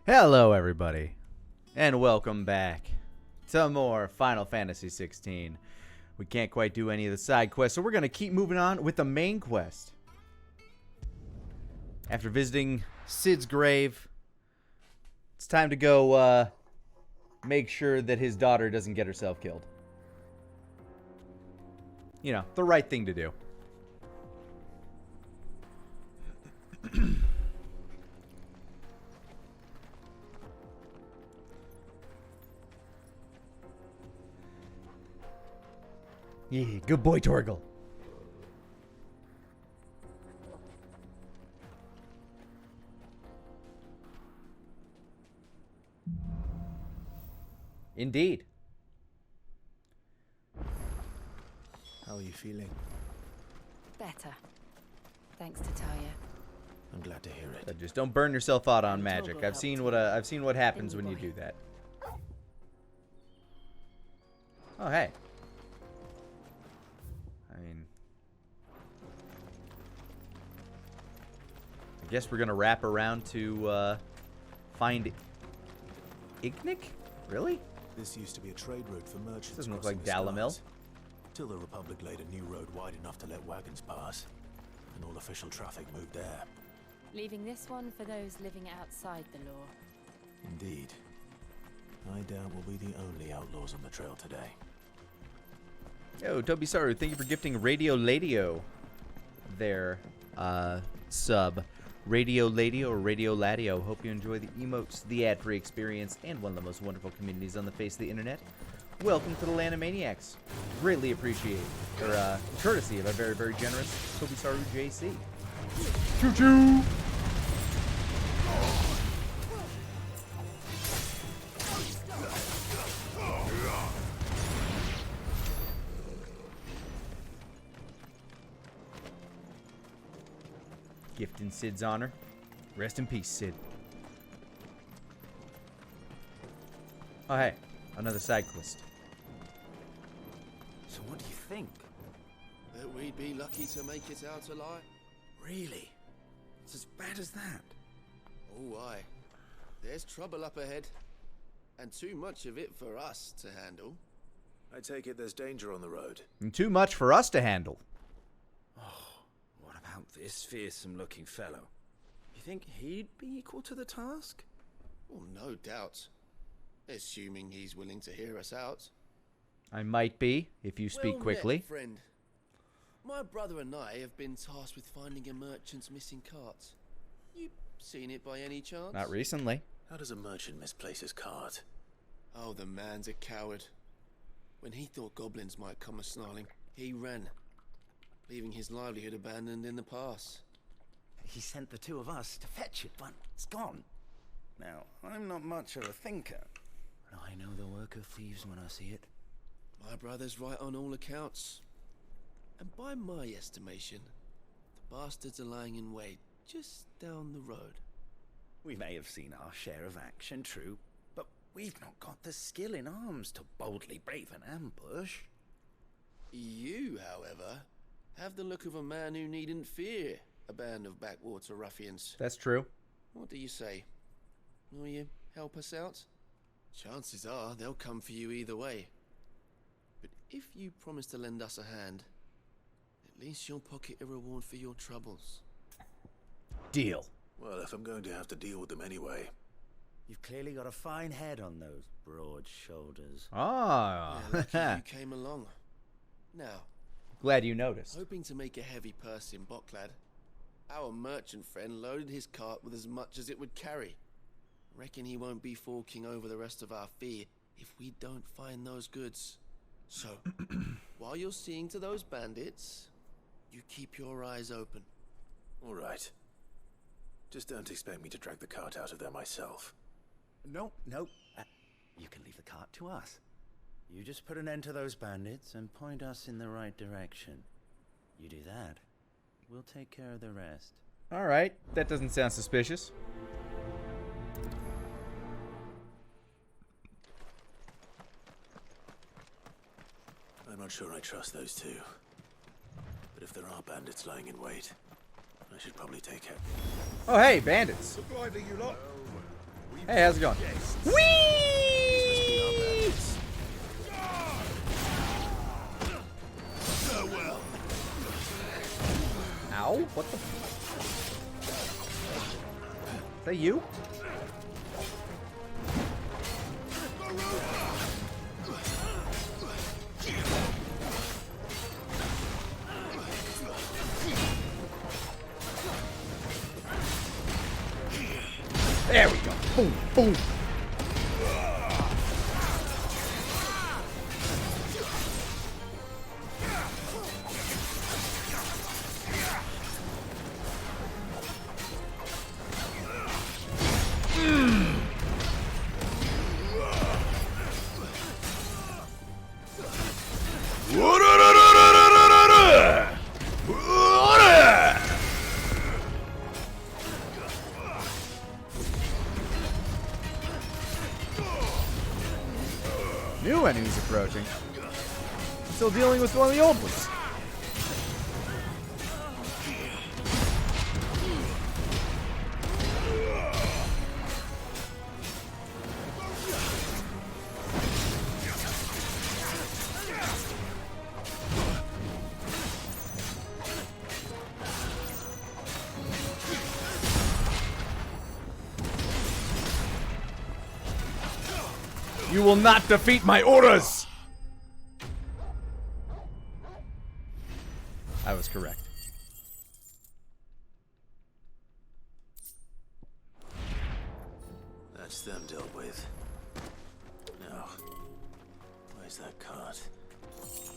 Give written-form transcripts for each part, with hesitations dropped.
Hello, everybody, and welcome back to more Final Fantasy XVI. We can't quite do any of the side quests, so we're going to keep moving on with the main quest. After visiting Cid's grave, it's time to go make sure that his daughter doesn't get herself killed. You know, the right thing to do. Yeah, good boy, Torgal. Indeed. How are you feeling? Better. Thanks to Talia. I'm glad to hear it. Just don't burn yourself out on magic. I've seen what happens when you do that. Oh, hey. I guess we're gonna wrap around to find Ignik? Really? This used to be a trade route for merchants. Doesn't look like crossing the Dalamil. skies, till the Republic laid a new road wide enough to let wagons pass, and all official traffic moved there. Leaving this one for those living outside the law. Indeed. I doubt we'll be the only outlaws on the trail today. Yo, Tobisaru, thank you for gifting Radio Ladio their sub. Radio Ladio or Radio Ladio. Hope you enjoy the emotes, the ad-free experience, and one of the most wonderful communities on the face of the internet. Welcome to the Land of Maniacs. Greatly appreciate your courtesy of a very, very generous Tobisaru JC. Choo-choo! Gift in Cid's honor. Rest in peace, Cid. Oh, hey. Another side quest. So what do you think? That we'd be lucky to make it out alive? Really? It's as bad as that? Oh, aye. There's trouble up ahead. And too much of it for us to handle. I take it there's danger on the road. And too much for us to handle. What about this fearsome-looking fellow? You think he'd be equal to the task? Oh, no doubt. Assuming he's willing to hear us out. I might be, if you speak Well quickly. met, friend. My brother and I have been tasked with finding a merchant's missing cart. You seen it by any chance? Not recently. How does a merchant misplace his cart? Oh, the man's a coward. When he thought goblins might come a-snarling, he ran, leaving his livelihood abandoned in the pass. He sent the two of us to fetch it, but it's gone. Now, I'm not much of a thinker, but I know the work of thieves when I see it. My brother's right on all accounts. And by my estimation, the bastards are lying in wait just down the road. We may have seen our share of action, true, but we've not got the skill in arms to boldly brave an ambush. You, however, have the look of a man who needn't fear a band of backwater ruffians. That's true. What do you say? Will you help us out? Chances are they'll come for you either way. But if you promise to lend us a hand, at least you'll pocket a reward for your troubles. Deal. Well, if I'm going to have to deal with them anyway. You've clearly got a fine head on those broad shoulders. Ah. Yeah, lucky you came along. Now, Glad you noticed. hoping to make a heavy purse in Boklad, our merchant friend loaded his cart with as much as it would carry. Reckon he won't be forking over the rest of our fee if we don't find those goods. So, while you're seeing to those bandits, you keep your eyes open. All right. Just don't expect me to drag the cart out of there myself. No. You can leave the cart to us. You just put an end to those bandits and point us in the right direction. You do that, we'll take care of the rest. All right. That doesn't sound suspicious. I'm not sure I trust those two. But if there are bandits lying in wait, I should probably take it. Oh, hey, bandits. Surprising you lot. We Hey, how's it going? Whee! Ow! What the? Is that you? There we go. Boom, boom. New enemies approaching. Still dealing with one of the old ones. You will not defeat my orders! I was correct. That's them dealt with. Now, where's that cart?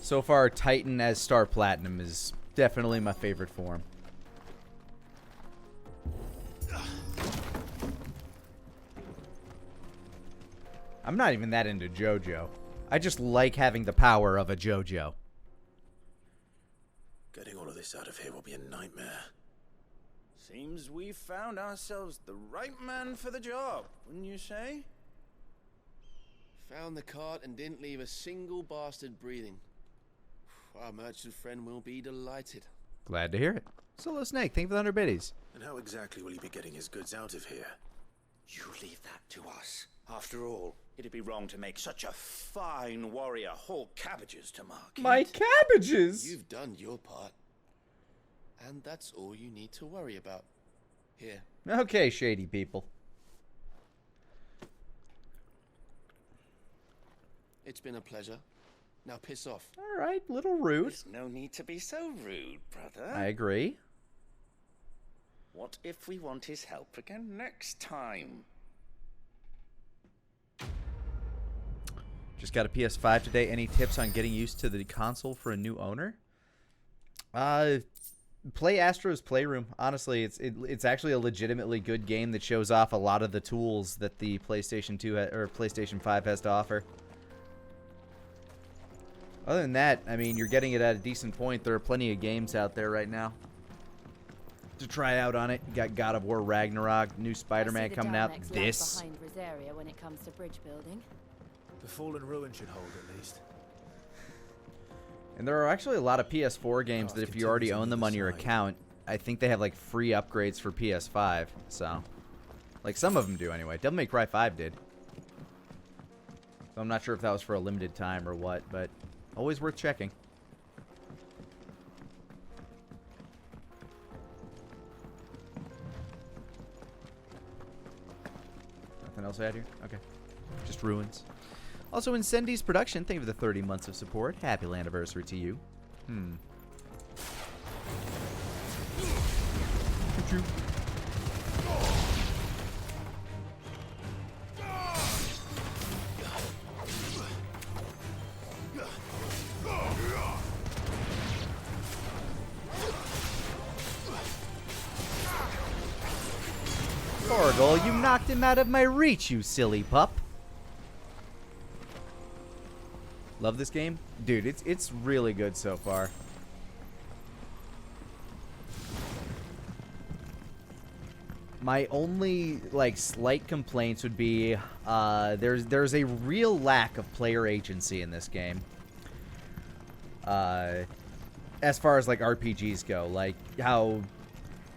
So far, Titan as Star Platinum is definitely my favorite form. I'm not even that into JoJo. I just like having the power of a JoJo. Getting all of this out of here will be a nightmare. Seems we found ourselves the right man for the job, wouldn't you say? Found the cart and didn't leave a single bastard breathing. Our merchant friend will be delighted. Glad to hear it. Solo Snake, thank you for the 100 biddies. And how exactly will he be getting his goods out of here? You leave that to us. After all, it'd be wrong to make such a fine warrior haul cabbages to market. My cabbages! You've done your part. And that's all you need to worry about. Here. Okay, shady people. It's been a pleasure. Now piss off. Alright, little rude. There's no need to be so rude, brother. I agree. What if we want his help again next time? Just got a PS5 today. Any tips on getting used to the console for a new owner? Play Astro's Playroom. Honestly, it's actually a legitimately good game that shows off a lot of the tools that the PlayStation 2 or PlayStation 5 has to offer. Other than that, I mean, you're getting it at a decent point. There are plenty of games out there right now to try out on it. You got God of War Ragnarok, new Spider-Man coming out. This. Behind Rosaria when it comes to bridge building. The fallen ruin should hold at least. And there are actually a lot of PS4 games that if you already own them on your account, I think they have like free upgrades for PS5. So, like some of them do anyway. Devil May Cry 5 did. So I'm not sure if that was for a limited time or what, but always worth checking. Nothing else out here? Okay. Just ruins. Also, Incendies Production, thank you for the 30 months of support. Happy anniversary to you. Oracle, you knocked him out of my reach, you silly pup. Love this game? Dude, it's really good so far. My only, like, slight complaints would be there's a real lack of player agency in this game. As far as, like, RPGs go. Like, how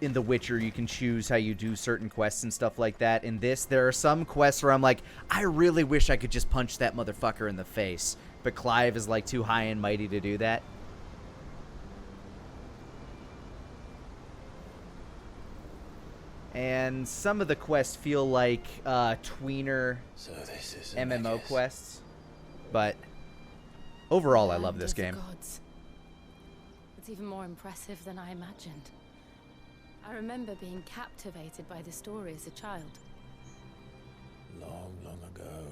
in The Witcher, you can choose how you do certain quests and stuff like that. In this, there are some quests where I'm like, I really wish I could just punch that motherfucker in the face. But Clive is like too high and mighty to do that. And some of the quests feel like tweener So this is MMO quests. But overall, I love Land this of the game. gods. It's even more impressive than I imagined. I remember being captivated by the story as a child. Long, long ago,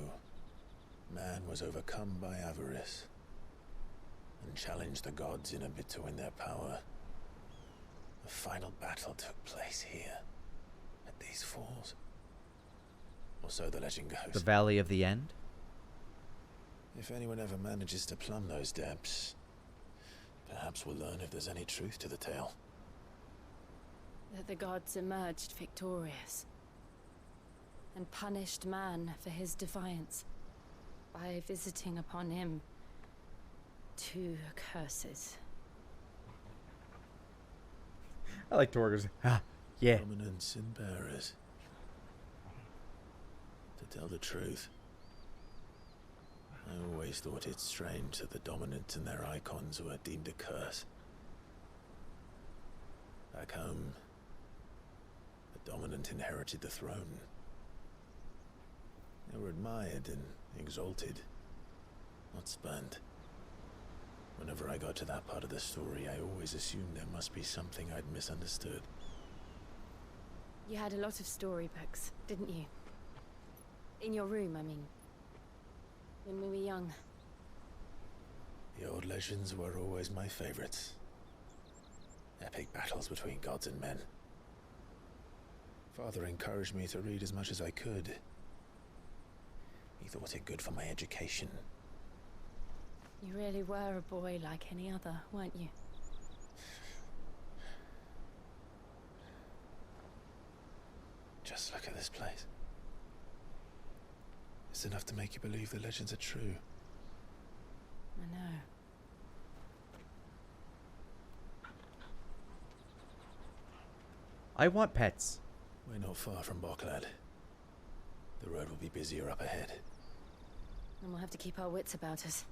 man was overcome by avarice and challenged the gods in a bid to win their power. The final battle took place here, at these falls. Or so the legend goes. The Valley of the End? If anyone ever manages to plumb those depths, perhaps we'll learn if there's any truth to the tale. That the gods emerged victorious and punished man for his defiance by visiting upon him 2 curses. I like Torgers. Ah, yeah. Dominance and bearers. To tell the truth, I always thought it strange that the dominant and their icons were deemed a curse. Back home, the dominant inherited the throne. They were admired and exalted, not spurned. Whenever I got to that part of the story, I always assumed there must be something I'd misunderstood. You had a lot of storybooks, didn't you? In your room, I mean. When we were young. The old legends were always my favorites. Epic battles between gods and men. Father encouraged me to read as much as I could. He thought it good for my education. You really were a boy like any other, weren't you? Just look at this place. It's enough to make you believe the legends are true. I know. I want pets. We're not far from Boklad. The road will be busier up ahead. And we'll have to keep our wits about us.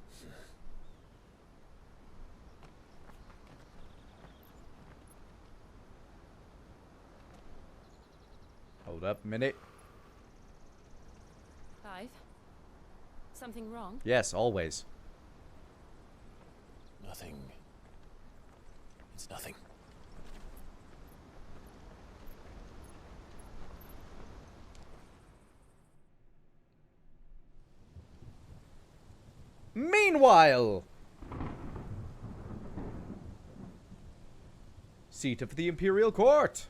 Hold up a minute. Clive? Something wrong? Yes, always. Nothing. It's nothing. Meanwhile, seat of the Imperial Court.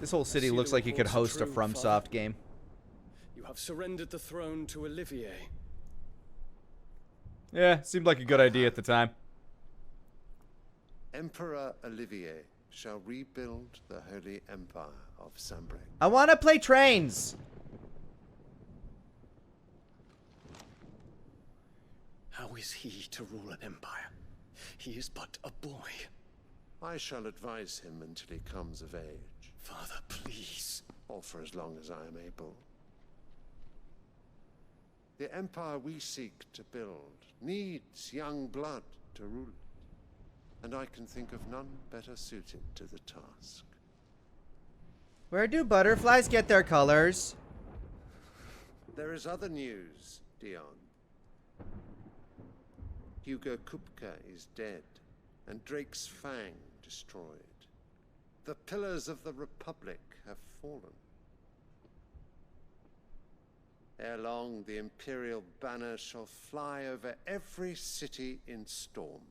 This whole city looks like it could host a FromSoft game. You have surrendered the throne to Olivier. Yeah, seemed like a good idea at the time. Emperor Olivier shall rebuild the Holy Empire of Sambre. I want to play trains. How is he to rule an empire? He is but a boy. I shall advise him until he comes of age, Father, please. or for as long as I am able. The empire we seek to build needs young blood to rule it, and I can think of none better suited to the task. Where do butterflies get their colors? There is other news, Dion. Hugo Kupka is dead, and Drake's Fang destroyed. The pillars of the Republic have fallen. Ere long, the Imperial banner shall fly over every city in Storm.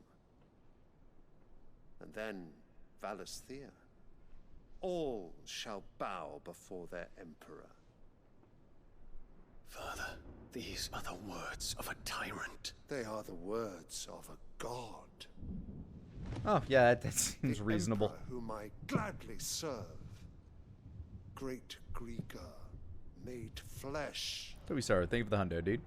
And then Valisthea. All shall bow before their Emperor. Father, these are the words of a tyrant. They are the words of a god. Oh, yeah, that seems The reasonable. Emperor whom I gladly serve. Great Greeker, made flesh. So we started. Thank you for the hundo, dude.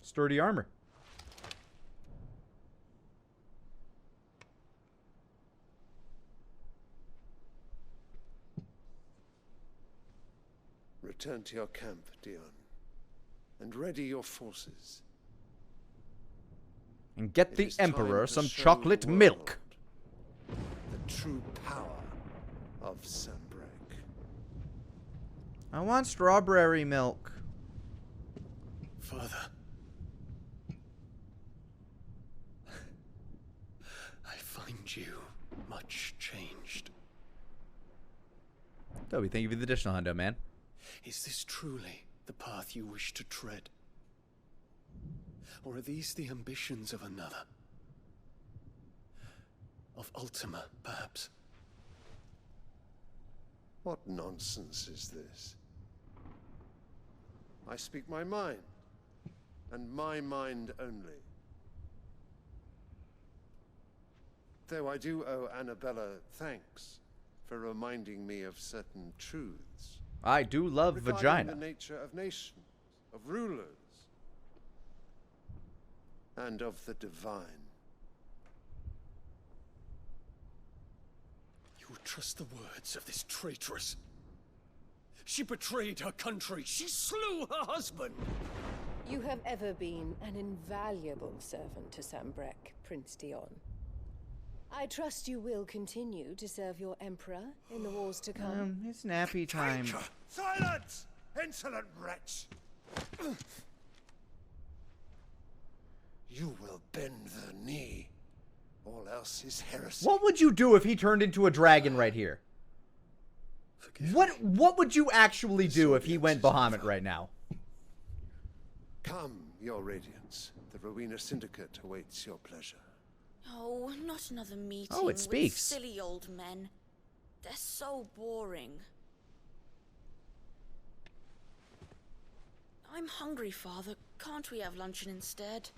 Sturdy armor. Return to your camp, Dion, and ready your forces. And get It the is time Emperor to some show chocolate the world milk. The true power of Sanbreque. I want strawberry milk. Father. I find you much changed. Toby, thank you for the additional hundo, man. Is this truly the path you wish to tread? Or are these the ambitions of another? Of Ultima, perhaps? What nonsense is this? I speak my mind, and my mind only. Though I do owe Annabella thanks for reminding me of certain truths. I do love regarding vagina. the nature of nations, of rulers, and of the divine. You would trust the words of this traitress? She betrayed her country. She slew her husband. You have ever been an invaluable servant to Sanbreque, Prince Dion. I trust you will continue to serve your Emperor in the wars to come. It's nappy time. Traitor! Silence! Insolent wretch! You will bend the knee. All else is heresy. What would you do if he turned into a dragon right here? What would you actually do if he went Bahamut right now? Come, your radiance. The Rowena Syndicate awaits your pleasure. Oh, not another meeting Oh, it speaks. with silly old men. They're so boring. I'm hungry, Father. Can't we have luncheon instead?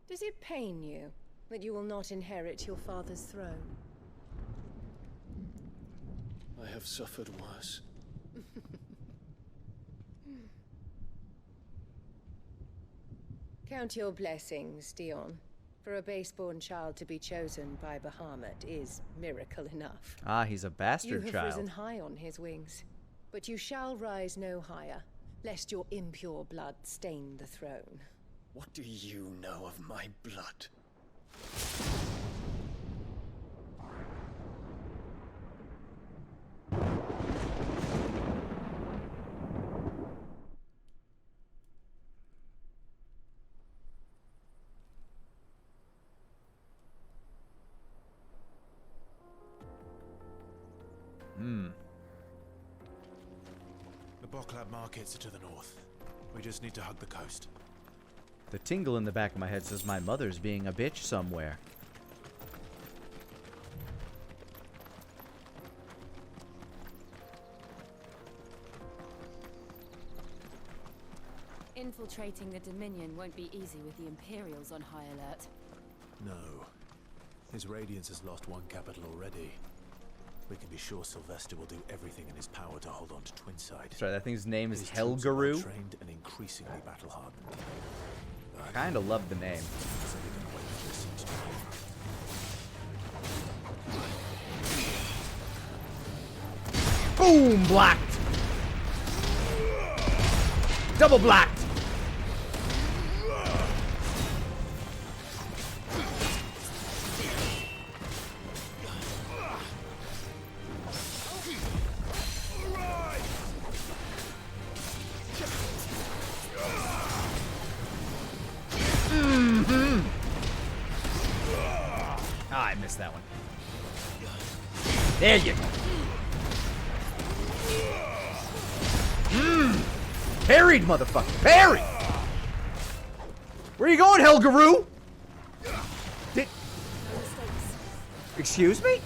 Does it pain you that you will not inherit your father's throne? I have suffered worse. Count your blessings, Dion. For a base-born child to be chosen by Bahamut is miracle enough. Ah, he's a You bastard have child. risen high on his wings, but you shall rise no higher, lest your impure blood stain the throne. What do you know of my blood? The Boklab markets are to the north. We just need to hug the coast. The tingle in the back of my head says my mother's being a bitch somewhere. Infiltrating the Dominion won't be easy with the Imperials on high alert. No. His Radiance has lost one capital already. We can be sure Sylvester will do everything in his power to hold on to Twinside. Sorry, that thing's name is His troops are Helgaru. well-trained and increasingly battle-hardened. I kind of love the name. So we can wait for a siege to Boom! Blacked! Double blacked! Ah, I missed that one. There you go. Parried, motherfucker. Parried! Where you going, Helgaru? Did... Excuse me?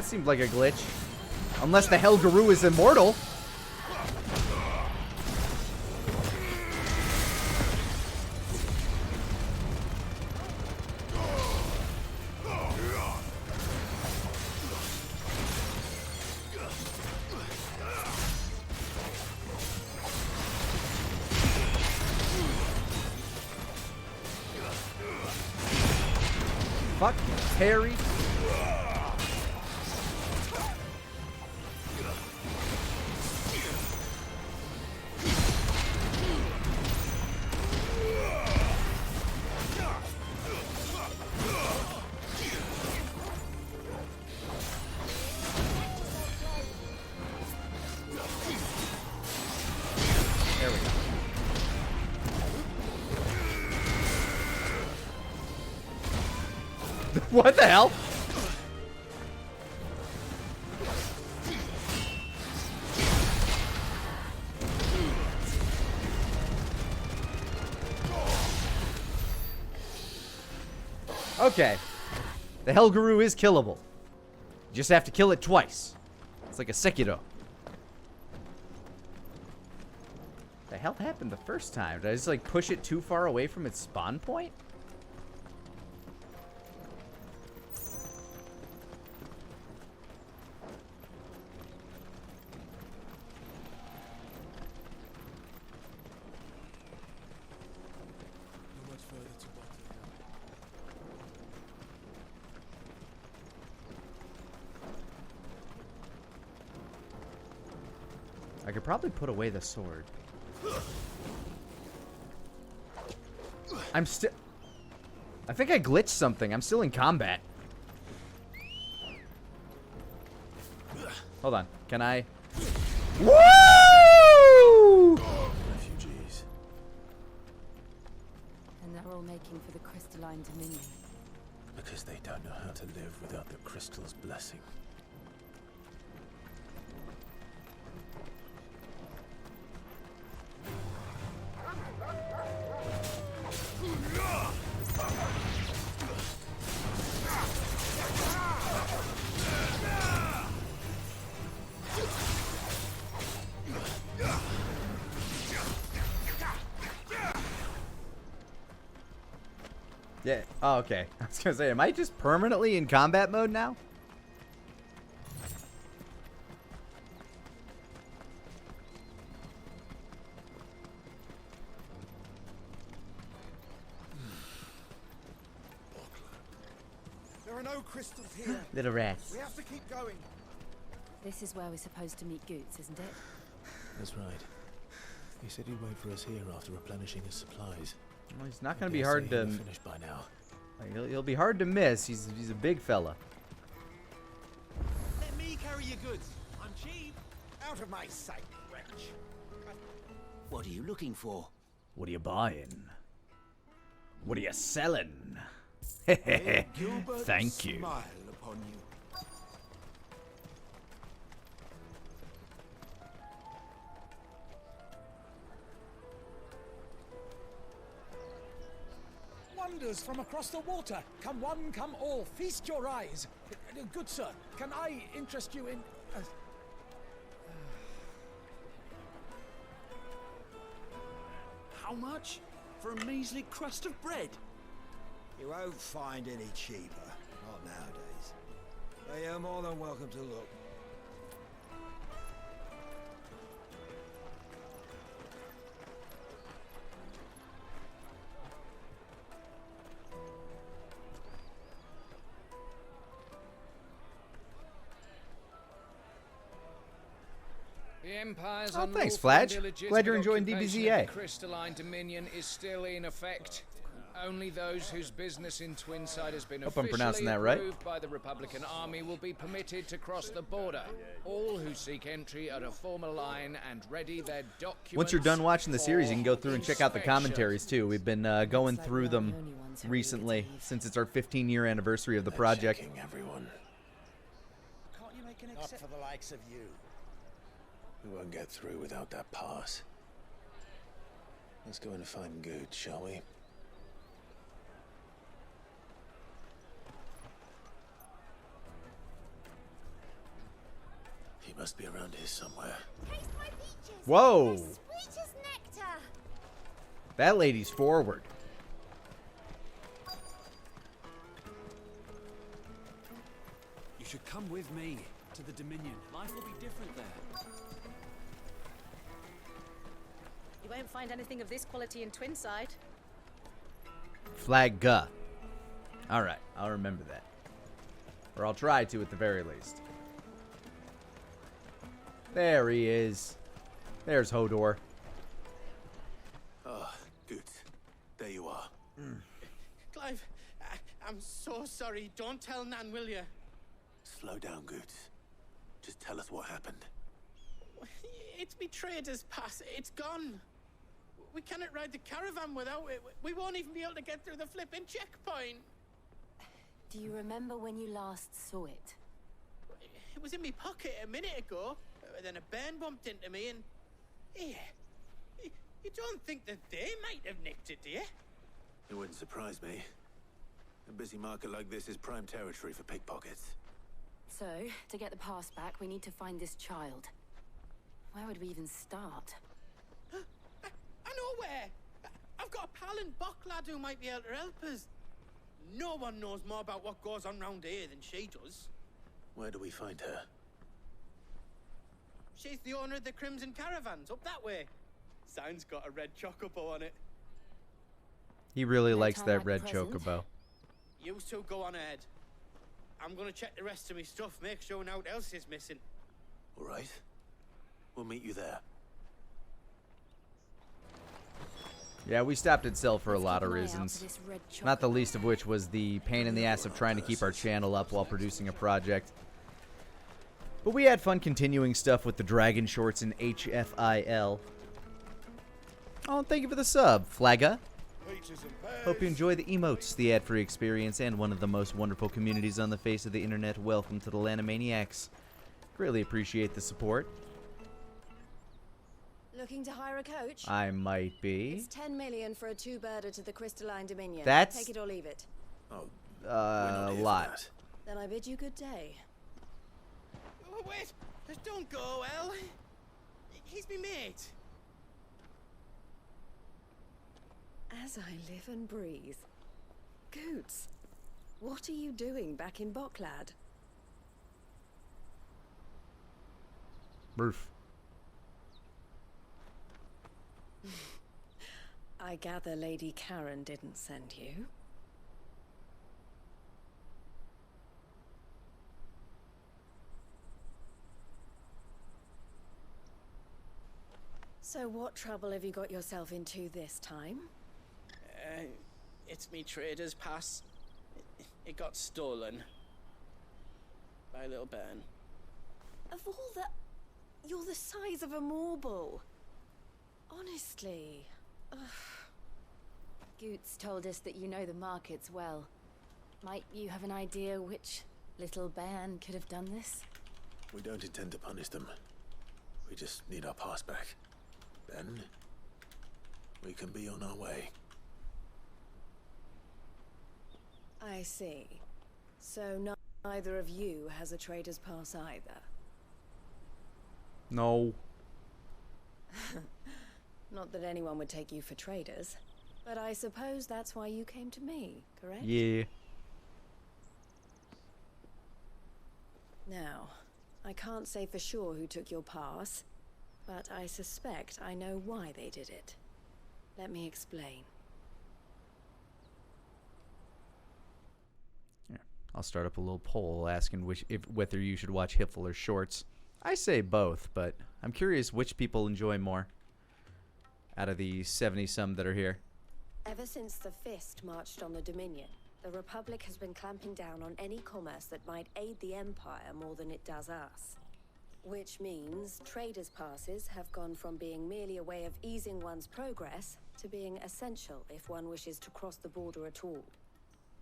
That seemed like a glitch. Unless the Hell Guru is immortal. Fuck, Harry. There we go. What the hell? Okay. The Hell Guru is killable. You just have to kill it twice. It's like a Sekiro. The hell happened the first time? Did I just like push it too far away from its spawn point? I could probably put away the sword. I'm still... I think I glitched something. I'm still in combat. Hold on. Can I... Woo! Refugees. And they're all making for the crystalline dominion. Because they don't know how to live without the crystal's blessing. Yeah. Oh, okay. I was gonna say, am I just permanently in combat mode now? There are no crystals here. Little rats. We have to keep going. This is where we're supposed to meet Goots, isn't it? That's right. He said he'd wait for us here after replenishing his supplies. Well, he's not gonna be hard to... Finished by now. Like, he'll be hard to miss. He's a big fella. Let me carry your goods. I'm cheap. Out of my sight, wretch. What are you looking for? What are you buying? What are you selling? May Gilbert Thank you. Smile upon you. Wonders from across the water. Come one, come all. Feast your eyes. Good sir, can I interest you in... How much? For a measly crust of bread? You won't find any cheaper. Not nowadays. But you're more than welcome to look. The Empire's Oh, thanks, unlawful Fladge. and illegitimate Glad you're enjoying occupation DBZA. of the Crystalline Dominion is still in effect. Only those whose business in Twinside has been Hope I'm officially pronouncing that right. approved by the Republican Army will be permitted to cross the border. All who seek entry are to form a line and ready their documents. Once you're done watching the series, you can go through and check out the inspection. commentaries too. We've been going like through we're them the only ones who are recently ready to leave. since it's our 15-year anniversary of the project. Checking everyone. Can't you make an Not for the likes of you. We won't get through without that pass. Let's go in and find Good, shall we? must be around here somewhere. Taste my peaches. Whoa! They're sweet as nectar. That lady's forward. You should come with me to the Dominion. Life will be different there. You won't find anything of this quality in Twinside. Flag Guh. Alright, I'll remember that. Or I'll try to at the very least. There he is. There's Hodor. Ah, good. There you are. Clive, I'm so sorry. Don't tell Nan, will you? Slow down, Goots. Just tell us what happened. It's me trader's pass. It's gone. We cannot ride the caravan without it. We won't even be able to get through the flipping checkpoint. Do you remember when you last saw it? It was in my pocket a minute ago. Then a bairn bumped into me and... Yeah. You don't think that they might have nicked it, do you? It wouldn't surprise me. A busy market like this is prime territory for pickpockets. So, to get the pass back, we need to find this child. Where would we even start? I know where! I've got a pal in Bocklad who might be able to help us. No one knows more about what goes on round here than she does. Where do we find her? She's the owner of the Crimson Caravans, up that way. Sign's got a red chocobo on it. He really No likes time that like red present. chocobo. You two go on ahead. I'm gonna check the rest of my stuff, make sure no one else is missing. All right. We'll meet you there. Yeah, we stopped at Cell for a Let's lot keep of an eye out reasons. for this red Not the chocobo. least of which was the pain in the ass of trying to keep our channel up while producing a project. But we had fun continuing stuff with the Dragon Shorts and HFIL. Oh, thank you for the sub, Flagga. Hope you enjoy the emotes, the ad-free experience, and one of the most wonderful communities on the face of the internet. Welcome to the Lanimaniacs. Greatly appreciate the support. Looking to hire a coach? I might be. It's 10 million for a two-birder to the Crystalline Dominion. That's- Take it or leave it. Oh, A lot. Then I bid you good day. Oh, wait! Don't go, El. He's me mate. As I live and breathe. Goots, what are you doing back in Bocklad? Roof. I gather Lady Karen didn't send you. So what trouble have you got yourself into this time? It's me trader's pass. It got stolen. By a little bairn. Of all the... You're the size of a marble. Honestly. Ugh. Goots told us that you know the markets well. Might you have an idea which little bairn could have done this? We don't intend to punish them. We just need our pass back. Then, we can be on our way. I see. So neither of you has a trader's pass either. No. Not that anyone would take you for traders, but I suppose that's why you came to me, correct? Yeah. Now, I can't say for sure who took your pass, but I suspect I know why they did it. Let me explain. Yeah. I'll start up a little poll asking whether you should watch Hiffler's shorts. I say both, but I'm curious which people enjoy more out of the 70-some that are here. Ever since the Fist marched on the Dominion, the Republic has been clamping down on any commerce that might aid the Empire more than it does us. Which means traders' passes have gone from being merely a way of easing one's progress to being essential if one wishes to cross the border at all.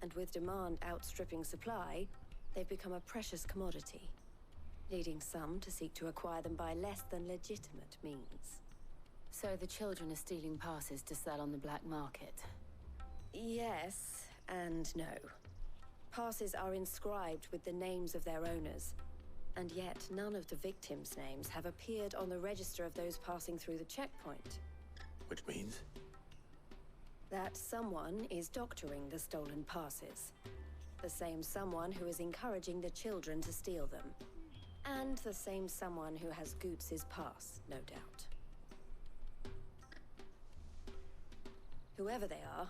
And with demand outstripping supply, they've become a precious commodity, leading some to seek to acquire them by less than legitimate means. So the children are stealing passes to sell on the black market. Yes and no. Passes are inscribed with the names of their owners, And yet, none of the victims' names have appeared on the register of those passing through the checkpoint. Which means? That someone is doctoring the stolen passes. The same someone who is encouraging the children to steal them. And the same someone who has Goots's pass, no doubt. Whoever they are,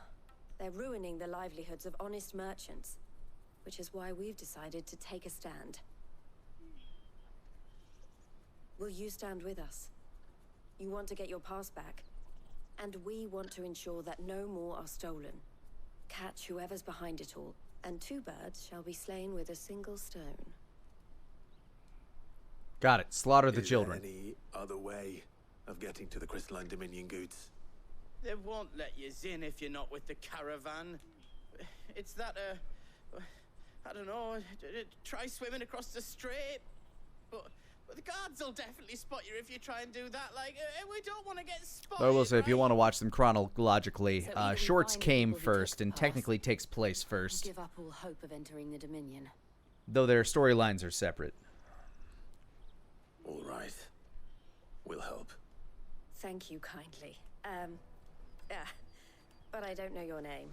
they're ruining the livelihoods of honest merchants, which is why we've decided to take a stand. Will you stand with us? You want to get your pass back, and we want to ensure that no more are stolen. Catch whoever's behind it all, and 2 birds shall be slain with a single stone. Got it. Slaughter the children. Is there any other way of getting to the Crystalline Dominion, Goots? They won't let you in if you're not with the caravan. It's that, I don't know, try swimming across the strait. But the guards will definitely spot you if you try and do that. Like, we don't want to get spotted. I will say, if you want to watch them chronologically, So either we Shorts find came people who took first the and pass, technically takes place or first, give up all hope of entering the Dominion. though their storylines are separate. All right. We'll help. Thank you kindly. But I don't know your name.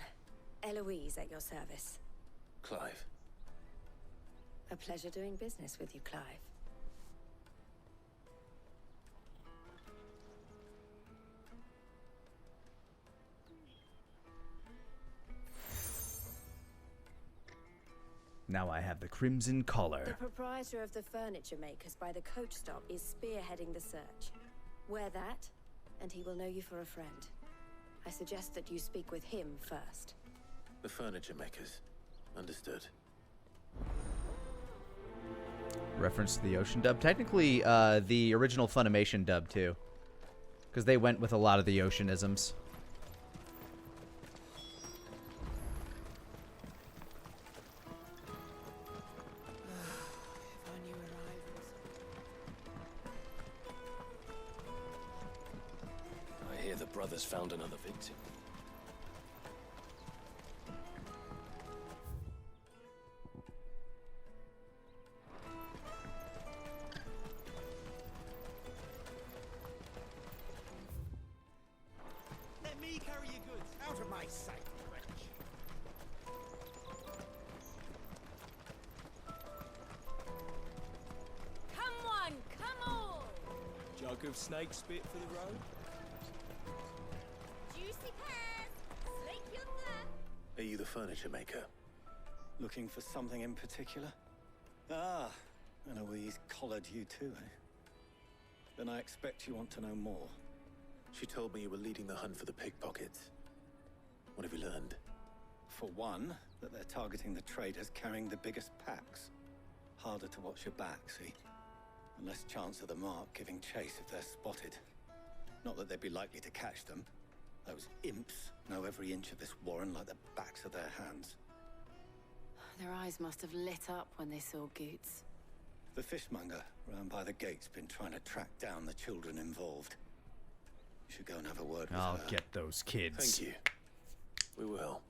Eloise at your service. Clive. A pleasure doing business with you, Clive. Now I have the crimson The collar. proprietor of the furniture makers by the coach stop is spearheading the search. Wear that, and he will know you for a friend. I suggest that you speak with him first. The furniture makers. Understood. Reference to the Ocean dub. Technically, the original Funimation dub, too. Because they went with a lot of the Oceanisms. I hear the brothers found another victim. Let me carry your goods out of my sight, wretch. Come on, come on! Jug of snake spit for the road? Juicy pears! Slake your thirst! Are you the furniture maker? Looking for something in particular? Ah, Eloise collared you too, eh? Then I expect you want to know more. She told me you were leading the hunt for the pickpockets. What have you learned? For one, that they're targeting the traders carrying the biggest packs. Harder to watch your back, see? And less chance of the mark giving chase if they're spotted. Not that they'd be likely to catch them. Those imps know every inch of this warren like the backs of their hands. Their eyes must have lit up when they saw Goots. The fishmonger round by the gate's been trying to track down the children involved. You should go and have a word with I'll her. get those kids. Thank you. We will.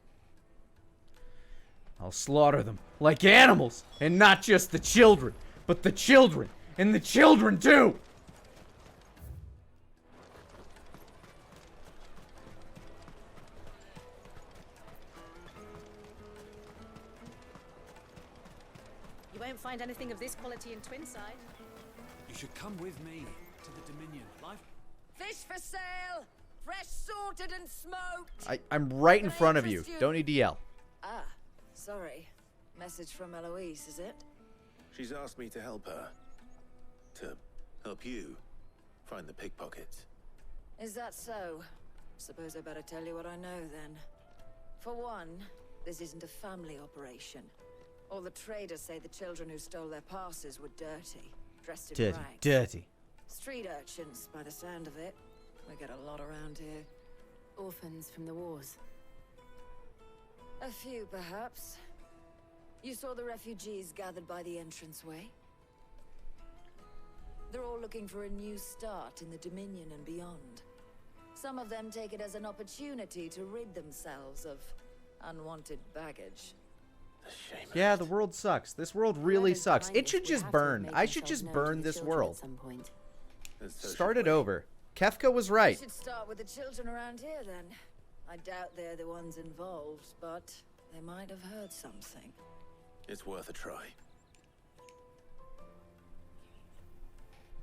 I'll slaughter them like animals, and not just the children, but the children, and the children too! You won't find anything of this quality in Twinside. You should come with me to the Dominion. Life. Fish for sale! Fresh sorted and smoked! I'm right in Can I front of you. interest you? Don't need to yell. Ah, sorry. Message from Eloise, is it? She's asked me to help her. To help you find the pickpockets. Is that so? Suppose I better tell you what I know then. For one, this isn't a family operation. All the traders say the children who stole their passes were dirty, dressed in Dirty, rags. dirty. Street urchins, by the sound of it. We get a lot around here. Orphans from the wars. A few, perhaps. You saw the refugees gathered by the entranceway? They're all looking for a new start in the Dominion and beyond. Some of them take it as an opportunity to rid themselves of unwanted baggage. Yeah, the world sucks. This world really sucks. It should just burn. I should just burn this world. Start it over. Kefka was We right. should start with the children around here then. I doubt they're the ones involved, but they might have heard something. It's worth a try.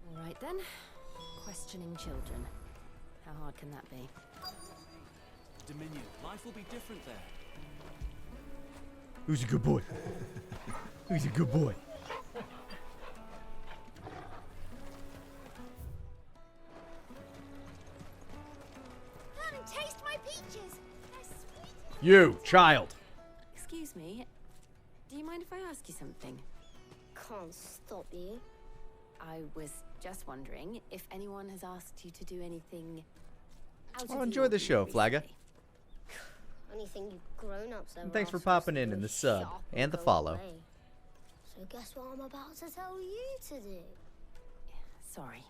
All right then. Questioning children. How hard can that be? Dominion. Life will be different there. Who's a good boy? Who's a good boy? Come and taste my peaches. They're sweet. You, child. Excuse me. Do you mind if I ask you something? Can't stop you. I was just wondering if anyone has asked you to do anything out Well, of enjoy the show, Flagga. Anything you grown-ups ever And thanks for asked us popping to in do the is sub shut up and the go follow. away. So guess what I'm about to tell you to do? Sorry.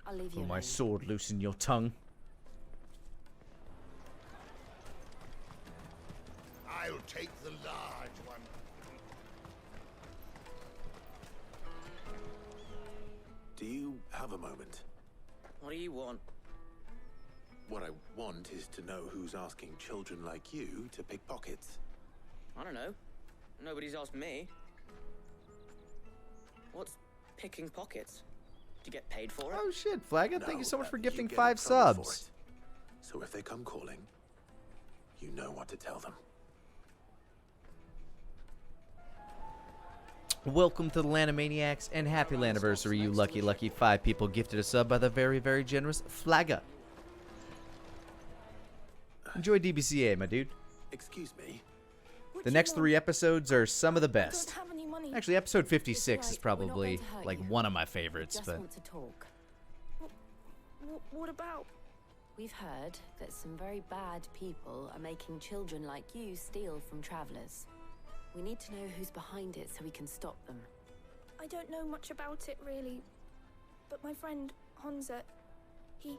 I'll leave you Put my alone. sword loose in your tongue. I'll take the large one. Do you have a moment? What do you want? What I want is to know who's asking children like you to pick pockets. I don't know. Nobody's asked me. What's picking pockets? Do you get paid for it? Oh shit, Flagga, thank you so much for you gifting get in 5 trouble for subs. it. So if they come calling, you know what to tell them. Welcome to the Lanimaniacs and happy Lanniversary, you lucky 5 people gifted a sub by the very, very generous Flagga. Enjoy DBCA, my dude. Excuse me. The next 3 episodes are some of the best. Actually, episode 56 is probably like one of my favorites, Just but want to talk. What about? We've heard that some very bad people are making children like you steal from travelers. We need to know who's behind it so we can stop them. I don't know much about it really, but my friend Honza, he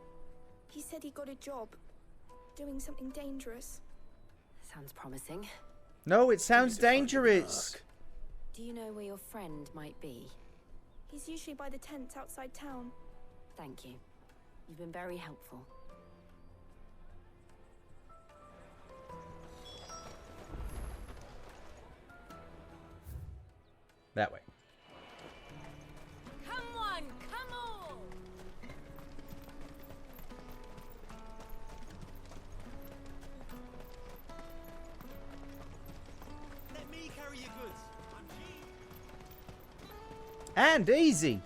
said he got a job doing something dangerous. Sounds promising. no, it sounds dangerous. Do you know where your friend might be? He's usually by the tents outside town. Thank you. You've been very helpful. That way. Come on, come on! Let me carry your goods. I'm cheap. And easy.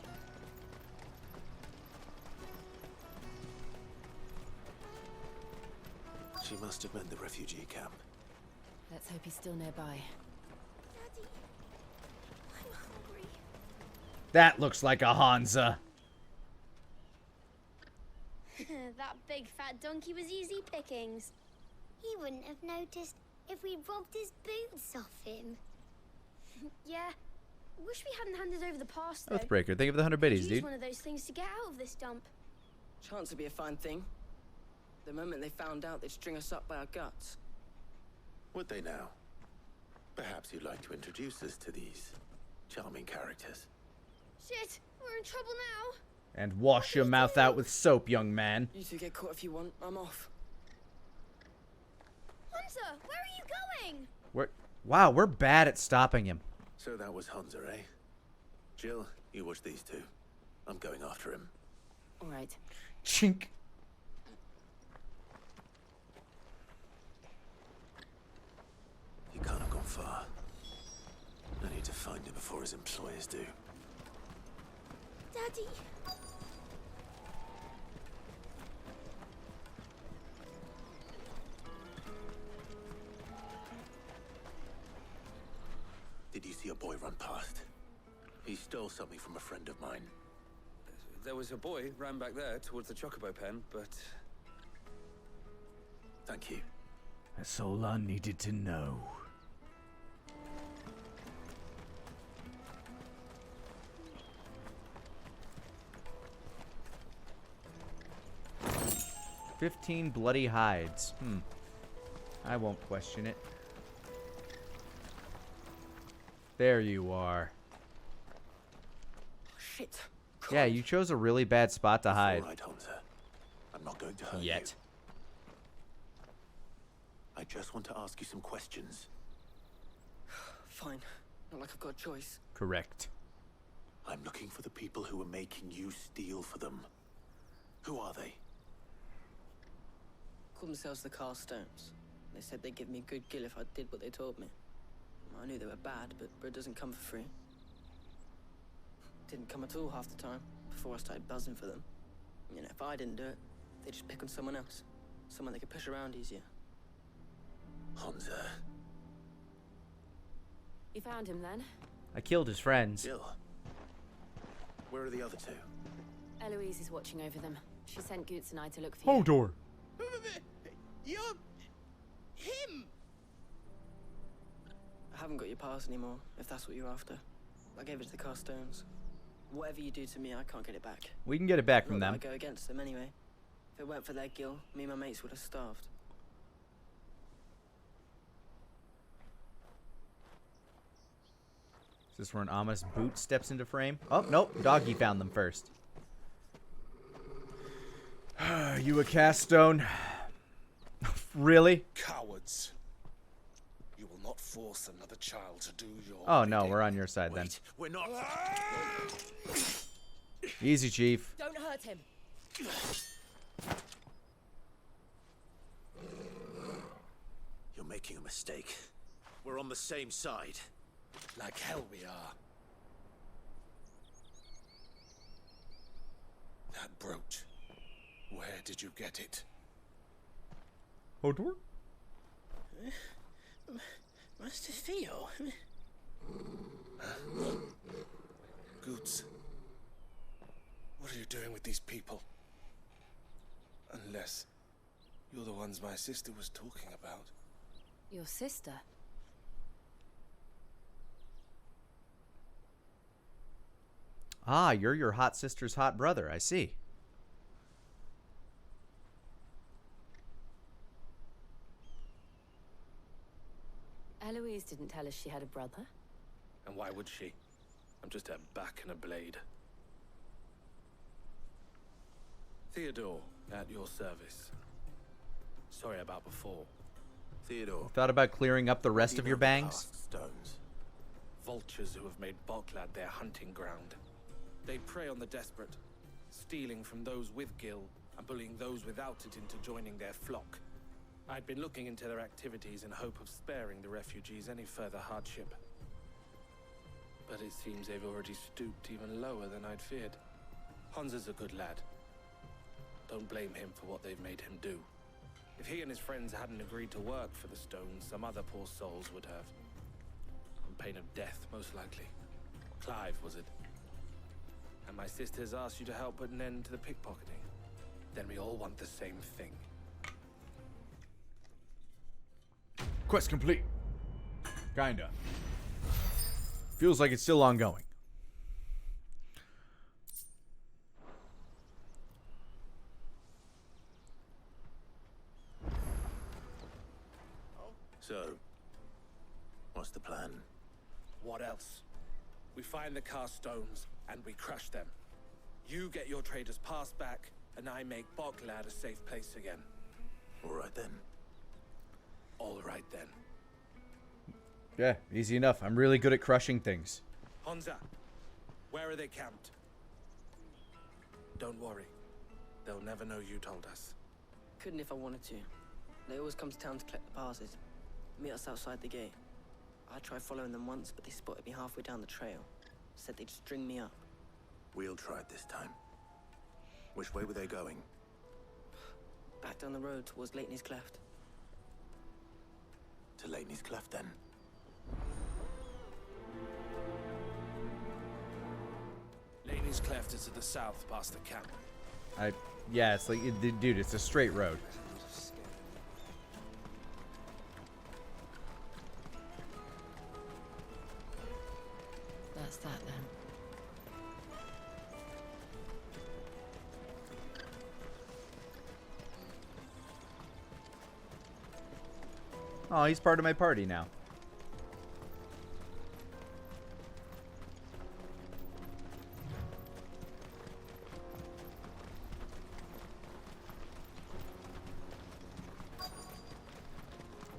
She must have meant the refugee camp. Let's hope he's still nearby. Daddy, I'm hungry. That looks like a Hansa. That big fat donkey was easy pickings. He wouldn't have noticed if we robbed his boots off him. Yeah. Wish we hadn't handed over the pass, though. Oathbreaker, think of the 100 biddies, Use dude. one of those things to get out of this dump. Chance would be a fine thing. The moment they found out, they'd string us up by our guts. Would they now? Perhaps you'd like to introduce us to these charming characters. Shit, we're in trouble now. And wash your mouth out with soap, young man. You two get caught if you want. I'm off. Hunter, where are you going? Wow, we're bad at stopping him. So that was Hunter, eh? Jill, you watch these two. I'm going after him. All right. Chink. He can't have gone far. I need to find him before his employers do. Daddy. Did you see a boy run past? He stole something from a friend of mine. There was a boy ran back there towards the chocobo pen, but Thank you. That's all I needed to know. "15 bloody hides. I won't question it. There you are. Shit. Yeah, you chose a really bad spot to hide. All right, Hansa. I'm not going to hurt Yet. you. I just want to ask you some questions. Fine. Not like I've got a choice. Correct. I'm looking for the people who are making you steal for them. Who are they? Call themselves the Carstones. They said they'd give me a good gill if I did what they told me. I knew they were bad, but bread doesn't come for free. Didn't come at all half the time, before I started buzzing for them. You know, if I didn't do it, they'd just pick on someone else. Someone they could push around easier. Hansa. You found him then? I killed his friends. Jill. Where are the other two? Eloise is watching over them. She sent Goots and I to look for you. Hodor. You're... him! I haven't got your pass anymore, if that's what you're after. I gave it to the Carstones. Whatever you do to me, I can't get it back. We can get it back from Not them. that I go against them anyway. If it weren't for their gill, me and my mates would have starved. Is this where an ominous boot steps into frame? Oh, nope. Doggy found them first. You a cast stone? Really? Cowards. You will not force another child to do your Oh, no. We're on your side then. We're not. Easy, Chief. Don't hurt him. You're making a mistake. We're on the same side. Like hell we are. That brooch. Where did you get it? Hodor? Master Theo. Goots. What are you doing with these people? Unless you're the ones my sister was talking about. Your sister? Ah, you're your hot sister's hot brother. I see. Eloise didn't tell us she had a brother. And why would she? I'm just a back and a blade. Theodore, at your service. Sorry about before. Theodore. Thought about clearing up the rest of your bangs? Stones. Vultures who have made Boklad their hunting ground. They prey on the desperate, stealing from those with gil and bullying those without it into joining their flock. I'd been looking into their activities in hope of sparing the refugees any further hardship. But it seems they've already stooped even lower than I'd feared. Hansa's a good lad. Don't blame him for what they've made him do. If he and his friends hadn't agreed to work for the stones, some other poor souls would have. On pain of death, most likely. Clive, was it? And my sisters asked you to help put an end to the pickpocketing. Then we all want the same thing. Quest complete. Kinda. Feels like it's still ongoing. So, what's the plan? What else? We find the Carstones and we crush them. You get your trader's pass back, and I make Boklad a safe place again. All right then. All right then. Yeah, easy enough. I'm really good at crushing things. Hansa, where are they camped? Don't worry. They'll never know you told us. Couldn't if I wanted to. They always come to town to collect the passes. Meet us outside the gate. I tried following them once, but they spotted me halfway down the trail. Said they'd string me up. We'll try it this time. Which way were they going? Back down the road towards Leighton's Cleft. To Leighton's Cleft, then. Leighton's Cleft is to the south, past the camp. Yeah, it's like, dude, it's a straight road. That's that then. Oh, he's part of my party now.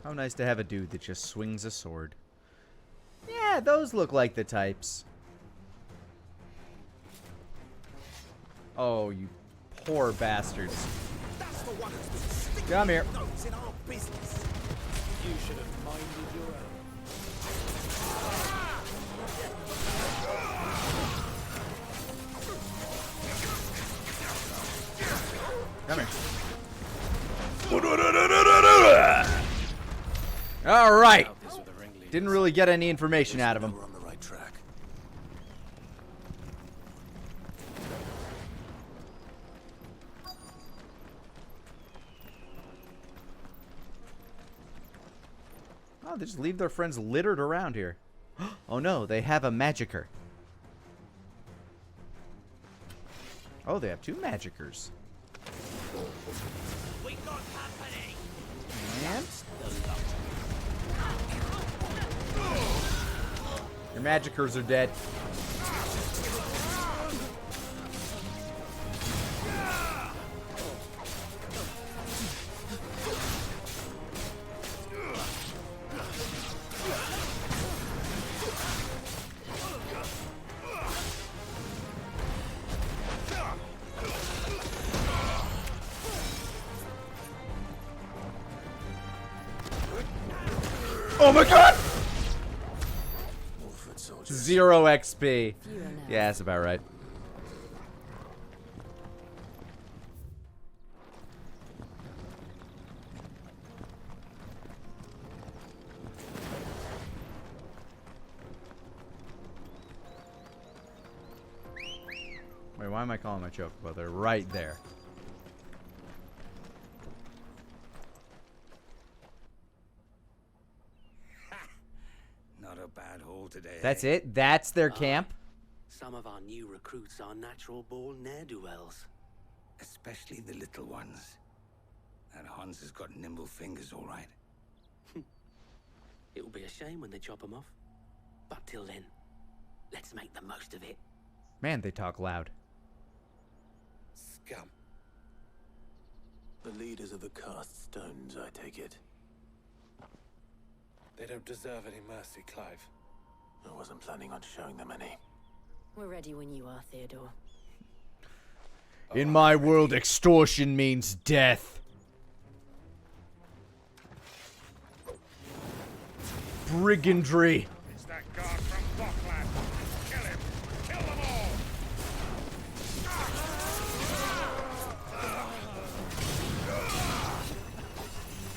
How nice to have a dude that just swings a sword. Yeah, those look like the types. Oh, you poor bastards. That's the one who's been sticking Come here. notes in our business. You should have minded your own. Come here. All right. Didn't really get any information out of him. We're on the right track. Oh, they just leave their friends littered around here. Oh no, they have a magicker. Oh, they have two magickers. We got company. And your magickers are dead. Oh my god! 0 XP. Yeah, that's about right. Wait, why am I calling my chocobo? They're right there. Not a bad haul today. That's it? That's their camp? Some of our new recruits are natural-born ne'er-do-wells. Especially the little ones. That Hans has got nimble fingers, all right. It will be a shame when they chop them off. But till then, let's make the most of it. Man, they talk loud. Scum. The leaders of the cast stones, I take it. They don't deserve any mercy, Clive. I wasn't planning on showing them any. We're ready when you are, Theodore. In my world, extortion means death. Brigandry. It's that guard from Bockland. Kill him. Kill them all.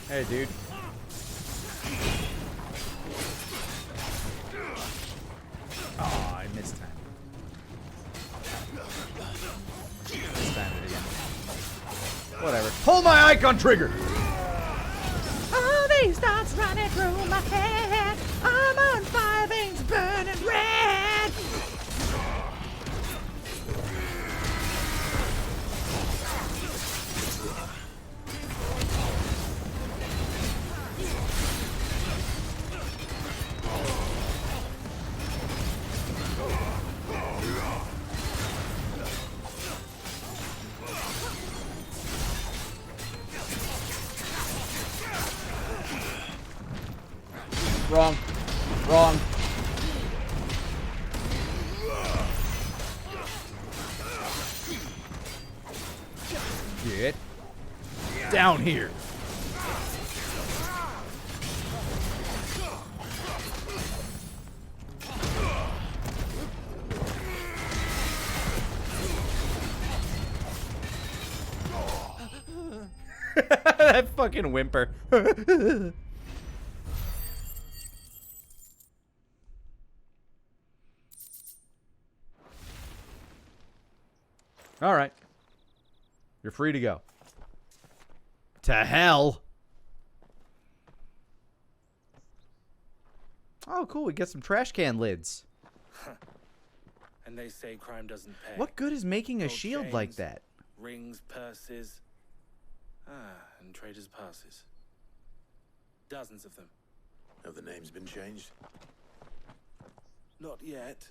Hey, dude. Oh, I missed time. Spam it again. Whatever. Hold my icon trigger! All these thoughts running through my head. I'm on fire, things burning red. Wrong. Wrong. Get down here. That fucking whimper. All right. You're free to go. To hell. Oh, cool. We get some trash can lids. And they say crime doesn't pay. What good is making a Gold shield chains, like that? Rings, purses. And traders' passes. Dozens of them. Have the names been changed? Not yet.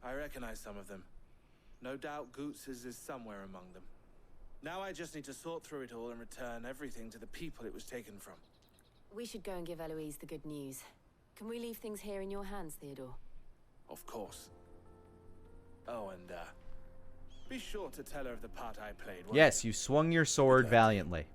I recognize some of them. No doubt Goots's is somewhere among them. Now I just need to sort through it all and return everything to the people it was taken from. We should go and give Eloise the good news. Can we leave things here in your hands, Theodore? Of course. Oh, and, be sure to tell her of the part I played. Yes, you swung your sword valiantly.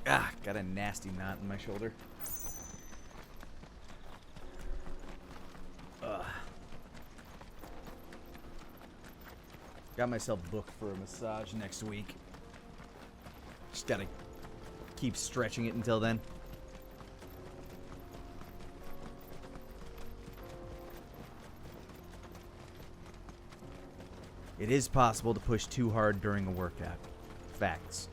Ah, got a nasty knot in my shoulder. Ugh. Got myself booked for a massage next week. Just gotta keep stretching it until then. It is possible to push too hard during a workout. Facts.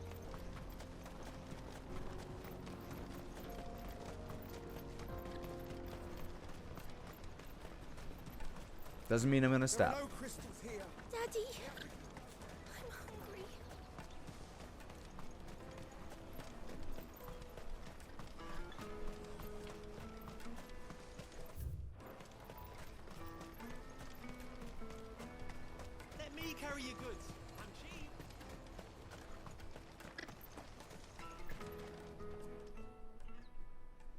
Doesn't mean I'm gonna stop. No crystals here. Daddy, I'm hungry. Let me carry your goods. I'm cheap.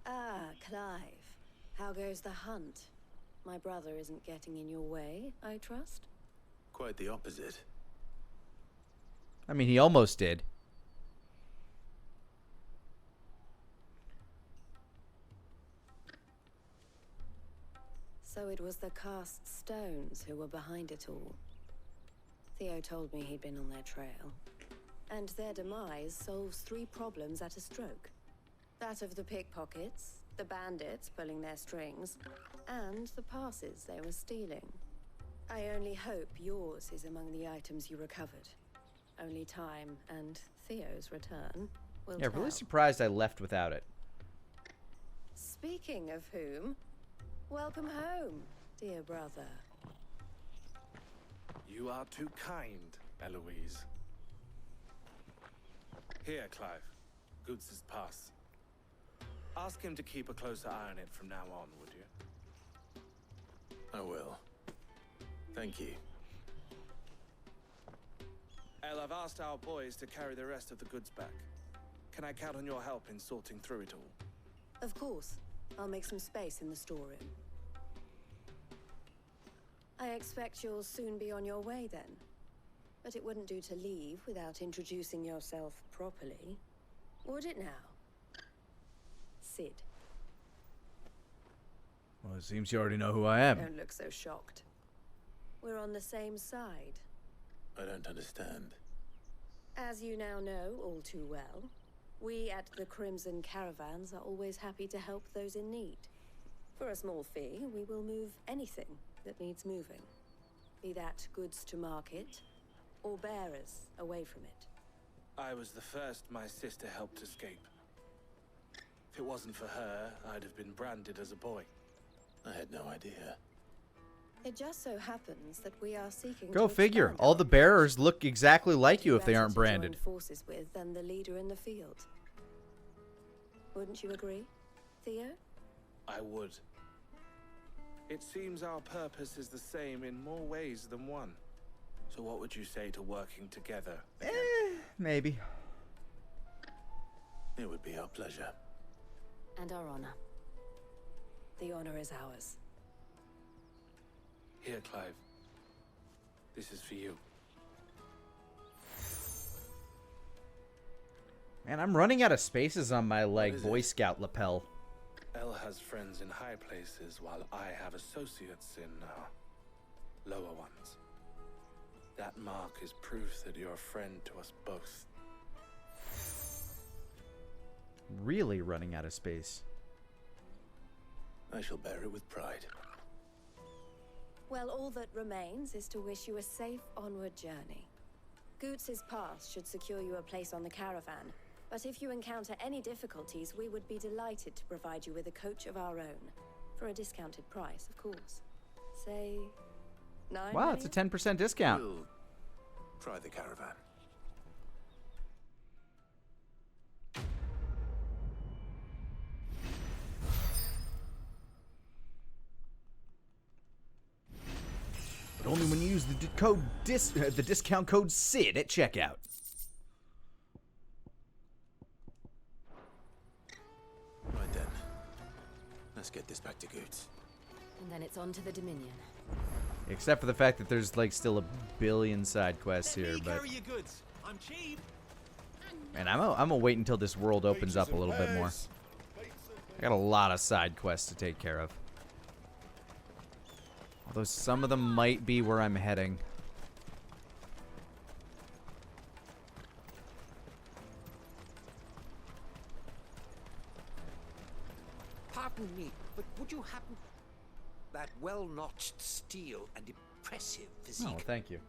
Ah, Clive. How goes the hunt? My brother isn't getting in your way, I trust? Quite the opposite. I mean, he almost did. So it was the cast stones who were behind it all. Theo told me he'd been on their trail. And their demise solves 3 problems at a stroke. That of the pickpockets, the bandits pulling their strings, and the passes they were stealing. I only hope yours is among the items you recovered. Only time and Theo's return will Yeah, tell. really surprised I left without it. Speaking of whom, welcome home, dear brother. You are too kind, Eloise. Here, Clive. Goods' pass. Ask him to keep a closer eye on it from now on, would you? I will. Thank you. El, I've asked our boys to carry the rest of the goods back. Can I count on your help in sorting through it all? Of course. I'll make some space in the storeroom. I expect you'll soon be on your way then. But it wouldn't do to leave without introducing yourself properly. Would it now? Sid. Well, it seems you already know who I am. Don't look so shocked. We're on the same side. I don't understand. As you now know all too well, we at the Crimson Caravans are always happy to help those in need. For a small fee, we will move anything that needs moving. Be that goods to market, or bearers away from it. I was the first my sister helped escape. If it wasn't for her, I'd have been branded as a boy. I had no idea. It just so happens that we are seeking Go to figure. expand All our the bearers look exactly like you if they better aren't to join branded. forces with than the leader in the field. Wouldn't you agree, Theo? I would. It seems our purpose is the same in more ways than one. So what would you say to working together? Maybe. It would be our pleasure. And our honor. The honor is ours. Here, Clive. This is for you. Man, I'm running out of spaces on my, like, Boy Scout lapel. El has friends in high places, while I have associates in, lower ones. That mark is proof that you're a friend to us both. Really running out of space. I shall bear it with pride. Well, all that remains is to wish you a safe onward journey. Goots' pass should secure you a place on the caravan, but if you encounter any difficulties, we would be delighted to provide you with a coach of our own. For a discounted price, of course. Say, 9 Wow, it's a 10% discount. We'll try the caravan. the discount code SID at checkout. Right then. Let's get this back to Goots. And then it's on to the Dominion. Except for the fact that there's like still a billion side quests here, but Carry your goods. I'm cheap. man, I'm gonna wait until this world opens up a little bit more. I got a lot of side quests to take care of. Although some of them might be where I'm heading. Pardon me, but would you happen... That well-notched steel and impressive physique. Oh, thank you.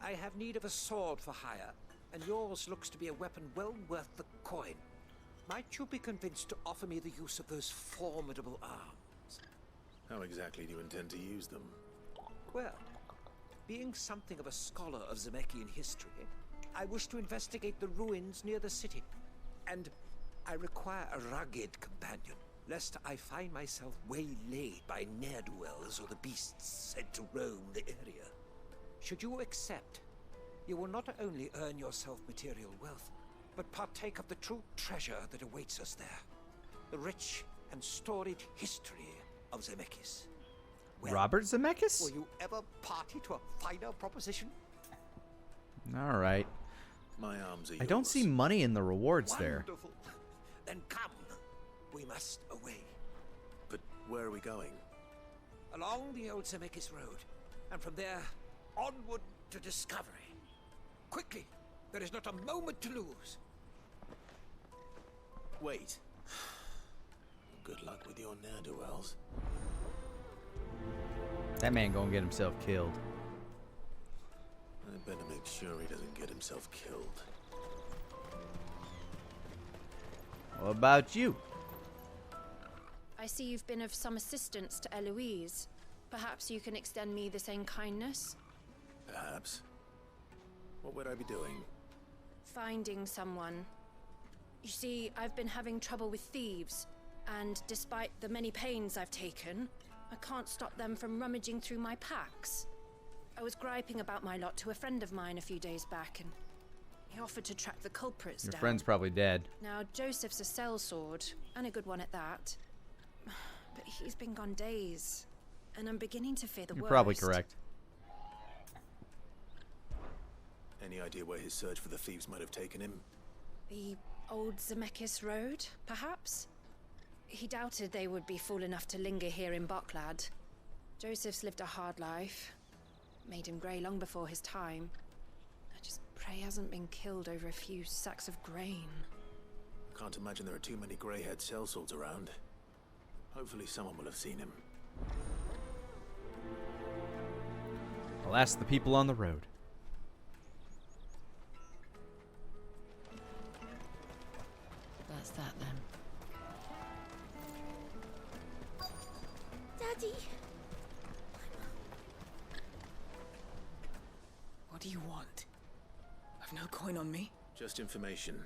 I have need of a sword for hire, and yours looks to be a weapon well worth the coin. Might you be convinced to offer me the use of those formidable arms? How exactly do you intend to use them? Well, being something of a scholar of Zemeckis history, I wish to investigate the ruins near the city, and I require a rugged companion, lest I find myself waylaid by ne'er-do-wells or the beasts sent to roam the area. Should you accept, you will not only earn yourself material wealth, but partake of the true treasure that awaits us there. The rich and storied history of Zemeckis. Well, Robert Zemeckis? Will you ever party to a finer proposition? All right. My arms are yours. I don't see money in the rewards there. Wonderful. Then come. We must away. But where are we going? Along the old Zemeckis Road, and from there, onward to discovery. Quickly! There is not a moment to lose. Wait. Good luck with your ne'er-do-wells. That man gonna get himself killed. I better make sure he doesn't get himself killed. What about you? I see you've been of some assistance to Eloise. Perhaps you can extend me the same kindness? Perhaps. What would I be doing? Finding someone. You see, I've been having trouble with thieves, and despite the many pains I've taken, I can't stop them from rummaging through my packs. I was griping about my lot to a friend of mine a few days back, and he offered to track the culprits Your down. friend's probably dead. Now, Joseph's a sellsword, and a good one at that. But he's been gone days, and I'm beginning to fear the worst. You're probably correct. Any idea where his search for the thieves might have taken him? The old Zemeckis Road, perhaps? He doubted they would be fool enough to linger here in Boklad. Joseph's lived a hard life. Made him grey long before his time. I just pray he hasn't been killed over a few sacks of grain. Can't imagine there are too many grey-haired sellswords around. Hopefully someone will have seen him. I'll ask the people on the road. That's that then. Daddy! What do you want? I've no coin on me. Just information.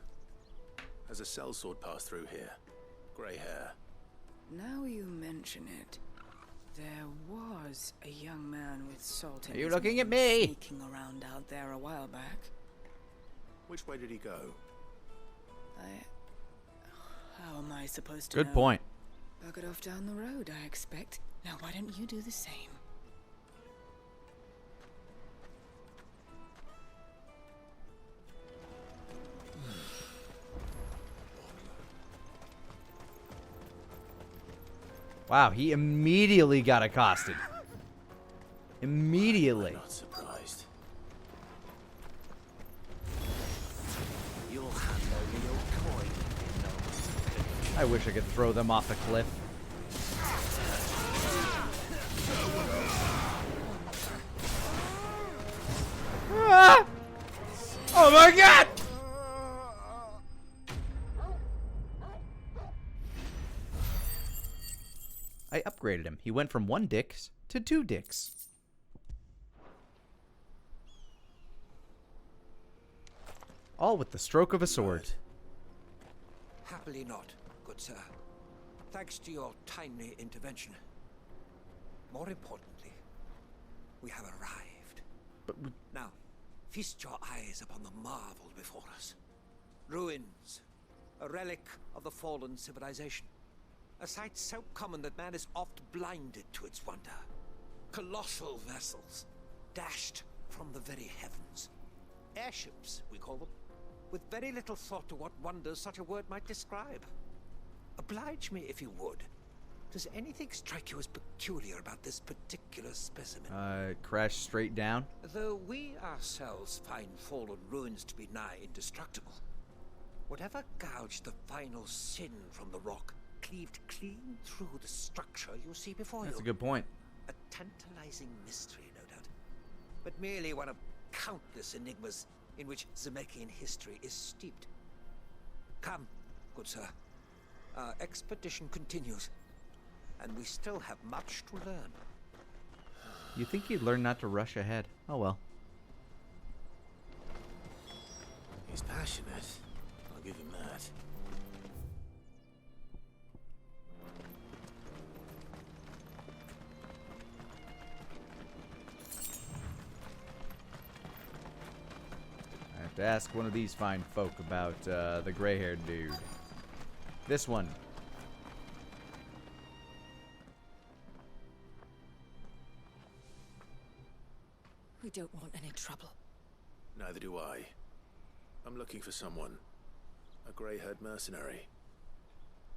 Has a sellsword passed through here? Grey hair. Now you mention it, there was a young man with salt in Are you his looking at name me? sneaking around out there a while back. Which way did he go? How am I supposed to Good know? point. Buggered off down the road, I expect. Now why don't you do the same? Wow, he immediately got accosted. Immediately. I'm not surprised. You'll have only your coin. I wish I could throw them off the cliff. Ah! Oh my god! I upgraded him. He went from 1 dicks to 2 dicks. All with the stroke of a sword. Happily not, good sir. Thanks to your timely intervention. More importantly, we have arrived. Now, feast your eyes upon the marvel before us. Ruins, a relic of the fallen civilization. A sight so common that man is oft blinded to its wonder. Colossal vessels, dashed from the very heavens. Airships, we call them, with very little thought to what wonders such a word might describe. Oblige me if you would. Does anything strike you as peculiar about this particular specimen? Crash straight down. Though we ourselves find fallen ruins to be nigh indestructible, whatever gouged the final sin from the rock cleaved clean through the structure you see before you. That's a good point. A tantalizing mystery, no doubt, but merely one of countless enigmas in which Zemeckis history is steeped. Come, good sir. Our expedition continues, and we still have much to learn. You think he'd learn not to rush ahead. Oh well. He's passionate. I'll give him that. I have to ask one of these fine folk about the gray-haired dude. This one. We don't want any trouble. Neither do I. I'm looking for someone. A grey-haired mercenary.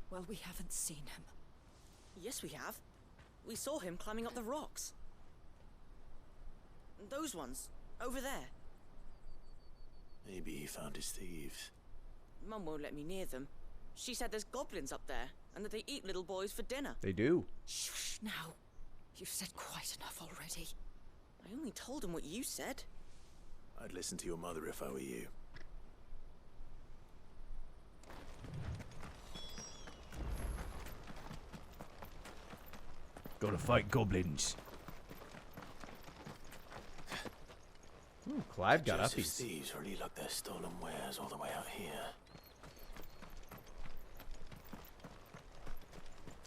Well, we haven't seen him. Yes, we have. We saw him climbing up the rocks. Those ones, over there. Maybe he found his thieves. Mum won't let me near them. She said there's goblins up there, and that they eat little boys for dinner. They do. Shush now. You've said quite enough already. I only told him what you said. I'd listen to your mother if I were you. Gotta fight goblins. Ooh, Clive got Joseph's uppies. thieves really lug their stolen wares all the way out here.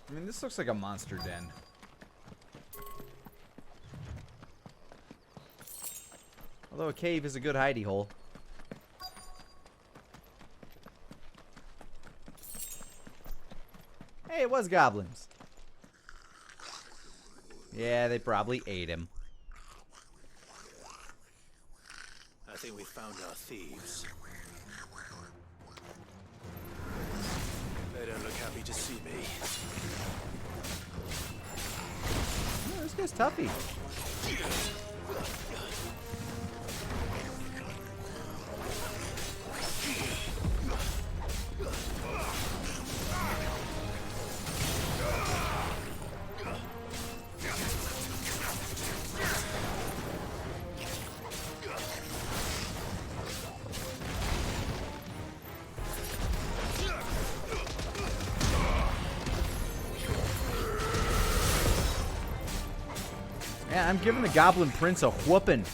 I mean, this looks like a monster den. Although a cave is a good hidey hole. Hey, it was goblins. Yeah, they probably ate him. I think we found our thieves. They don't look happy to see me. Oh, this guy's toughy. Yeah, I'm giving the Goblin Prince a whooping.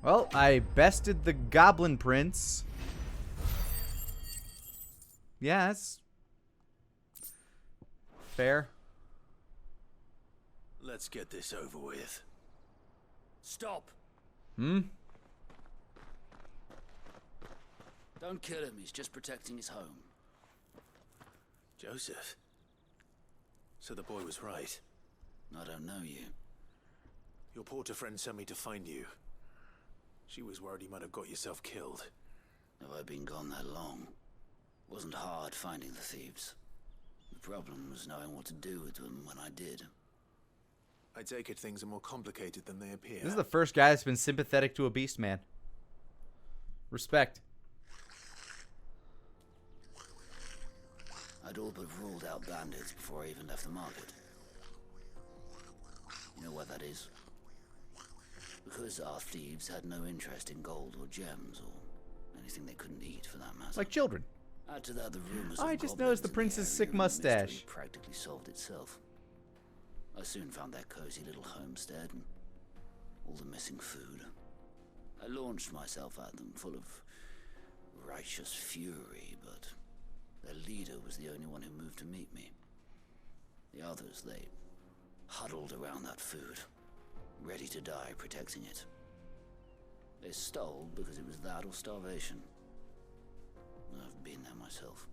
Well, I bested the Goblin Prince. Yeah, that's fair. Let's get this over with. Stop. Hmm? Don't kill him, he's just protecting his home. Joseph? So the boy was right. I don't know you. Your porter friend sent me to find you. She was worried you might have got yourself killed. Have I been gone that long? Wasn't hard finding the thieves. The problem was knowing what to do with them when I did. I take it things are more complicated than they appear. This is the first guy that's been sympathetic to a beast man. Respect. I'd all but ruled out bandits before I even left the market. You know why that is? Because our thieves had no interest in gold or gems or anything they couldn't eat for that matter. Like children. Add to that the rumors I of just goblins noticed the in prince's area, sick and the mustache. mystery practically solved itself. I soon found their cozy little homestead and all the missing food. I launched myself at them, full of righteous fury, but their leader was the only one who moved to meet me. The others, they huddled around that food, ready to die protecting it. They stole because it was that or starvation. I've been there myself,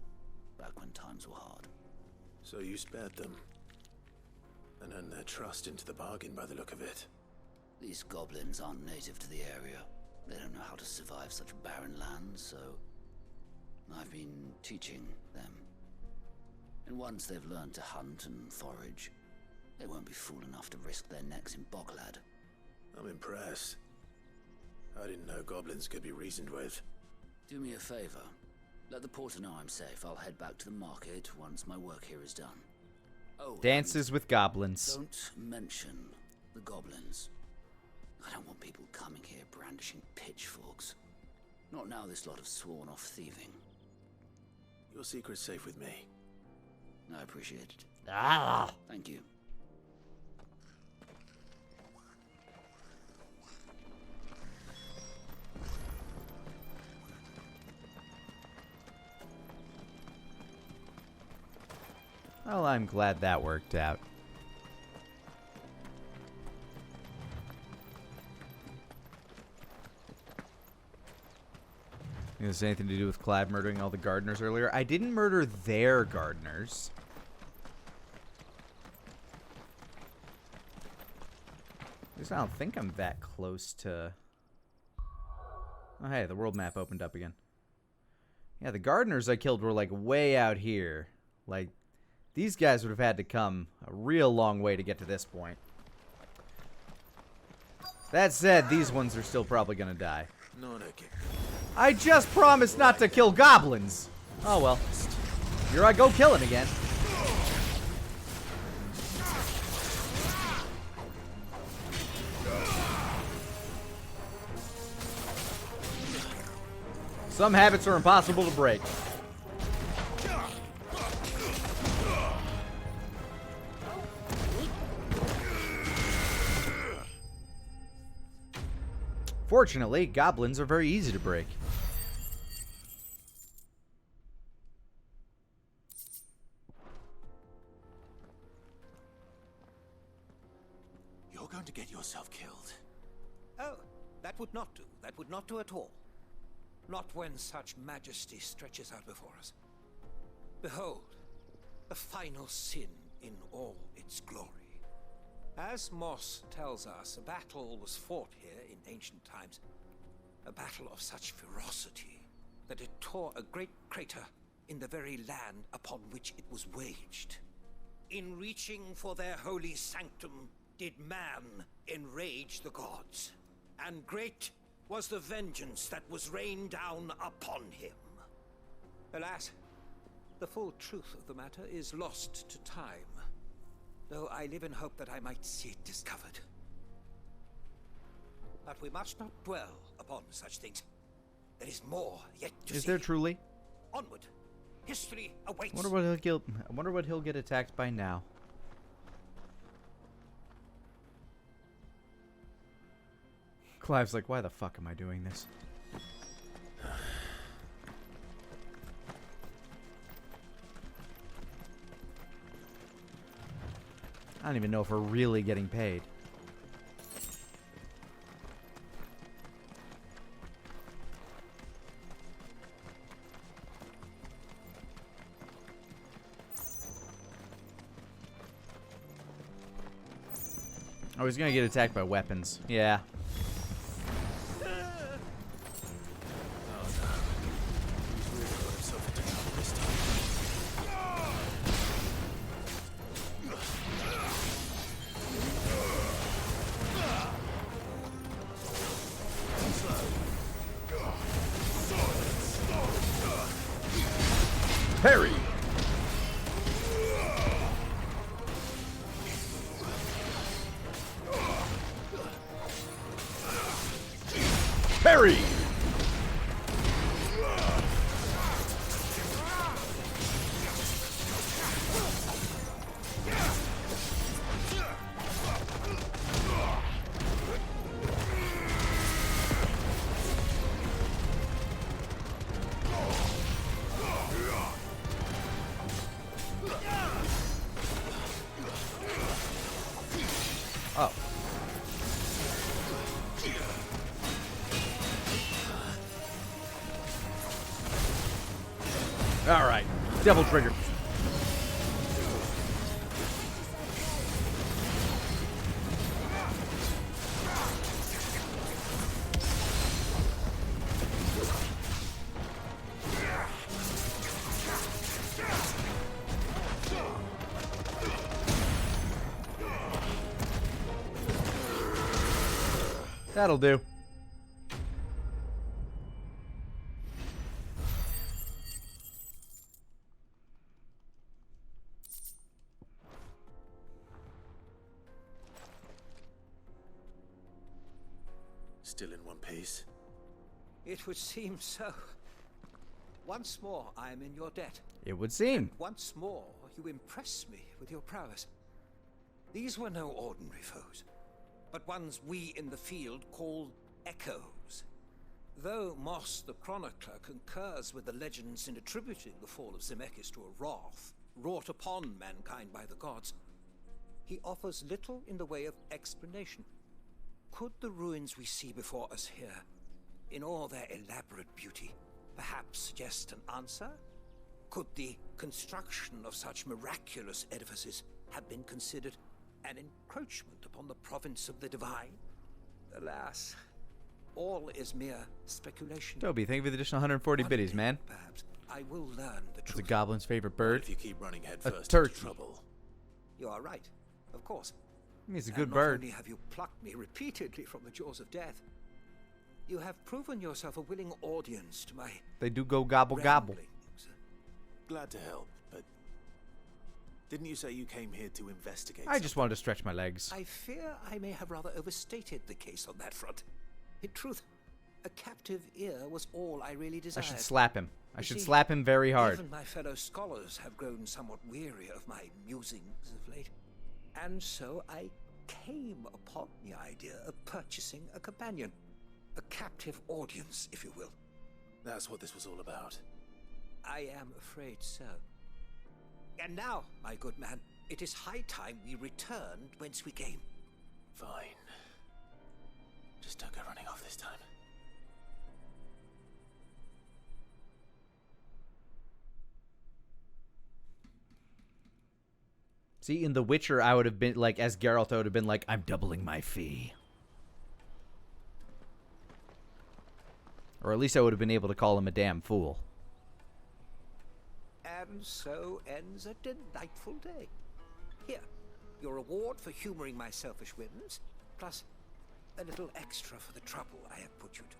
back when times were hard. So you spared them, and earned their trust into the bargain by the look of it. These goblins aren't native to the area. They don't know how to survive such barren lands, so I've been teaching them. And once they've learned to hunt and forage, they won't be fool enough to risk their necks in Boklad. I'm impressed. I didn't know goblins could be reasoned with. Do me a favor. Let the porter know I'm safe. I'll head back to the market once my work here is done. Oh, Dances with goblins. Don't mention the goblins. I don't want people coming here brandishing pitchforks. Not now this lot have sworn off thieving. Your secret's safe with me. I appreciate it. Ah! Thank you. Well, I'm glad that worked out. Is this anything to do with Clive murdering all the gardeners earlier? I didn't murder their gardeners. At least I don't think I'm that close to... Oh, hey, the world map opened up again. Yeah, the gardeners I killed were, like, way out here. Like, these guys would have had to come a real long way to get to this point. That said, these ones are still probably gonna die. Not again. I just promised not to kill goblins! Oh well. Here I go killing again. Some habits are impossible to break. Fortunately, goblins are very easy to break. You're going to get yourself killed. Oh, that would not do. That would not do at all. Not when such majesty stretches out before us. Behold, the final sin in all its glory. As Moss tells us, a battle was fought here in ancient times. A battle of such ferocity that it tore a great crater in the very land upon which it was waged. In reaching for their holy sanctum, did man enrage the gods. And great was the vengeance that was rained down upon him. Alas, the full truth of the matter is lost to time, though I live in hope that I might see it discovered. But we must not dwell upon such things. There is more yet to see. Is there truly? Onward. History awaits. I wonder what he'll get attacked by now. Clive's like, why the fuck am I doing this? I don't even know if we're really getting paid. Oh, he's gonna get attacked by weapons. Yeah. Parry! Parry! All right, double trigger. That'll do. Still in one piece? It would seem so. Once more, I am in your debt. It would seem. Once more, you impress me with your prowess. These were no ordinary foes, but ones we in the field call echoes. Though Moss the Chronicler concurs with the legends in attributing the fall of Zemeckis to a wrath wrought upon mankind by the gods, he offers little in the way of explanation. Could the ruins we see before us here, in all their elaborate beauty, perhaps suggest an answer? Could the construction of such miraculous edifices have been considered an encroachment upon the province of the divine? Alas, all is mere speculation. Toby, thank you for the additional 140 biddies, man. Perhaps I will learn the truth. It's a goblin's favorite bird. If you keep running head A first turkey. into trouble. You are right, of course. He's a good and bird. Not only have you plucked me repeatedly from the jaws of death, you have proven yourself a willing audience to my They do go gobble gobble. Glad to help, but didn't you say you came here to investigate? I just wanted to stretch my legs. I fear I may have rather overstated the case on that front. In truth, a captive ear was all I really I desired. should slap him. I You should see, slap him very hard. Even my fellow scholars have grown somewhat weary of my musings of late. And so I came upon the idea of purchasing a companion. A captive audience, if you will. That's what this was all about. I am afraid so. And now, my good man, it is high time we returned whence we came. Fine. Just don't go running off this time. See, in The Witcher, I would have been like, as Geralt, I would have been like, I'm doubling my fee. Or at least I would have been able to call him a damn fool. And so ends a delightful day. Here, your reward for humoring my selfish whims, plus a little extra for the trouble I have put you to.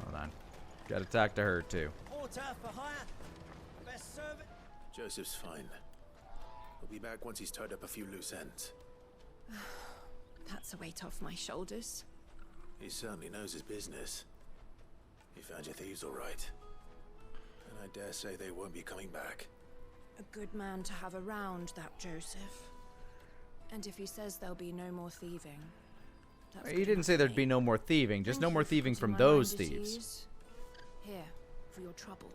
Hold on. Gotta talk to her, too. Order for hire. Best servant. Joseph's fine. We'll be back once he's tied up a few loose ends. That's a weight off my shoulders. He certainly knows his business. He found your thieves all right. And I dare say they won't be coming back. A good man to have around, that Joseph. And if he says there'll be no more thieving, that's He good didn't enough say for there'd me. be no more thieving, just Thank no you more for thieving putting from my those mind at thieves. ease. Here, for your troubles.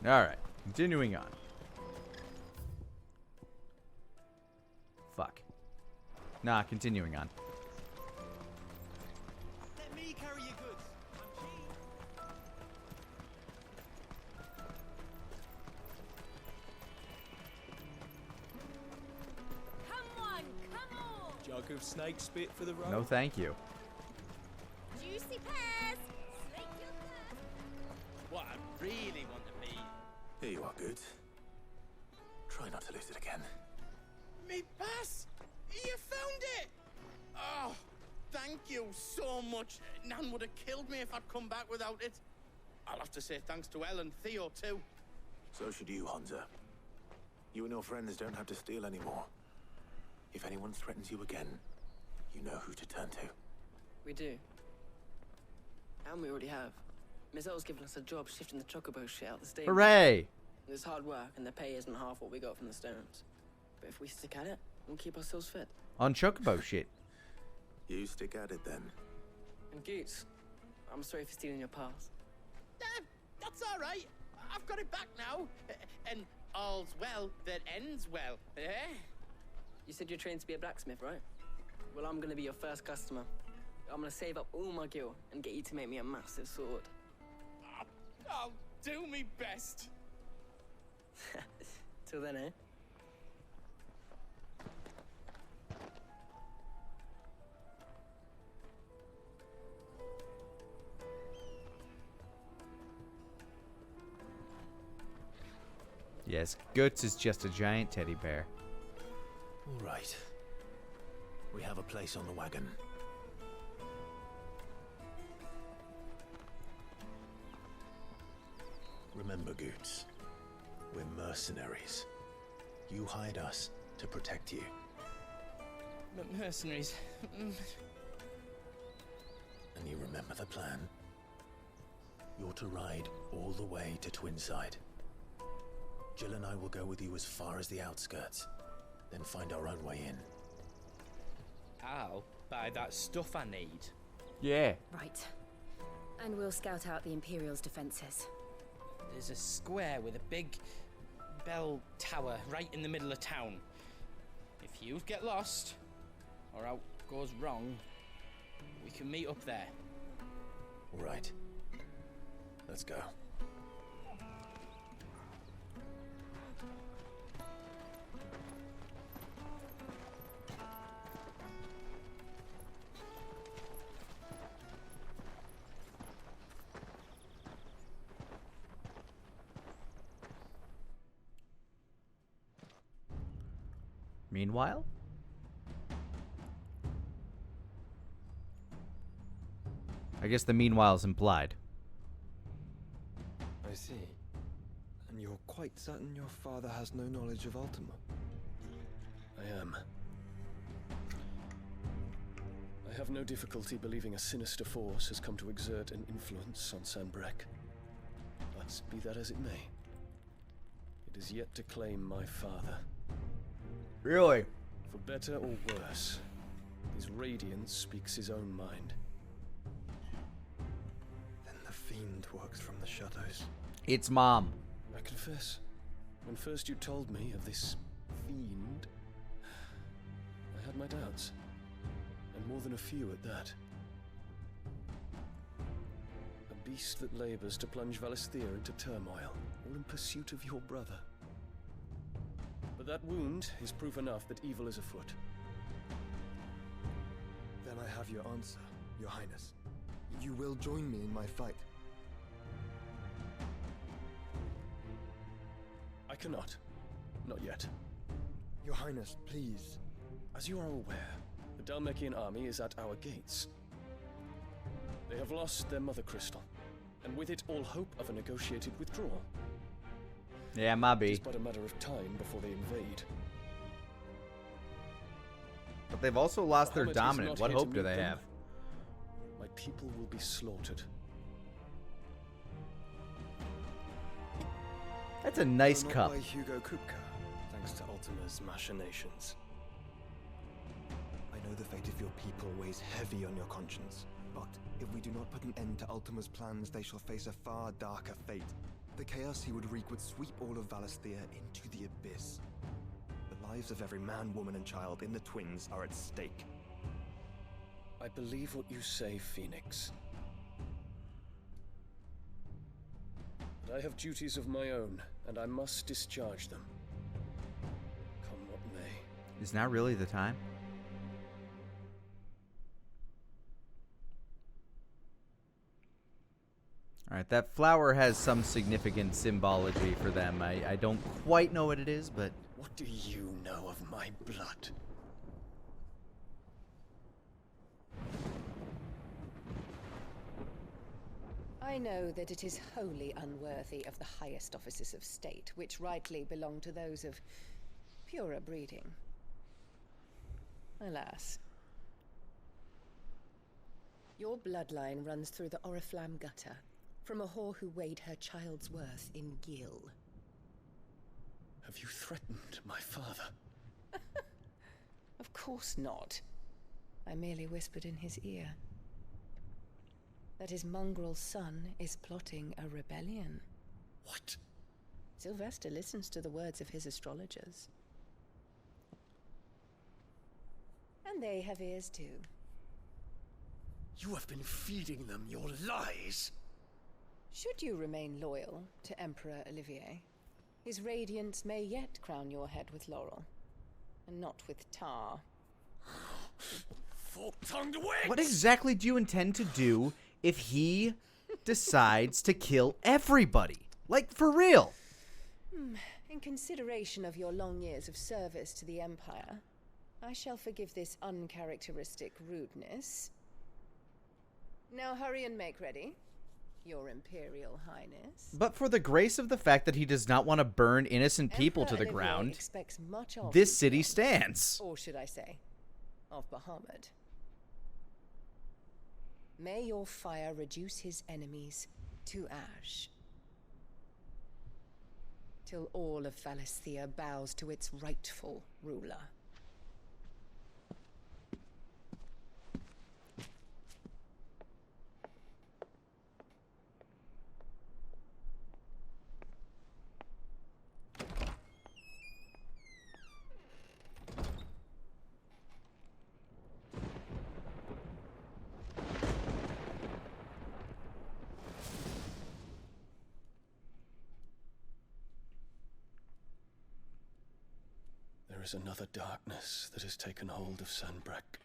Alright, continuing on. Fuck. Nah, continuing on. Let me carry your goods. Come on, come on! Jug of snake spit for the road? No, thank you. Juicy pears! Slake your thirst! What I really want to be. Here you are, good. Try not to lose it again. Me pass! You found it! Oh, thank you so much. Nan would have killed me if I'd come back without it. I'll have to say thanks to Elle and Theo, too. So should you, Hansa. You and your friends don't have to steal anymore. If anyone threatens you again, you know who to turn to. We do. And we already have. Miss O's given us a job shifting the chocobo shit out the stable. Hooray! It's hard work, and the pay isn't half what we got from the stones. But if we stick at it, we'll keep ourselves fit. On chocobo shit. You stick at it then. And Goose, I'm sorry for stealing your pass. That's all right. I've got it back now. And all's well that ends well. Eh? You said you're trained to be a blacksmith, right? Well, I'm gonna be your first customer. I'm gonna save up all my gil and get you to make me a massive sword. I'll do me best. Till then, eh? Yes, Guts is just a giant teddy bear. All right. We have a place on the wagon. Remember, Goots, we're mercenaries. You hide us to protect you. But mercenaries... And you remember the plan? You're to ride all the way to Twinside. Jill and I will go with you as far as the outskirts, then find our own way in. I'll buy that stuff I need. Yeah. Right. And we'll scout out the Imperial's defenses. There's a square with a big bell tower right in the middle of town. If you get lost, or out goes wrong, we can meet up there. All right. Let's go. Meanwhile? I guess the meanwhile is implied. I see. And you're quite certain your father has no knowledge of Ultima? I am. I have no difficulty believing a sinister force has come to exert an influence on Sanbreque. But be that as it may, it is yet to claim my father. Really? For better or worse, his radiance speaks his own mind. Then the fiend works from the shadows. It's Mom. I confess, when first you told me of this fiend, I had my doubts. And more than a few at that. A beast that labors to plunge Valisthea into turmoil, all in pursuit of your brother. But that wound is proof enough that evil is afoot. Then I have your answer, Your Highness. You will join me in my fight. I cannot. Not yet. Your Highness, please. As you are aware, the Dhalmekian army is at our gates. They have lost their mother crystal, and with it all hope of a negotiated withdrawal. Yeah, maybe. It's but a matter of time before they invade. But they've also lost their Muhammad is dominant. not What here to hope do meet they them. have? My people will be slaughtered. That's a nice Not cup. by Hugo Kupka, thanks to Ultima's machinations. I know the fate of your people weighs heavy on your conscience, but if we do not put an end to Ultima's plans, they shall face a far darker fate. The chaos he would wreak would sweep all of Valisthea into the abyss. The lives of every man, woman, and child in the Twins are at stake. I believe what you say, Phoenix. But I have duties of my own, and I must discharge them. Come what may. Is now really the time? Alright, that flower has some significant symbology for them. I don't quite know what it is, but... What do you know of my blood? I know that it is wholly unworthy of the highest offices of state, which rightly belong to those of purer breeding. Alas. Your bloodline runs through the Oriflamme gutter, From a whore who weighed her child's worth in gil. Have you threatened my father? Of course not. I merely whispered in his ear that his mongrel son is plotting a rebellion. What? Sylvester listens to the words of his astrologers. And they have ears too. You have been feeding them your lies! Should you remain loyal to Emperor Olivier, his radiance may yet crown your head with laurel, and not with tar. Fork-tongued witch! What exactly do you intend to do if he decides to kill everybody? Like, for real? In consideration of your long years of service to the Empire, I shall forgive this uncharacteristic rudeness. Now hurry and make ready, Your Imperial Highness. But for the grace of the fact that he does not want to burn innocent people to the Emperor Olivier ground, expects much of this you, city John. stands. Or should I say, of Bahamut. May your fire reduce his enemies to ash, till all of Valisthea bows to its rightful ruler. There is another darkness that has taken hold of Sanbreque.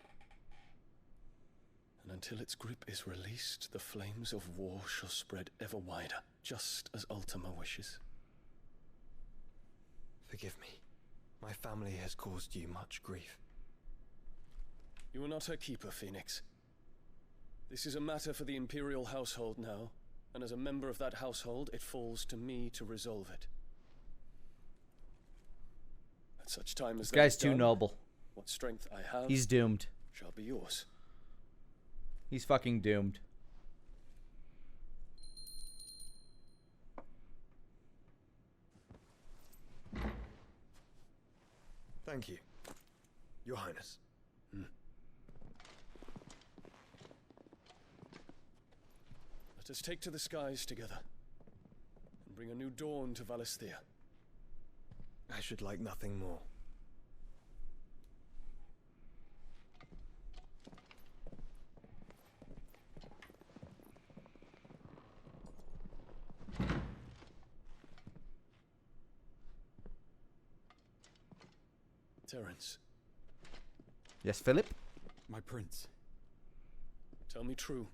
And until its grip is released, the flames of war shall spread ever wider, just as Ultima wishes. Forgive me. My family has caused you much grief. You are not her keeper, Phoenix. This is a matter for the Imperial household now, and as a member of that household, it falls to me to resolve it. At such time as This guy's that is too done, noble. what strength I have, He's doomed. shall be yours. He's fucking doomed. Thank you, Your Highness. Let us take to the skies together, and bring a new dawn to Valisthea. I should like nothing more. Terence. Yes, Philip? My prince. Tell me true.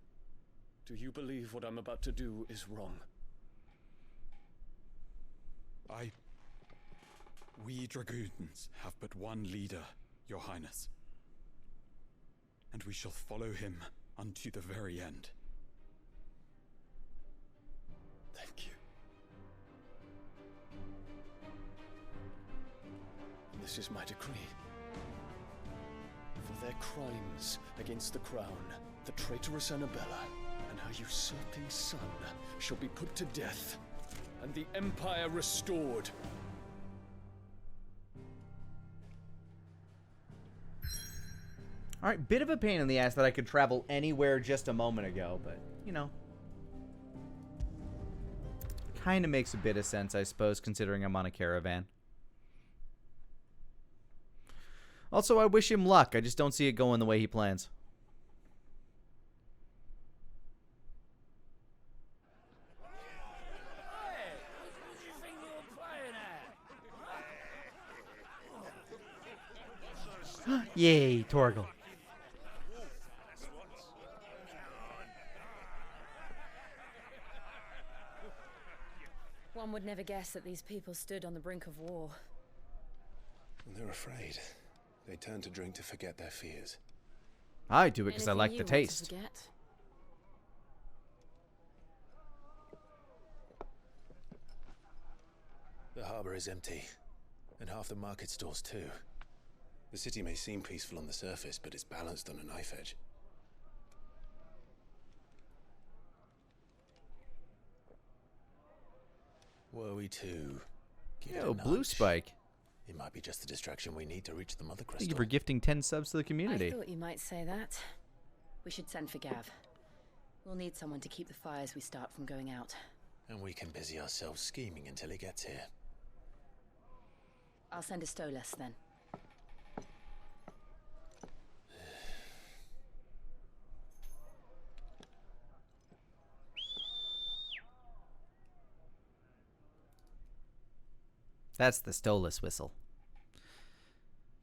Do you believe what I'm about to do is wrong? We dragoons have but one leader, Your Highness. And we shall follow him unto the very end. Thank you. This is my decree. For their crimes against the crown, the traitorous Annabella and her usurping son shall be put to death, and the Empire restored. Alright, bit of a pain in the ass that I could travel anywhere just a moment ago, but, you know. Kind of makes a bit of sense, I suppose, considering I'm on a caravan. Also, I wish him luck. I just don't see it going the way he plans. Yay, Torgal. One would never guess that these people stood on the brink of war. They're afraid. They turn to drink to forget their fears. I do it because I Anything like you the want to taste. forget? The harbor is empty, and half the market stalls too. The city may seem peaceful on the surface, but it's balanced on a knife edge. Were we to give it Yo, a Blue nudge, Spike. it might be just the distraction we need to reach the Mother Crystal. Thank you for gifting 10 subs to the community. I thought you might say that. We should send for Gav. We'll need someone to keep the fires we start from going out. And we can busy ourselves scheming until he gets here. I'll send a Stolas then. That's the Stolas whistle.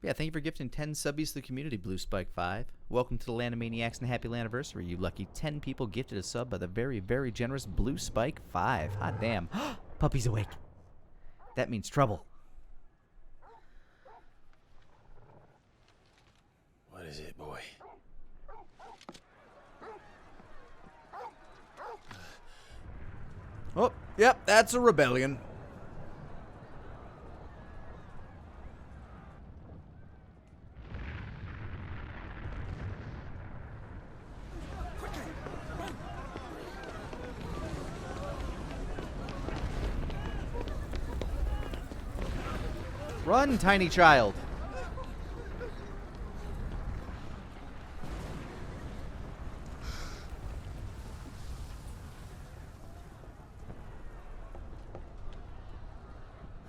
Yeah, thank you for gifting 10 subbies to the community, Blue Spike 5. Welcome to the Land of Maniacs and happy anniversary. You lucky 10 people gifted a sub by the very, very generous Blue Spike 5. Hot damn. Puppy's awake. That means trouble. What is it, boy? Oh, yep, that's a rebellion. Run, tiny child.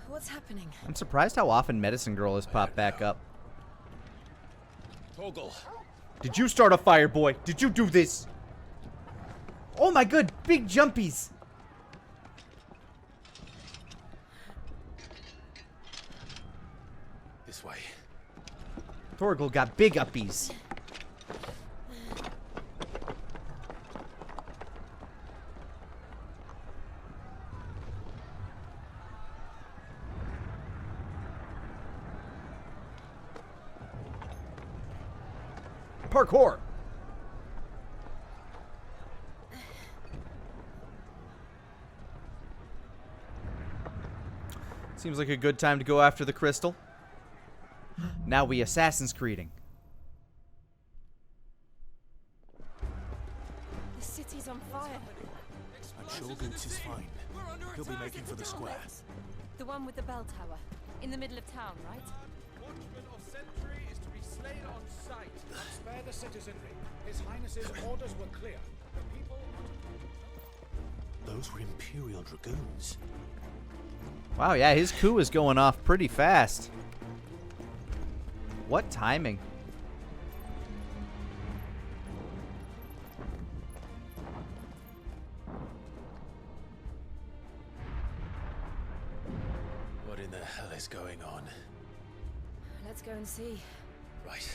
What's happening? I'm surprised how often Medicine Girl has popped back up. Torgal. Did you start a fire, boy? Did you do this? Oh my good, big jumpies. This way. Torgal got big uppies. Parkour. Seems like a good time to go after the crystal. Now we Assassin's Creeding. The city's on fire. I'm sure Goots is fine. He'll be making for the square. The one with the bell tower. In the middle of town, right? Watchman of Sentry is to be slain on sight. Spare the citizenry. His Highness's orders were clear. The people... Those were Imperial Dragoons. Wow, yeah, his coup is going off pretty fast. What timing? What in the hell is going on? Let's go and see. Right.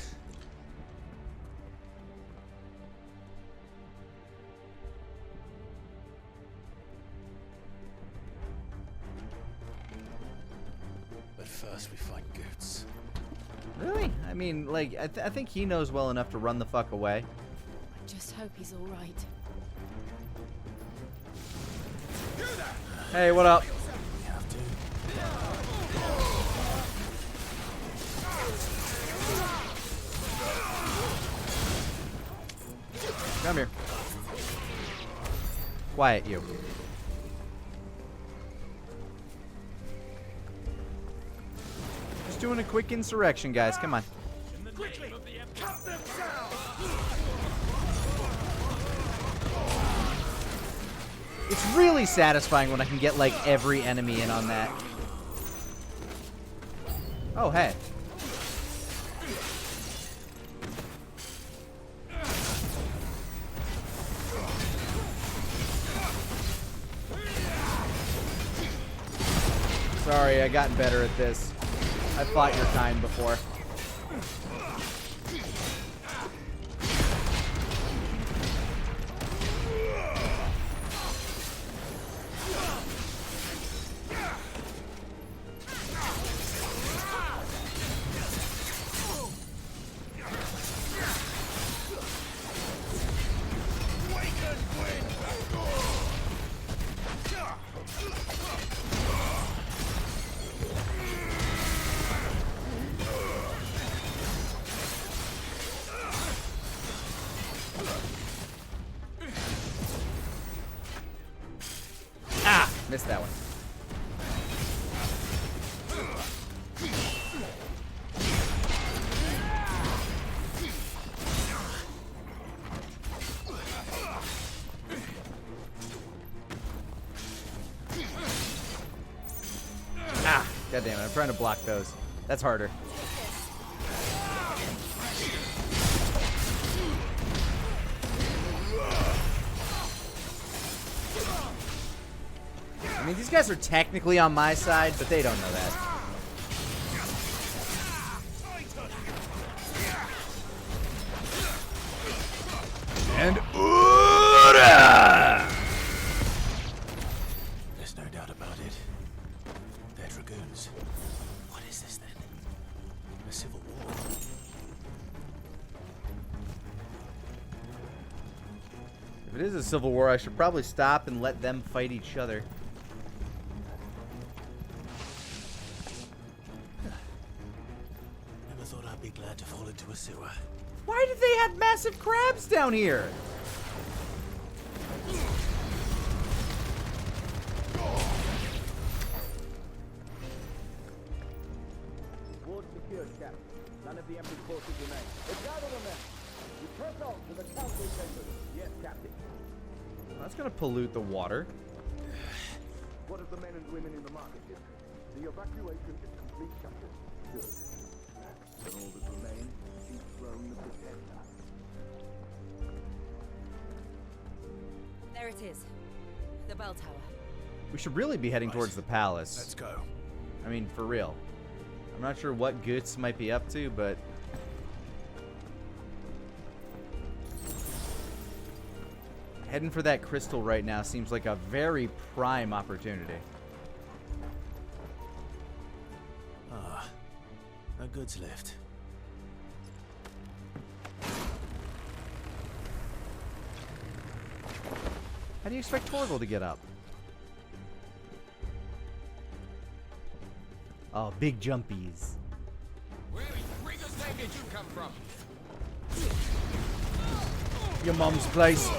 But first we find Goots. Really? I mean, like, I think he knows well enough to run the fuck away. I just hope he's all right. Hey, what up? We have to. Come here. Quiet you. Just doing a quick insurrection, guys. Come on. Quickly! Cut them down! It's really satisfying when I can get, like, every enemy in on that. Oh, hey. Sorry, I've gotten better at this. I fought your kind before. Missed that one. God damn it, I'm trying to block those. That's harder. I mean, these guys are technically on my side, but they don't know that. And There's no doubt about it. They're dragoons. What is this then? A civil war? if it is a civil war, I should probably stop and let them fight each other. Never thought I'd be glad to fall into a sewer. Why did they have massive crabs down here? Ward secured, Captain. None of the Emperor's forces remain. Gather the men. We press on to the council chambers. Yes, Captain. That's gonna pollute the water. What of the men and women in the market district? The evacuation is complete, Captain. Good. And all that remains is throne of the Templar. There it is. The bell tower. We should really be heading towards the palace. Let's go. I mean, for real. I'm not sure what Goots might be up to, but... heading for that crystal right now seems like a very prime opportunity. Ah, a goods lift. How do you expect Torgal to get up? Oh, big jumpies. Where in Rigger's name did you come from? Your mom's place.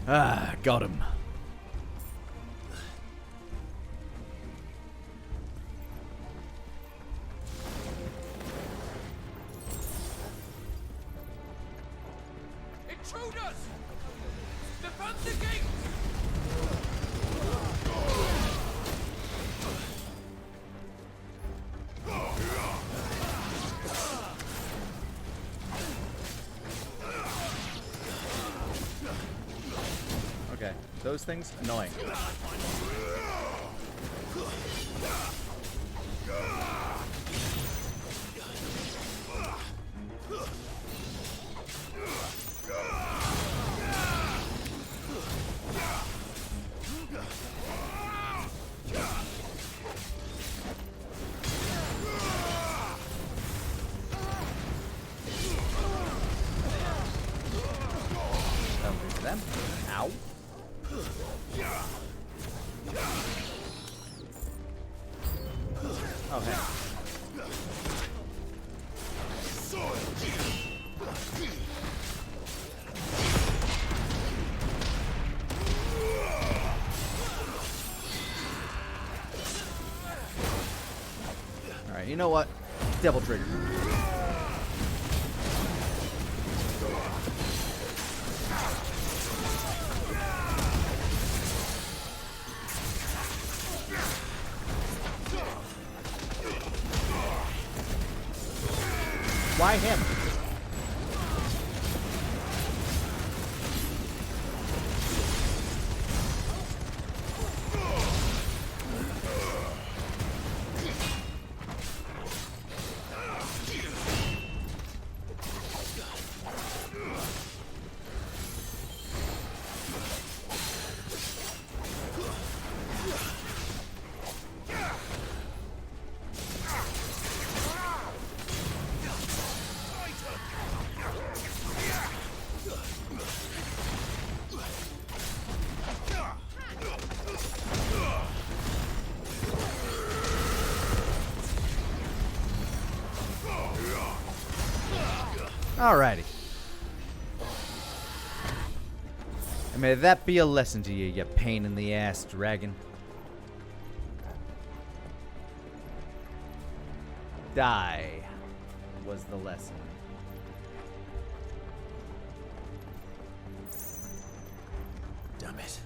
Ah, got him. Intruders! Defend the gate! Okay, those things annoying. Them. Ow. Oh, hey. Alright, you know what? Double trigger. Why him? Alrighty. And may that be a lesson to you, you pain in the ass dragon. Die was the lesson. Damn it.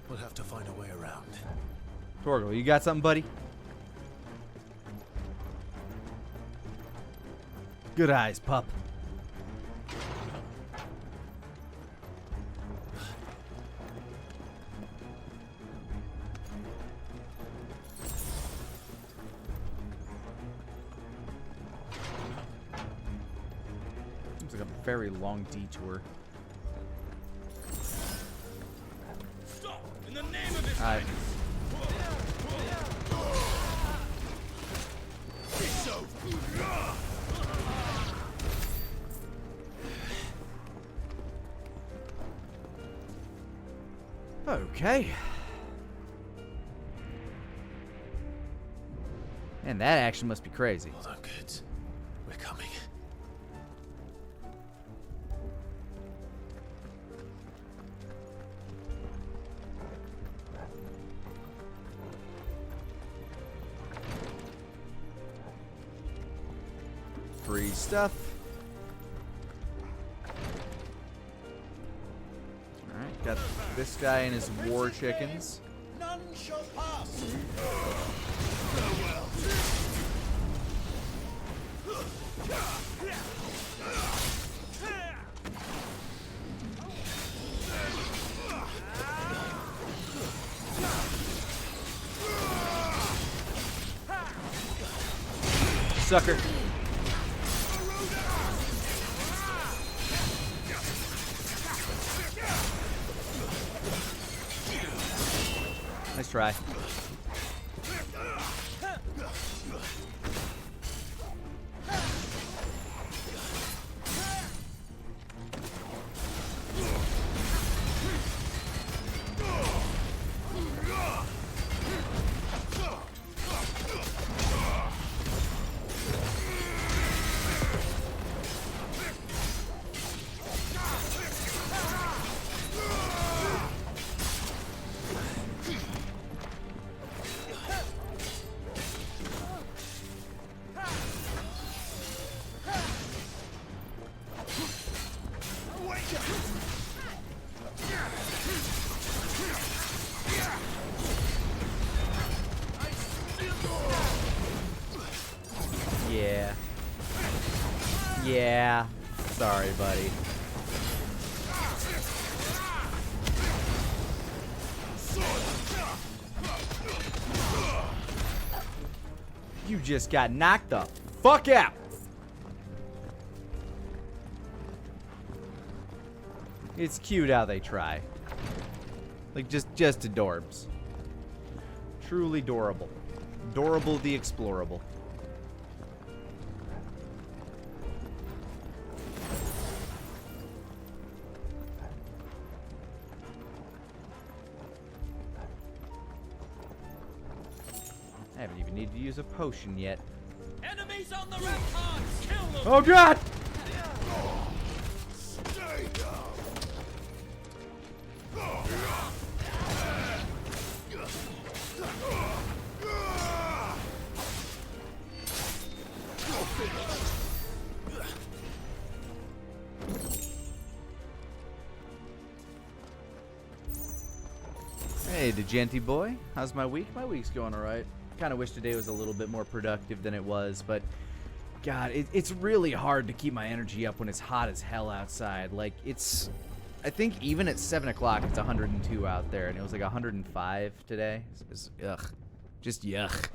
We'll have to find a way around. Torgal, you got something, buddy? Good eyes, pup. Seems like a very long detour. Stop! In the name of his Alright. Okay. Man, that action must be crazy. Hold on, kids. We're coming. Free stuff. Alright, got this guy and his war chickens. None shall pass. Sucker. Nice try. Yeah. Yeah. Sorry, buddy. You just got knocked the fuck out. It's cute how they try. Like, just adorbs. Truly adorable. Adorable the explorable. I haven't even needed to use a potion yet. Enemies on the ramparts! Kill them! Oh god! Stay down! Hey, DeGenti boy. How's my week? My week's going alright. Kind of wish today was a little bit more productive than it was, but God, it's really hard to keep my energy up when it's hot as hell outside. Like, I think even at 7 o'clock, it's 102 out there, and it was like 105 today. Ugh. Just yuck.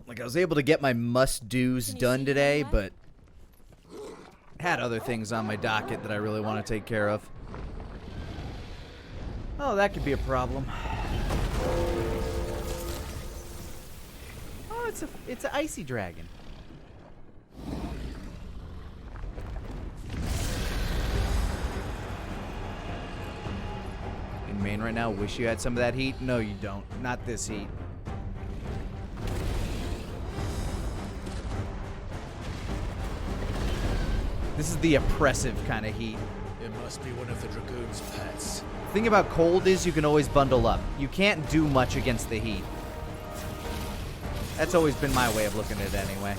Like, I was able to get my must-dos done today, but had other things on my docket that I really want to take care of. Oh, that could be a problem. Oh, it's an icy dragon. In Maine right now, wish you had some of that heat? No, you don't. Not this heat. This is the oppressive kind of heat. It must be one of the Dragoon's pets. The thing about cold is you can always bundle up. You can't do much against the heat. That's always been my way of looking at it anyway.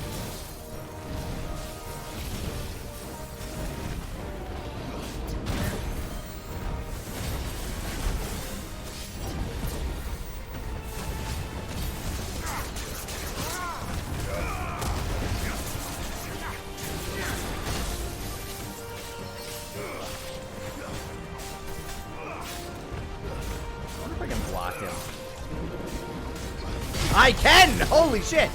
I can! Holy shit!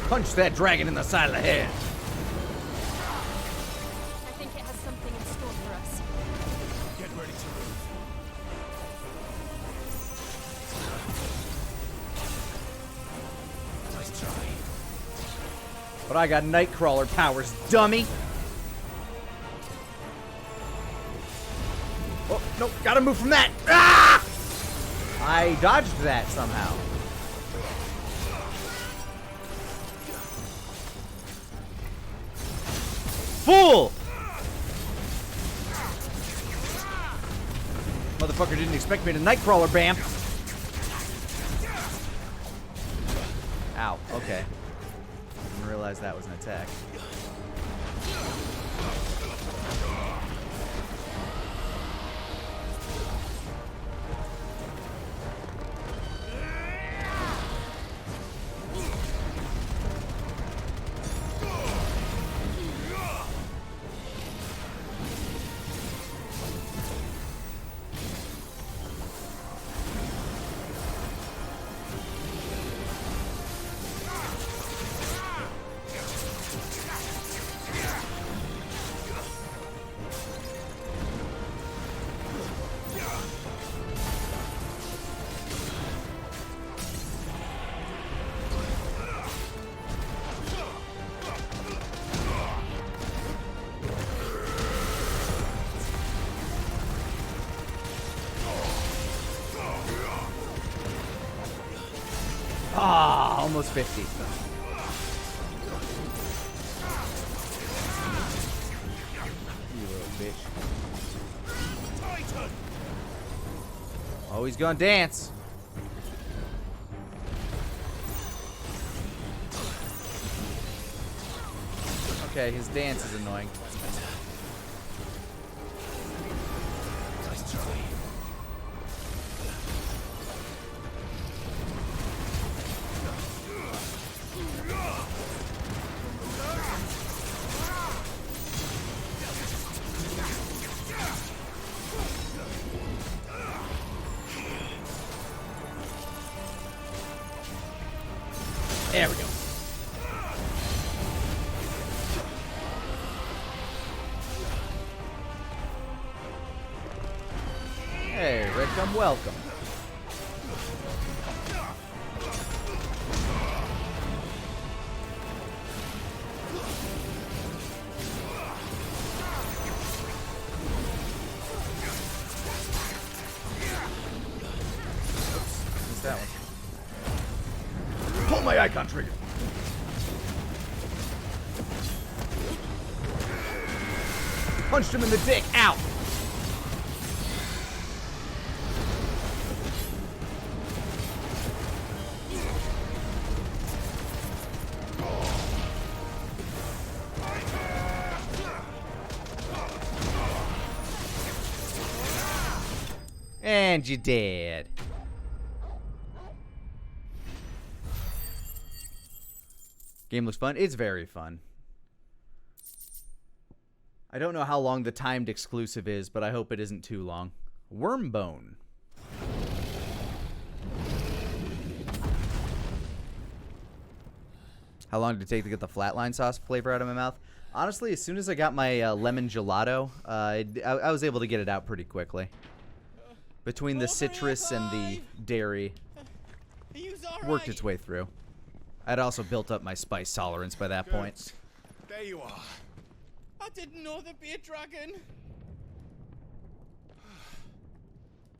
Punch that dragon in the side of the head. I think it has something in store for us. Get ready to move. Nice try. But I got Nightcrawler powers, dummy. Oh, nope, gotta move from that. Ah! I dodged that somehow. Fool! Motherfucker didn't expect me to Nightcrawler bam. Ow, okay. Didn't realize that was an attack. Ah, almost 50. You little bitch. Oh, he's gonna dance. Okay, his dance is annoying. Nice try. There we go. Hey, Redgum, welcome. Oops, missed that one. Pull my icon trigger. Punched him in the dick. Ow. And you're dead. Game looks fun. It's very fun. I don't know how long the timed exclusive is, but I hope it isn't too long. Wormbone. How long did it take to get the flatline sauce flavor out of my mouth? Honestly, as soon as I got my lemon gelato, I was able to get it out pretty quickly. Between the citrus and the dairy, worked its way through. I'd also built up my spice tolerance by that point. There you are. I didn't know there'd be a dragon.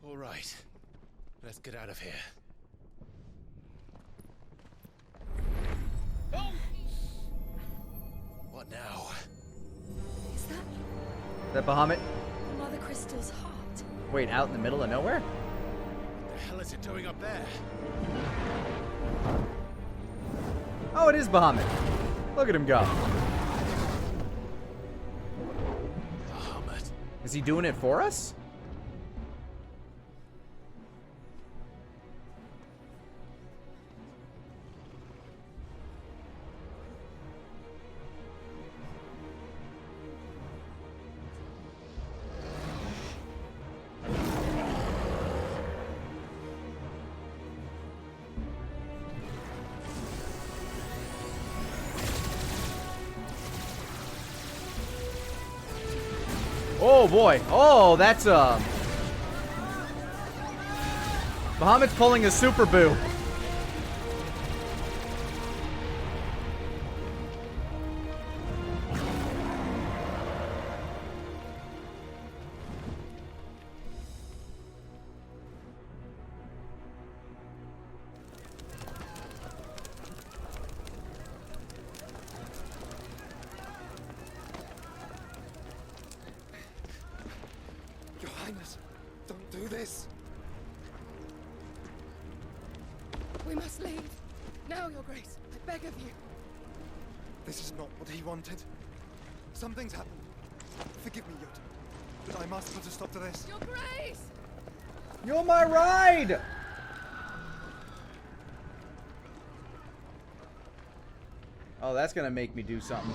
All right. Let's get out of here. Oh! What now? Is that Is that Bahamut? Mother Crystal's heart? Wait, out in the middle of nowhere? What the hell is it doing up there? Oh, it is Bahamut. Look at him go. Bahamut. Is he doing it for us? Oh boy. Oh, that's Bahamut's pulling a super boo. Your Highness, don't do this. We must leave. Now, Your Grace. I beg of you. This is not what he wanted. Something's happened. Forgive me, Yota, but I must put a stop to this. Your Grace! You're my ride! Oh, that's gonna make me do something.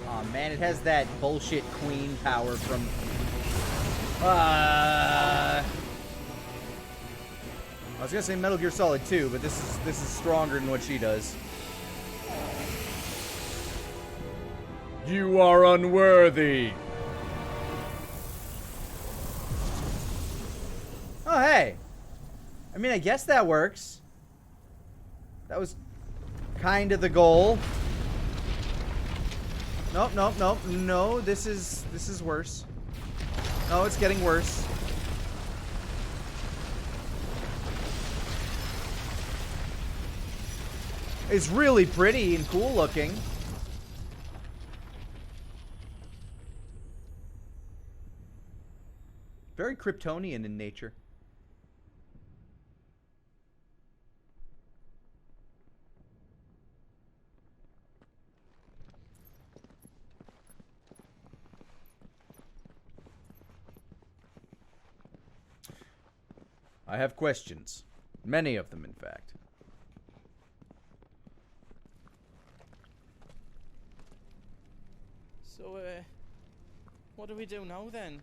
Oh man, it has that bullshit queen power from I was gonna say Metal Gear Solid 2, but this is stronger than what she does. You are unworthy. Oh hey. I mean, I guess that works. That was kind of the goal. Nope, nope, nope. No, this is worse. No, it's getting worse. It's really pretty and cool looking. Very Kryptonian in nature. I have questions. Many of them, in fact. So, what do we do now then?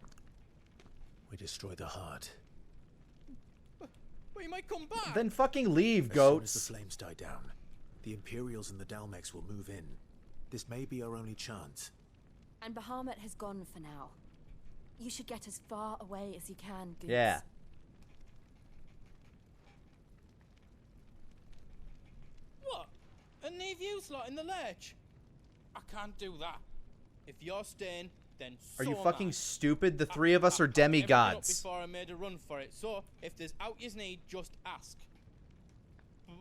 We destroy the heart. Well, you might come back. Then fucking leave, As goats. soon as the flames die down, the Imperials and the Dalmex will move in. This may be our only chance. And Bahamut has gone for now. You should get as far away as you can, Goose. Yeah. What? And leave you lot in the lurch? I can't do that. If you're staying, then Are so you am fucking I. stupid? The three of us are I packed everything up demigods. Before I made a run for it. So if there's out you need, just ask.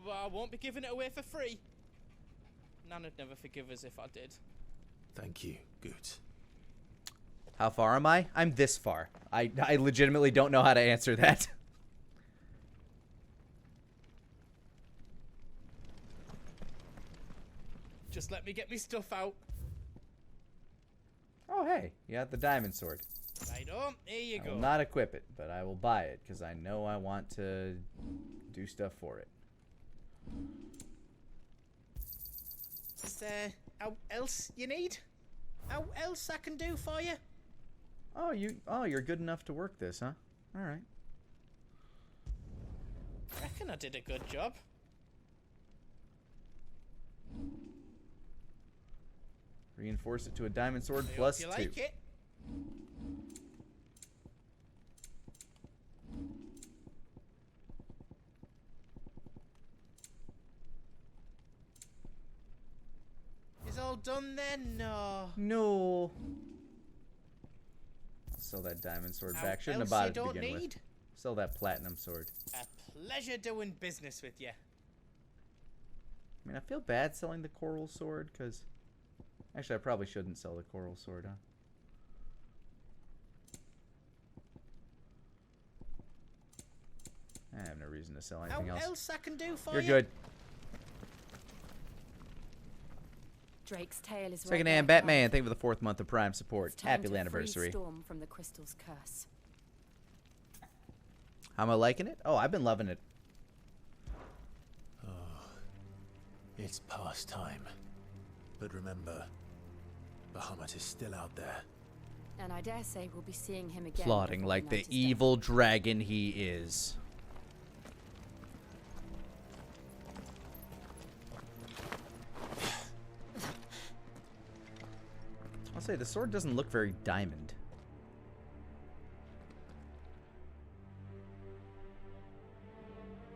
But I won't be giving it away for free. Nana'd never forgive us if I did. Thank you, Goot. How far am I? I'm this far. I legitimately don't know how to answer that. Just let me get me stuff out. Oh, hey. You got the diamond sword. Right on. Here you I go. will not equip it, but I will buy it because I know I want to do stuff for it. Is there out else you need? Out else I can do for you? Oh, you're good enough to work this, huh? All right. Reckon I did a good job. Reinforce it to a diamond sword I plus hope 2. you like it. Is all done then? No. No. I'll sell that diamond sword Out back. Shouldn't have else bought you it to don't begin with. need? Sell that platinum sword. A pleasure doing business with you. I mean, I feel bad selling the coral sword because... Actually, I probably shouldn't sell the coral sword, huh? I have no reason to sell anything else. Else I can do for You're you? good. Drake's tail is Secondhand Batman, thank you for the 4th month of Prime support. Happy anniversary. Storm from the crystal's curse. How am I liking it? Oh, I've been loving it. Oh, it's past time. But remember, Bahamut is still out there. And I dare say we'll be seeing him again. Plotting like the evil dragon he is. I'll say the sword doesn't look very diamond.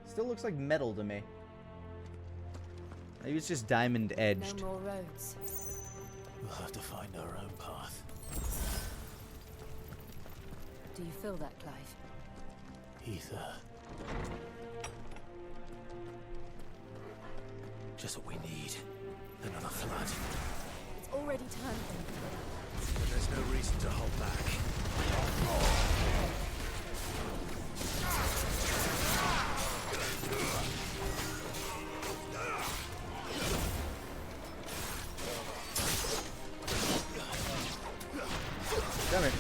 Still looks like metal to me. Maybe it's just diamond edged. No more roads. We'll have to find our own path. Do you feel that, Clive? Ether. Just what we need. Another flood. It's already turned them. But there's no reason to hold back. Damn it.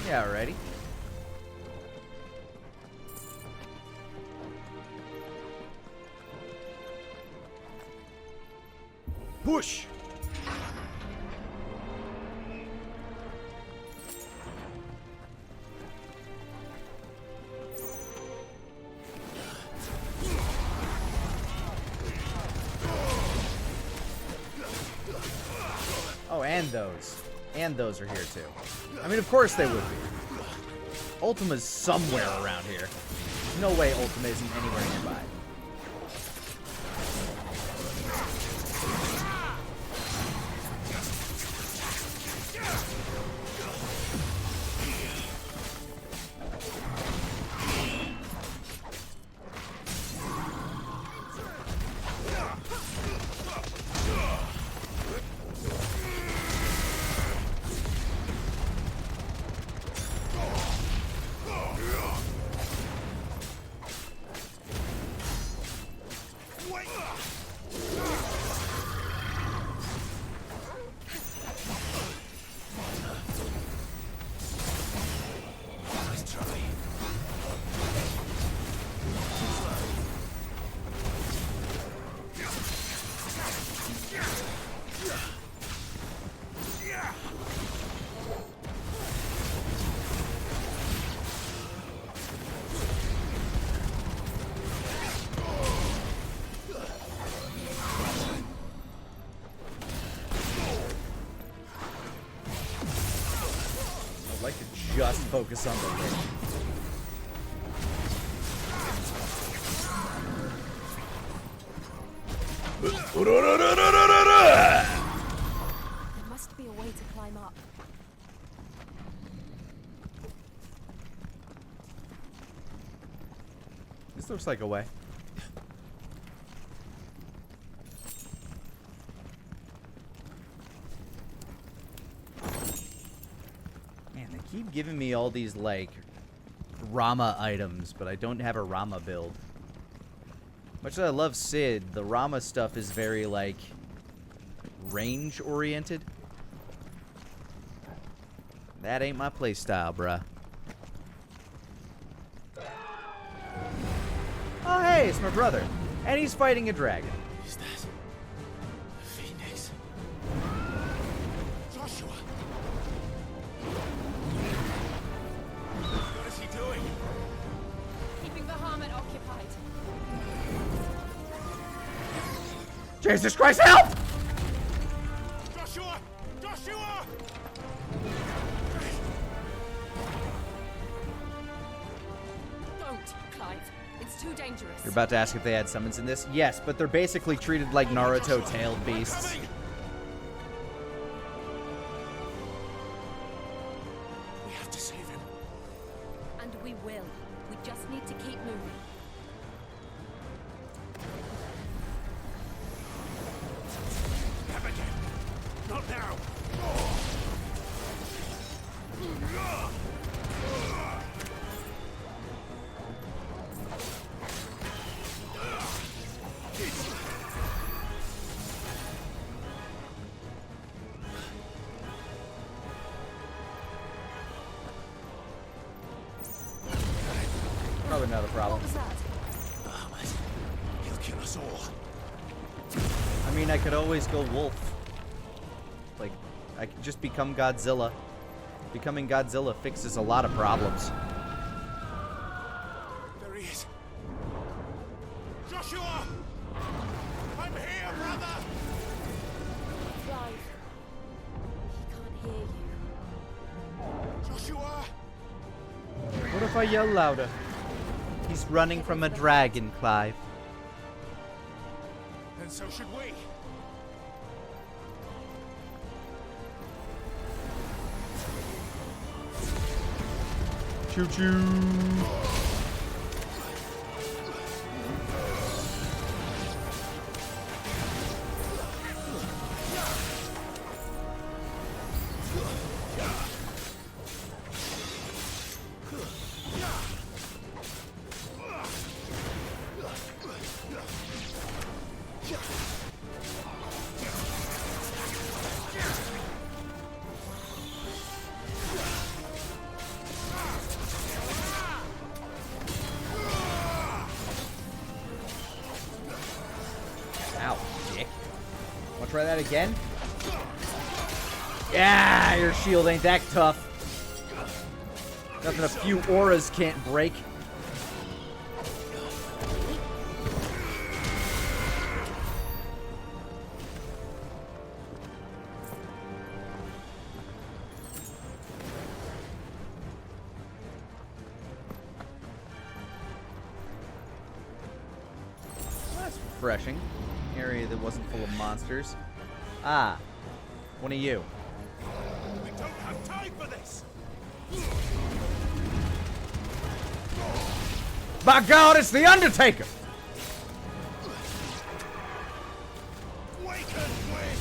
Yeah, already. Push! Oh, and those. And those are here too. I mean, of course they would be. Ultima's somewhere around here. There's no way Ultima isn't anywhere nearby. I'd like to just focus on the hit. There must be a way to climb up. This looks like a way. Man, they keep giving me all these, like, Rama items, but I don't have a Rama build. Much as I love Sid, the Rama stuff is very, like, range-oriented. That ain't my playstyle, bruh. Oh, hey, it's my brother. And he's fighting a dragon. Is that a phoenix? Joshua! What is he doing? Keeping the Harmon occupied. Jesus Christ, help! Joshua! Joshua! Don't, Clive. It's too dangerous. You're about to ask if they had summons in this? Yes, but they're basically treated like Naruto-tailed beasts. We have to save him. And we will. We just need to keep moving. Have again. Not now. Probably not a problem. What was that? Bahamut. He'll kill us all. I mean, I could always go wolf. Like, I could just become Godzilla. Becoming Godzilla fixes a lot of problems. There he is. Joshua! I'm here, brother! Clive. He can't hear you. Joshua! What if I yell louder? He's running from a dragon, Clive. And so should we. Choo-choo! Ow, dick. Wanna try that again? Yeah, your shield ain't that tough. Nothing a few auras can't break. That's refreshing. Area that wasn't full of monsters. Ah, one of you. We don't have time for this! By God, it's the Undertaker! Waken wings!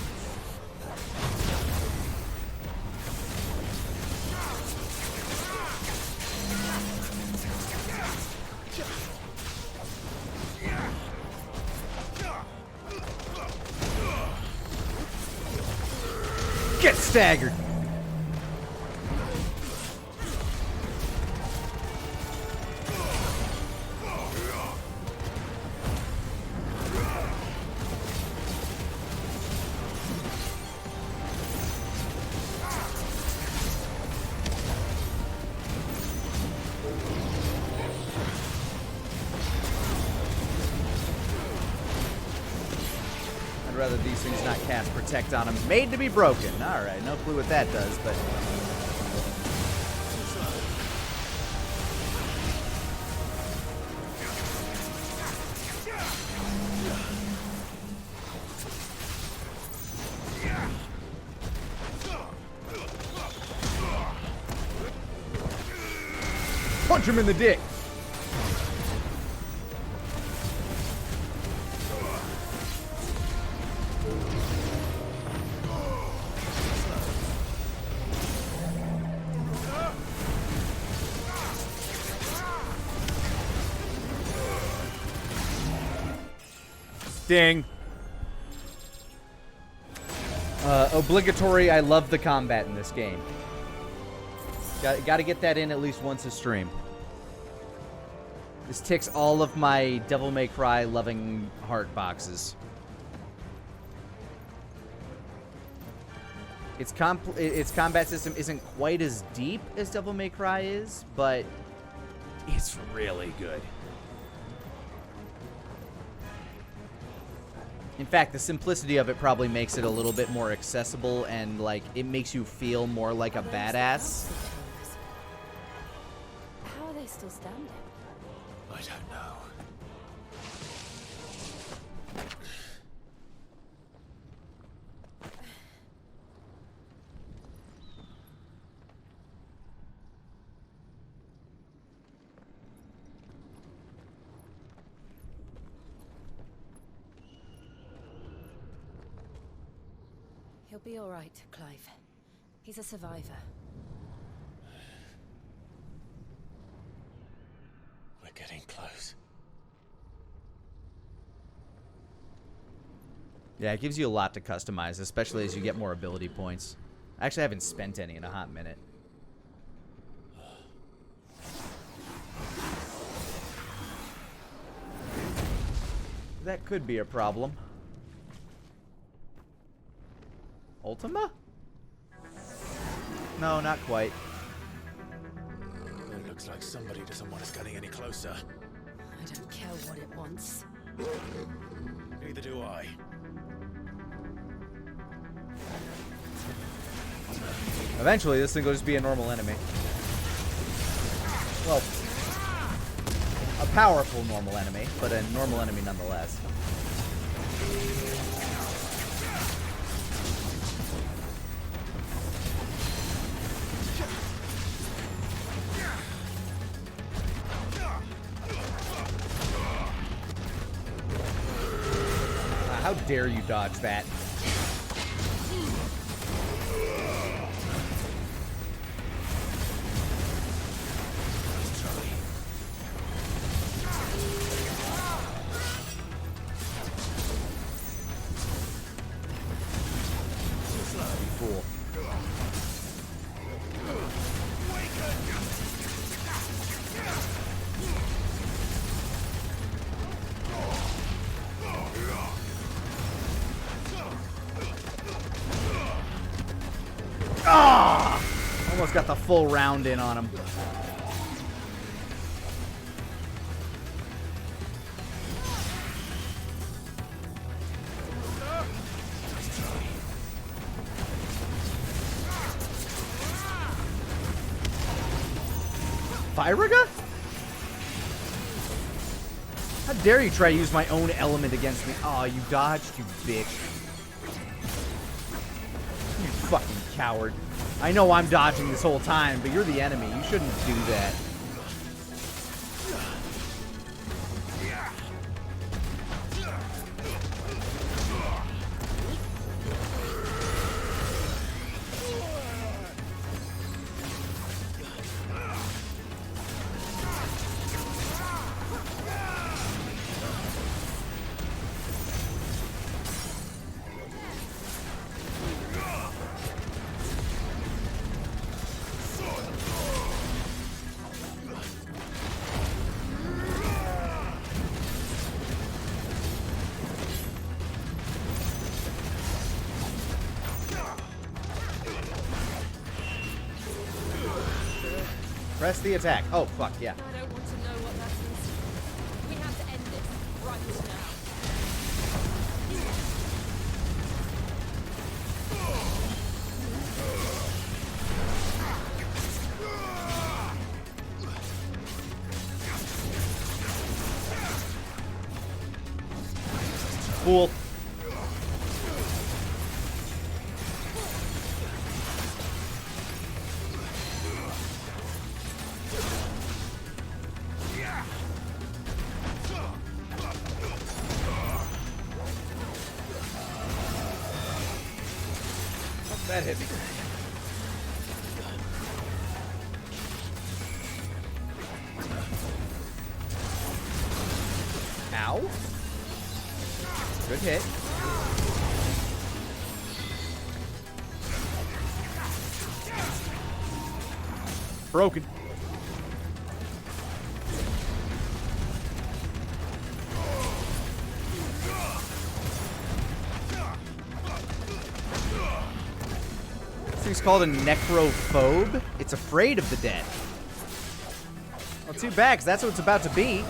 Get staggered! I'd rather these things not cast Protect on them. Made to be broken. Alright, no clue what that does, but... Punch him in the dick! Ding. Obligatory, I love the combat in this game. Got to get that in at least once a stream. This ticks all of my Devil May Cry loving heart boxes. Its combat system isn't quite as deep as Devil May Cry is, but it's really good. In fact, the simplicity of it probably makes it a little bit more accessible, and like it makes you feel more like a badass. How are they still standing? I don't know. He'll be all right, Clive. He's a survivor. We're getting close. Yeah, it gives you a lot to customize, especially as you get more ability points. I actually haven't spent any in a hot minute. That could be a problem. Ultima? No, not quite. It looks like somebody doesn't want us getting any closer. I don't care what it wants. Neither do I. Eventually, this thing will just be a normal enemy. Well, a powerful normal enemy, but a normal enemy nonetheless. How dare you dodge that? Cool. Ah! Almost got the full round in on him. Fyriga? How dare you try to use my own element against me? Aw, you dodged, you bitch. You fucking coward. I know I'm dodging this whole time, but you're the enemy. You shouldn't do that. Press the attack. Oh, fuck, yeah. I don't want to know what that is. We have to end this right now. Cool. That hit me. Ow. Good hit. Broken. This thing's called a necrophobe. It's afraid of the dead. Well, too bad, 'cause that's what it's about to be.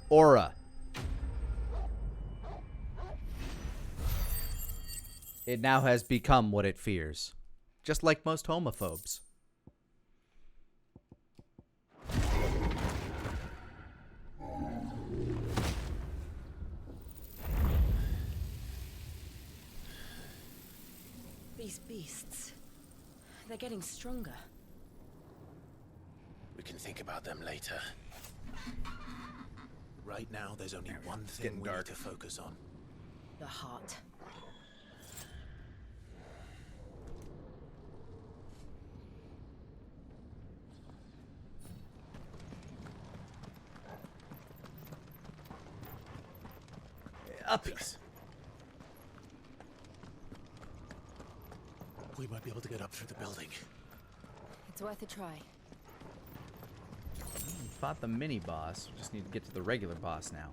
Aura. It now has become what it fears. Just like most homophobes. These beasts, they're getting stronger. We can think about them later. Right now, there's only one thing we need to focus on. The heart. Uppies. We might be able to get up through the building. It's worth a try. We fought the mini boss. We just need to get to the regular boss now.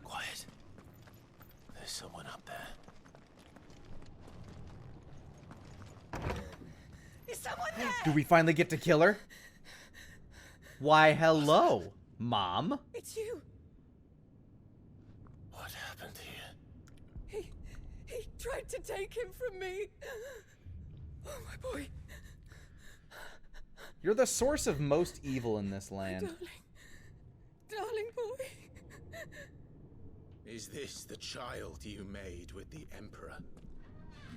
Quiet. There's someone up there. Is someone there? Do we finally get to kill her? Why, hello, Mom. It's you. What happened here? He tried to take him from me. Oh, my boy. You're the source of most evil in this land. Darling boy. Is this the child you made with the Emperor?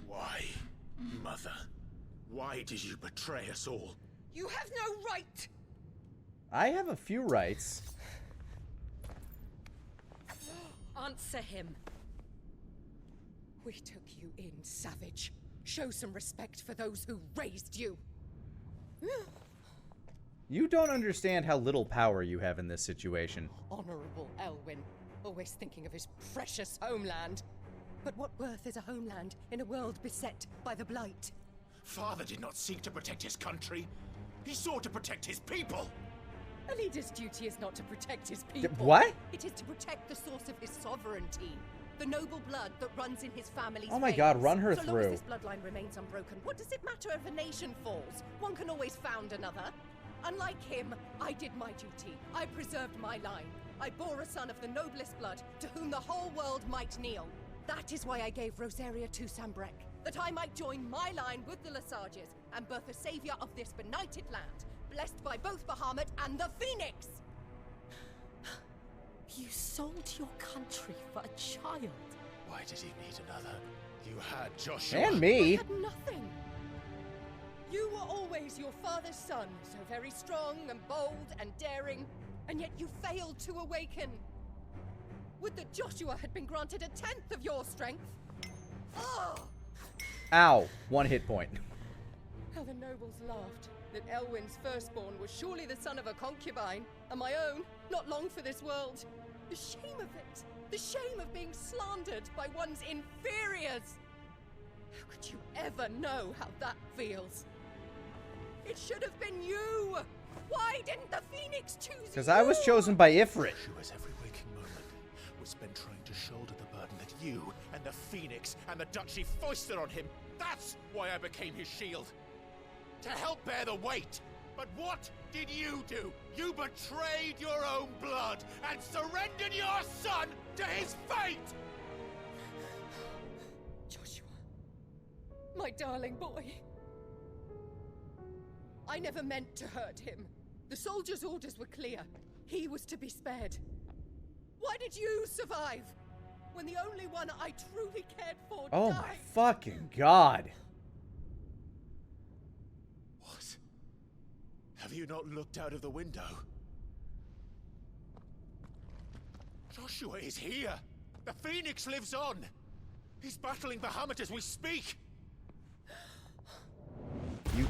Why, Mother? Why did you betray us all? You have no right. I have a few rights. Answer him. We took you in, savage. Show some respect for those who raised you. You don't understand how little power you have in this situation. Honorable Elwyn, always thinking of his precious homeland. But what worth is a homeland in a world beset by the Blight? Father did not seek to protect his country. He sought to protect his people. A leader's duty is not to protect his people. What? It is to protect the source of his sovereignty. The noble blood that runs in his family's Oh my veins. God, run her so through. long as this bloodline remains unbroken, what does it matter if a nation falls? One can always found another. Unlike him, I did my duty. I preserved my line. I bore a son of the noblest blood, to whom the whole world might kneel. That is why I gave Rosaria to Sambrek, that I might join my line with the Lesages and birth a savior of this benighted land, blessed by both Bahamut and the Phoenix! You sold your country for a child. Why did he need another? You had Joshua. And me. I had nothing. You were always your father's son, so very strong and bold and daring, and yet you failed to awaken. Would that Joshua had been granted a tenth of your strength? Oh! Ow. 1 hit point. How the nobles laughed. That Elwyn's firstborn was surely the son of a concubine, and my own, not long for this world. The shame of it! The shame of being slandered by one's inferiors! How could you ever know how that feels? It should have been you! Why didn't the Phoenix choose you? Because I was chosen by Ifrit. Joshua's every waking moment has been trying to shoulder the burden that you and the Phoenix and the Duchy foisted on him. That's why I became his shield. To help bear the weight. But what did you do? You betrayed your own blood and surrendered your son to his fate! Joshua. My darling boy. I never meant to hurt him. The soldiers' orders were clear. He was to be spared. Why did you survive? When the only one I truly cared for Oh died? my fucking god. What? Have you not looked out of the window? Joshua is here! The Phoenix lives on! He's battling Bahamut as we speak! You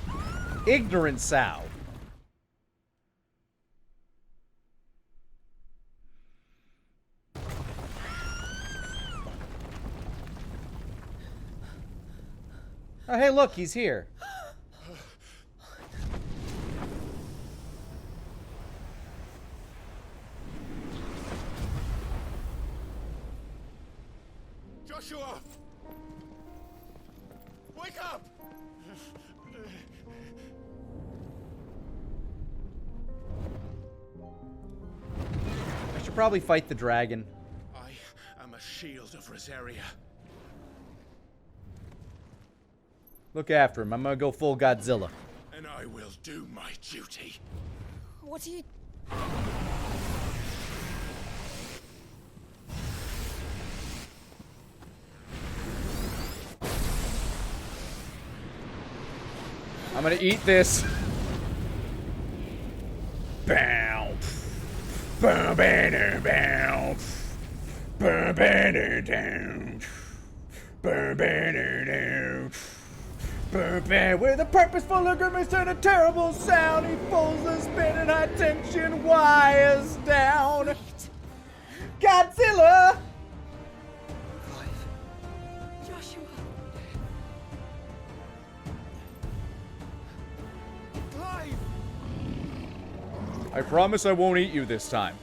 ignorant sow. Oh, hey, look, he's here. Joshua! Wake up! I should probably fight the dragon. I am a shield of Rosaria. Look after him. I'm gonna go full Godzilla. And I will do my duty. What are you... I'm gonna eat this. Bow. Bow, banner, bow. Bow, banner, down. Bow, banner, down. Bow, banner. With a purposeful grimace and a terrible sound, he pulls the spinning high tension wires down. Godzilla! Joshua. I promise I won't eat you this time.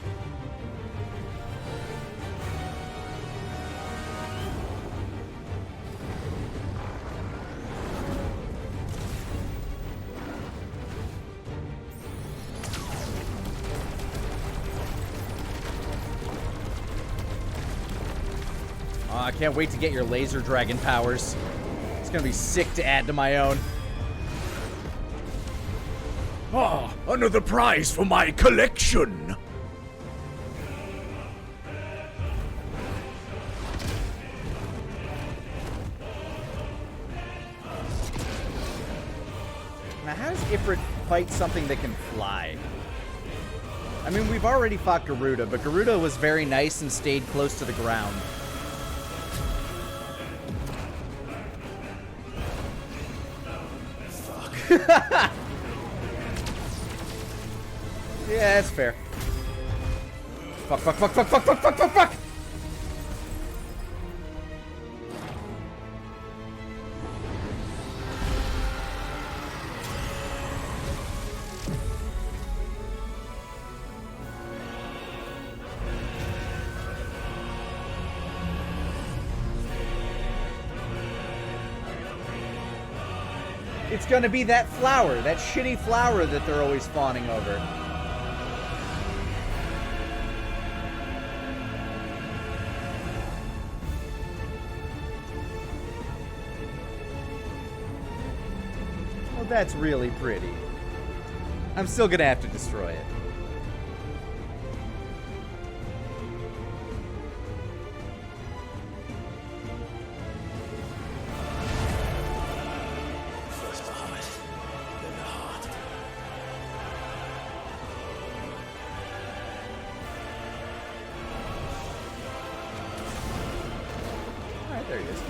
I can't wait to get your laser dragon powers. It's gonna be sick to add to my own. Ah, another prize for my collection! Now, how does Ifrit fight something that can fly? I mean, we've already fought Garuda, but Garuda was very nice and stayed close to the ground. Fuck. Yeah, that's fair. Fuck, fuck, fuck, fuck, fuck, fuck, fuck, fuck, fuck! It's gonna be that flower, that shitty flower that they're always fawning over. Well, that's really pretty. I'm still gonna have to destroy it. First the heart, then the heart. Alright, there he is.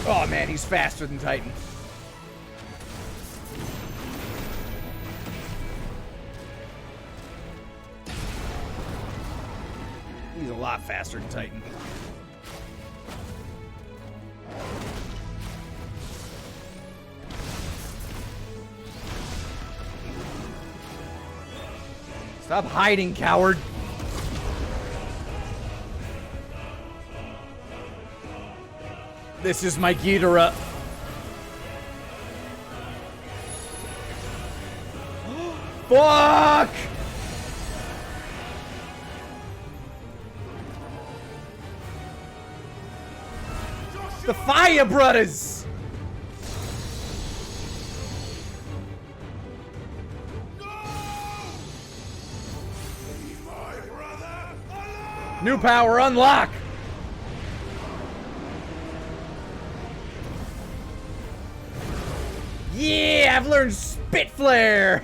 Oh man, he's faster than Titan. He's a lot faster than Titan. Stop hiding, coward. This is my Ghidorah. Fuck! The Fire Brothers! New power unlock! Yeah, I've learned Spit Flare!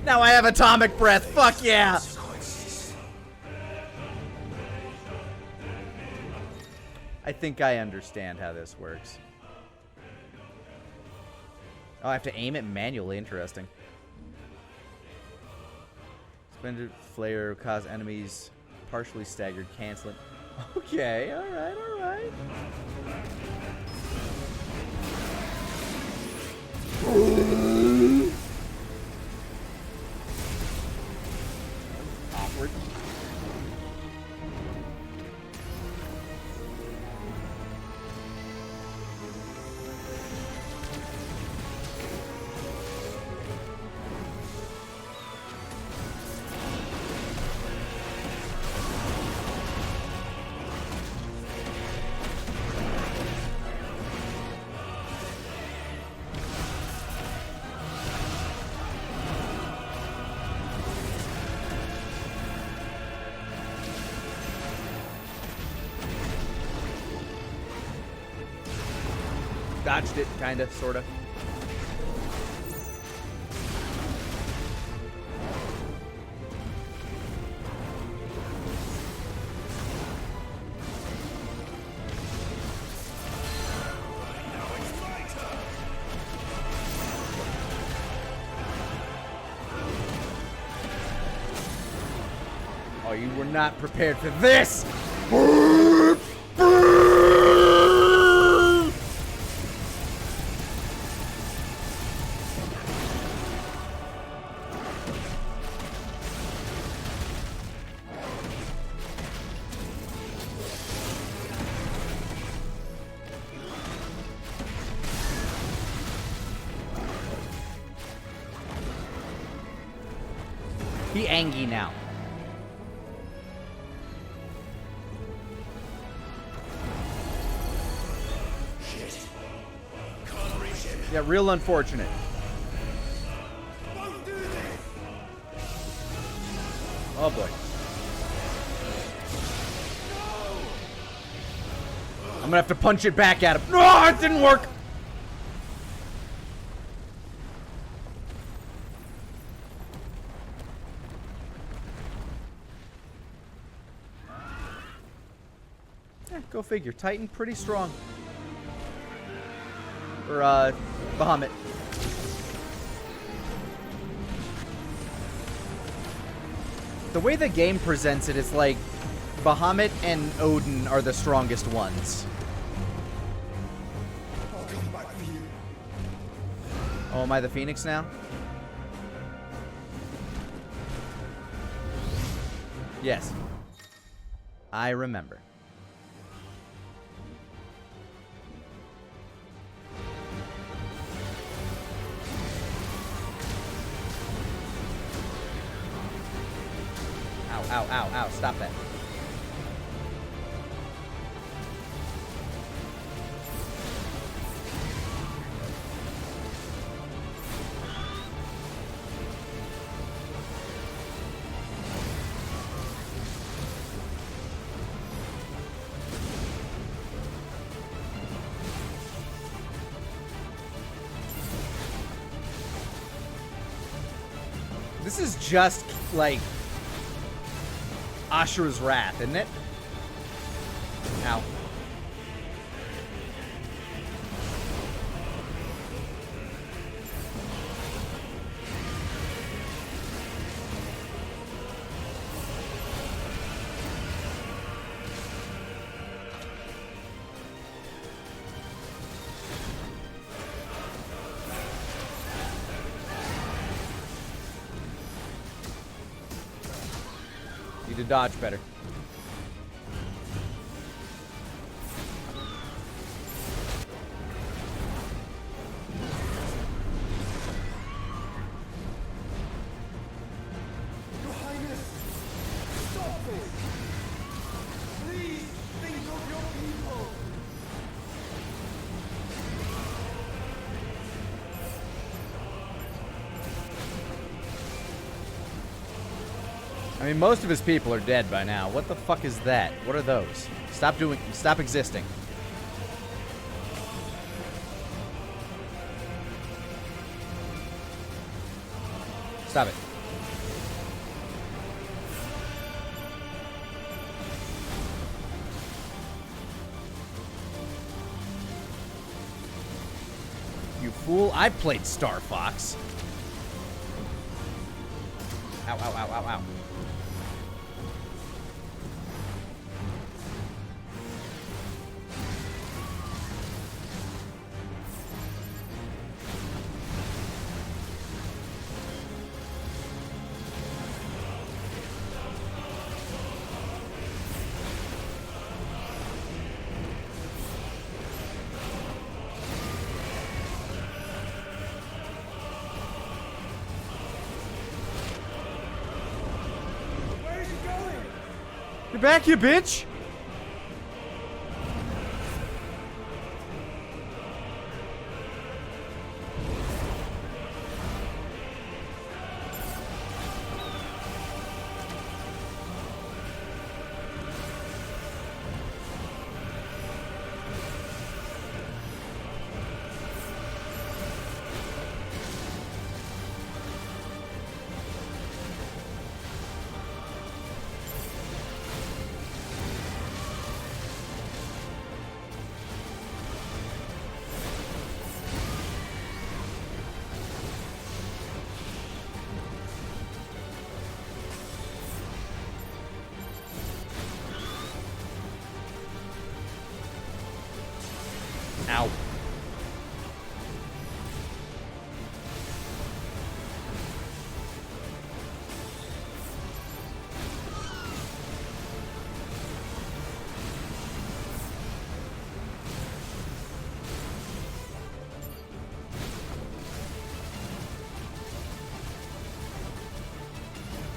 Now I have Atomic Breath, fuck yeah! I think I understand how this works. Oh, I have to aim it manually, interesting. Suspended flare cause enemies partially staggered, canceling. Okay, alright, alright. Awkward. Dodged it, kinda, sorta. Oh, you were not prepared for this! Be angry now. Shit. Can't reach him. Yeah, real unfortunate. Don't do this. Oh boy. I'm gonna have to punch it back at him. No, it didn't work. Go figure. Titan pretty strong. Or, Bahamut. The way the game presents it, it's like Bahamut and Odin are the strongest ones. I'll come back for you. Oh, am I the Phoenix now? Yes. I remember. Ow, ow, ow, stop that. This is just like Ashura's Wrath, isn't it? Ow. Need to dodge better. Your Highness! Stop this! Please think of your people! I mean, most of his people are dead by now. What the fuck is that? What are those? Stop existing. Stop it. You fool, I played Star Fox. Ow, ow, ow, ow, ow. Get back, you bitch! Ow.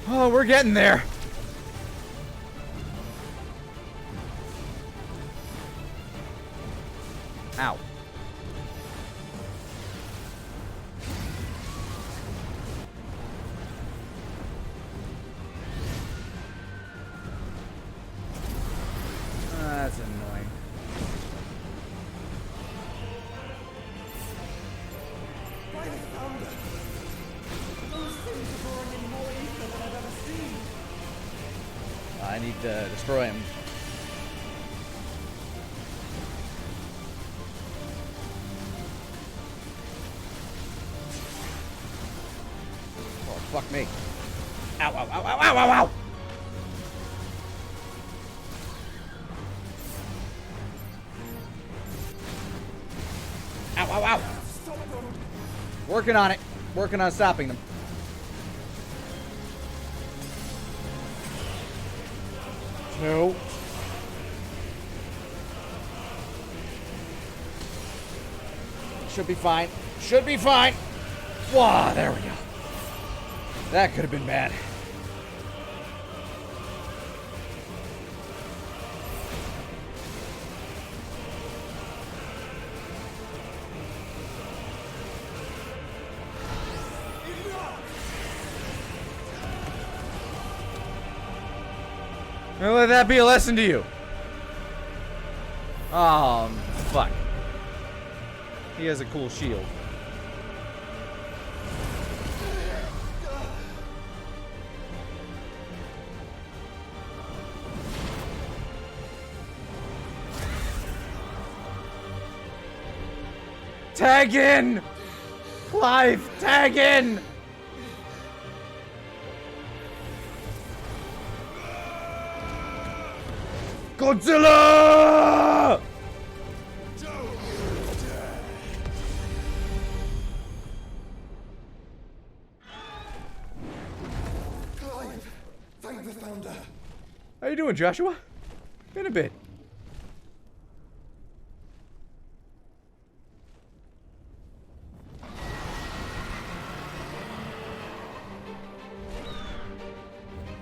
Oh, we're getting there. Ow. That's annoying. By the thunder! Those things are drawing in more ether than I've ever seen! I need to destroy him. Oh, fuck me. Ow, ow, ow, ow, ow, ow, ow! Ow, ow, ow! Working on it. Working on stopping them. No. Should be fine. Should be fine. Wow, there we go. That could have been bad. Now let that be a lesson to you. Oh, fuck. He has a cool shield. Tag in! Clive, tag in! Godzilla! Clive! Thank the Founder! How you doing, Joshua? Been a bit.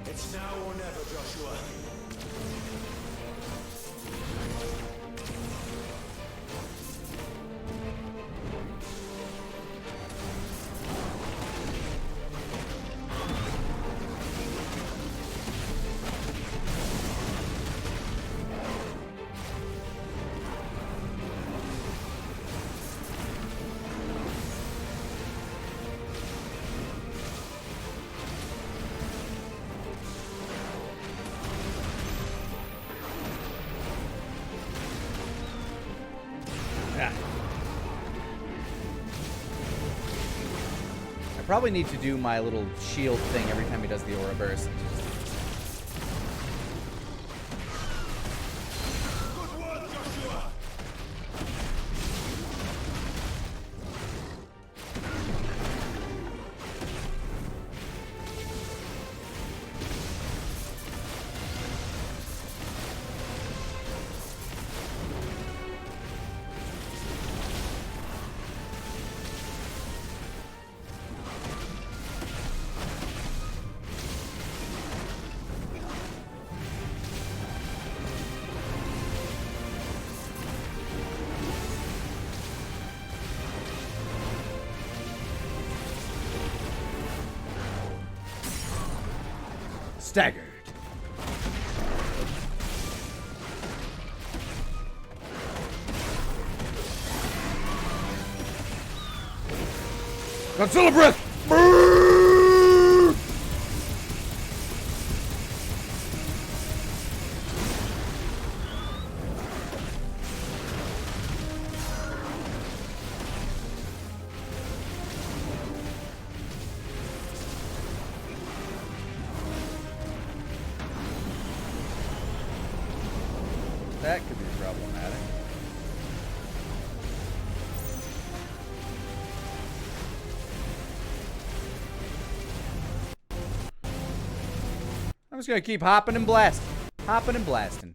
It's now or never, Joshua. I probably need to do my little shield thing every time he does the aura burst. Good work, Joshua. Staggered. Godzilla breath! That could be problematic. I'm just gonna keep hopping and blasting. Hopping and blasting.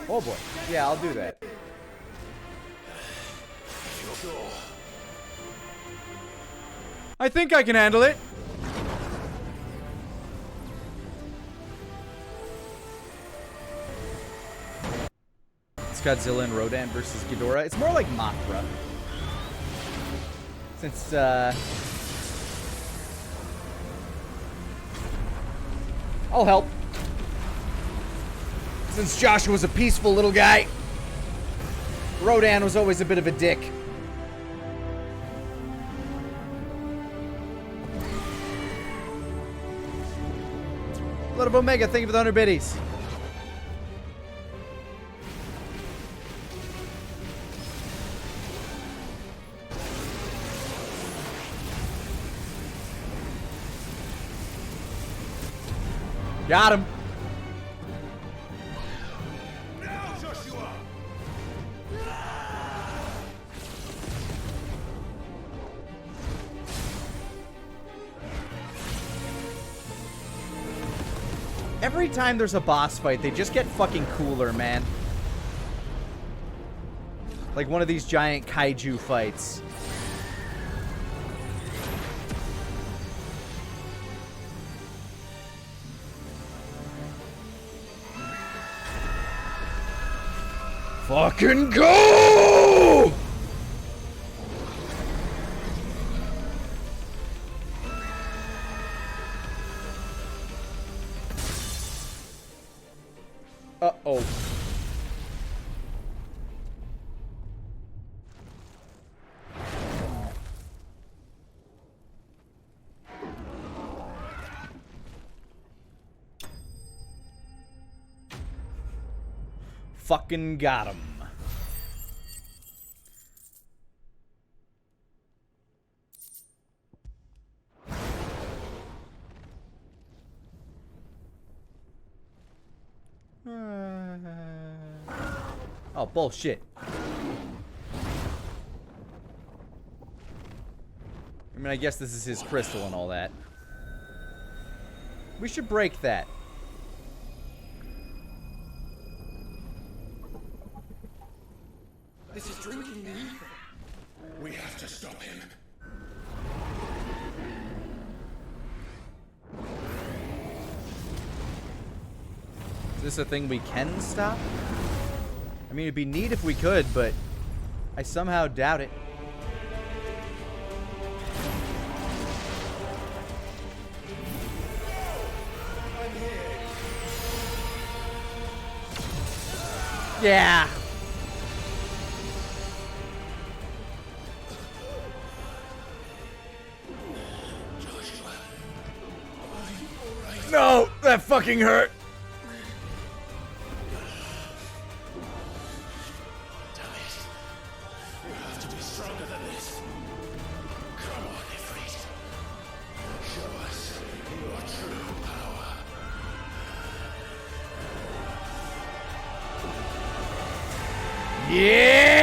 Oh boy. Yeah, I'll do that. I think I can handle it. It's Godzilla and Rodan versus Ghidorah. It's more like Mothra. Since, I'll help. Since Joshua's a peaceful little guy, Rodan was always a bit of a dick. Blood of Omega, thank you for the 100 biddies. Got him. Now, Joshua. Every time there's a boss fight, they just get fucking cooler, man. Like one of these giant kaiju fights. Fucking go! Uh-oh. Fucking got him. Oh, bullshit. I mean, I guess this is his crystal and all that. We should break that. This is drinking the ether. We have to stop him. Is this a thing we can stop? I mean, it'd be neat if we could, but I somehow doubt it. Yeah. No, that fucking hurt. Damn it. You have to be stronger than this. Come on, Ifrit. Show us your true power. Yeah!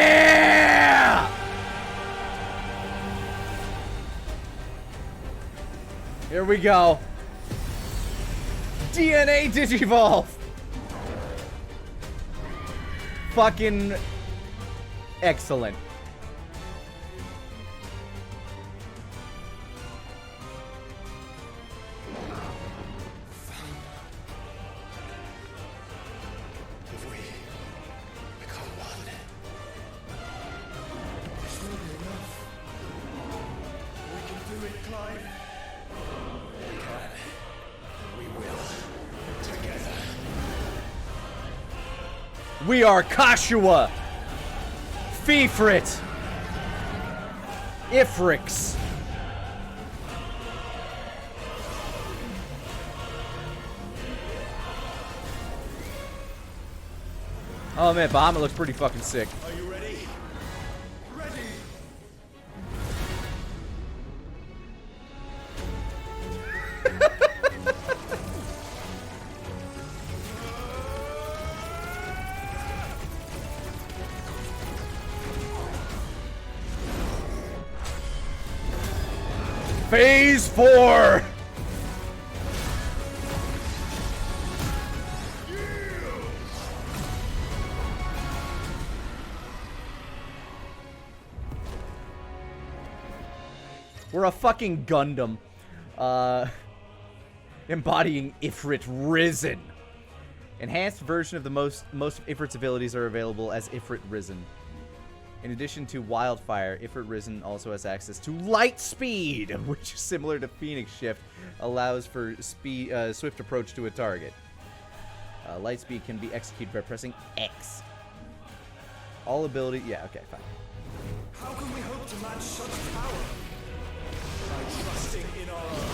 Here we go. DNA Digivolve. Fucking excellent. If we become one, this will be enough. We can do it, Clive. We can. We will. Together. We are Kashua. Fifrit. Ifrix. Oh man, Bahamut looks pretty fucking sick. Are you ready? Ready! Phase 4. We're a fucking Gundam. Embodying Ifrit Risen. Enhanced version of the most of Ifrit's abilities are available as Ifrit Risen. In addition to Wildfire, Ifrit Risen also has access to Light Speed, which is similar to Phoenix Shift, allows for swift approach to a target. Light Speed can be executed by pressing X. All ability, yeah, okay, fine. How can we hope to match such power? By trusting in our own.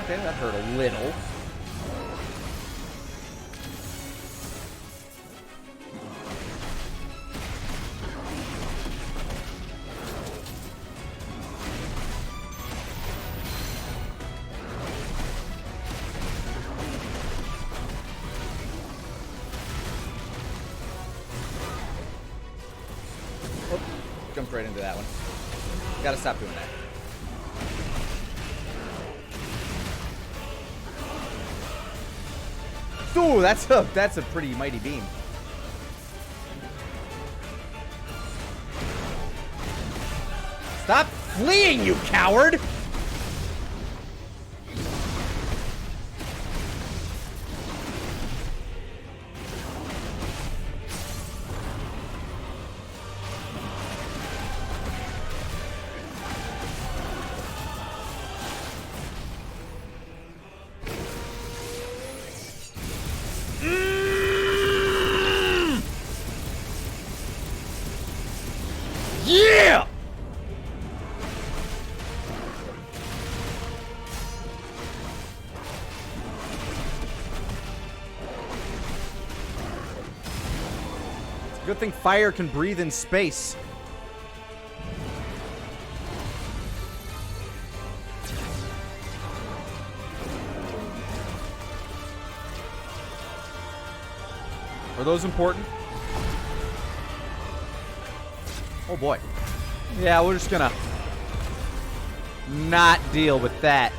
Okay, that hurt a little. Oh, jumped right into that one. Gotta stop doing that. Ooh, that's a pretty mighty beam. Stop fleeing, you coward! Yeah! It's a good thing fire can breathe in space. Are those important? Oh boy. Yeah, we're just gonna not deal with that.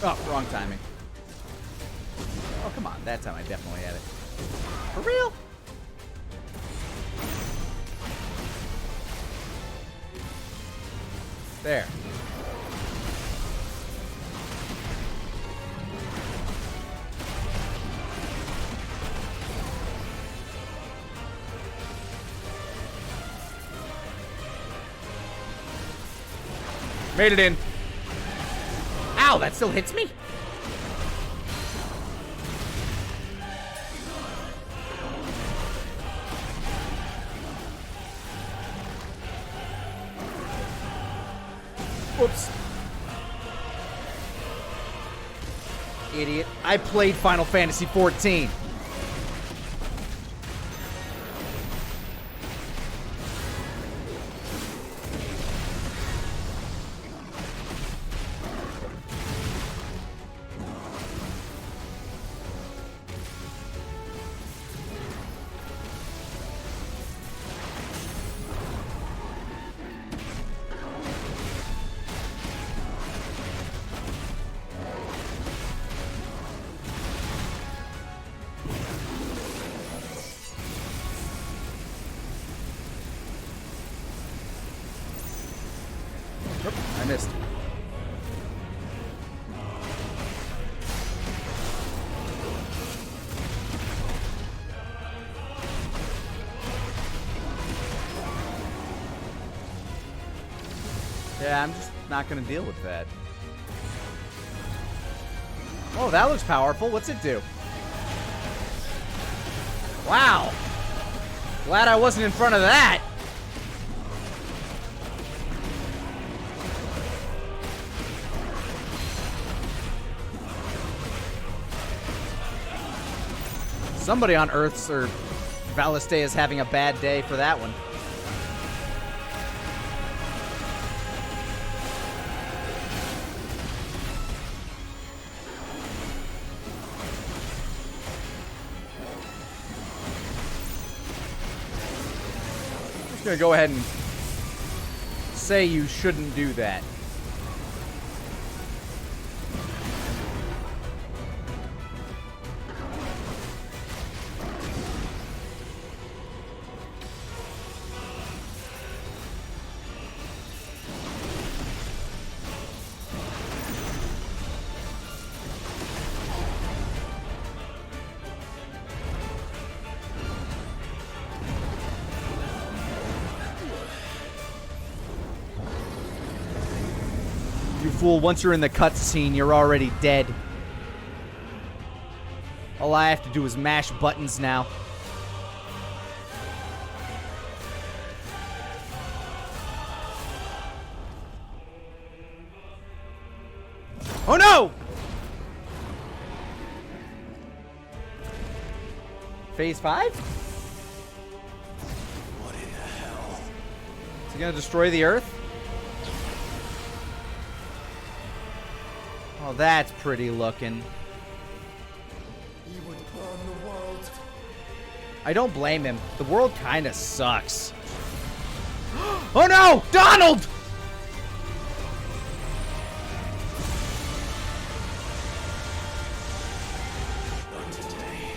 Oh, wrong timing. Oh, come on. That time I definitely had it. For real? There. Made it in. Ow, that still hits me? Whoops. Idiot. I played Final Fantasy XIV. Oop, I missed. Yeah, I'm just not gonna deal with that. Oh, that looks powerful. What's it do? Wow. Glad I wasn't in front of that. Somebody on Earth's or Valiste is having a bad day for that one. I'm just gonna go ahead and say you shouldn't do that. You fool, once you're in the cutscene, you're already dead. All I have to do is mash buttons now. Oh no! Phase 5? What in the hell? Is he gonna destroy the Earth? Oh, that's pretty looking. He would burn the world. I don't blame him. The world kinda sucks. Oh no! Donald! Not today.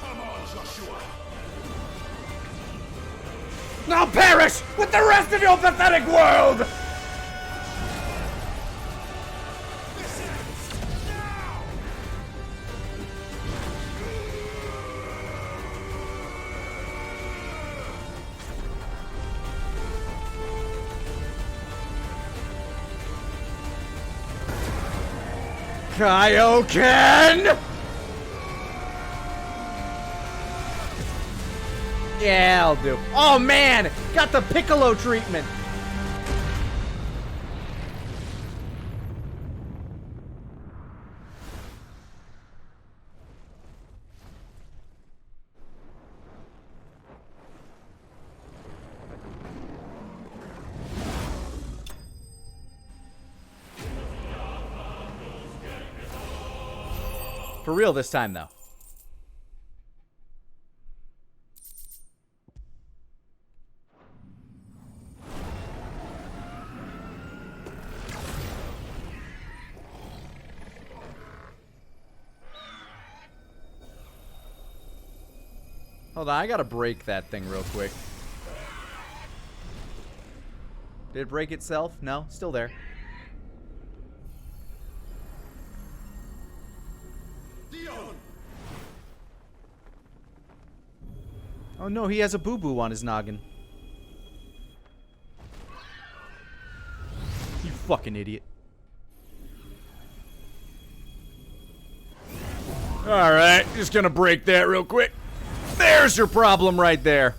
Come on, Joshua. Now perish with the rest of your pathetic world! Kaioken! Yeah, I'll do. Oh man! Got the Piccolo treatment! For real this time, though. Hold on, I gotta break that thing real quick. Did it break itself? No, still there. Oh no, he has a boo-boo on his noggin. You fucking idiot. Alright, just gonna break that real quick. There's your problem right there.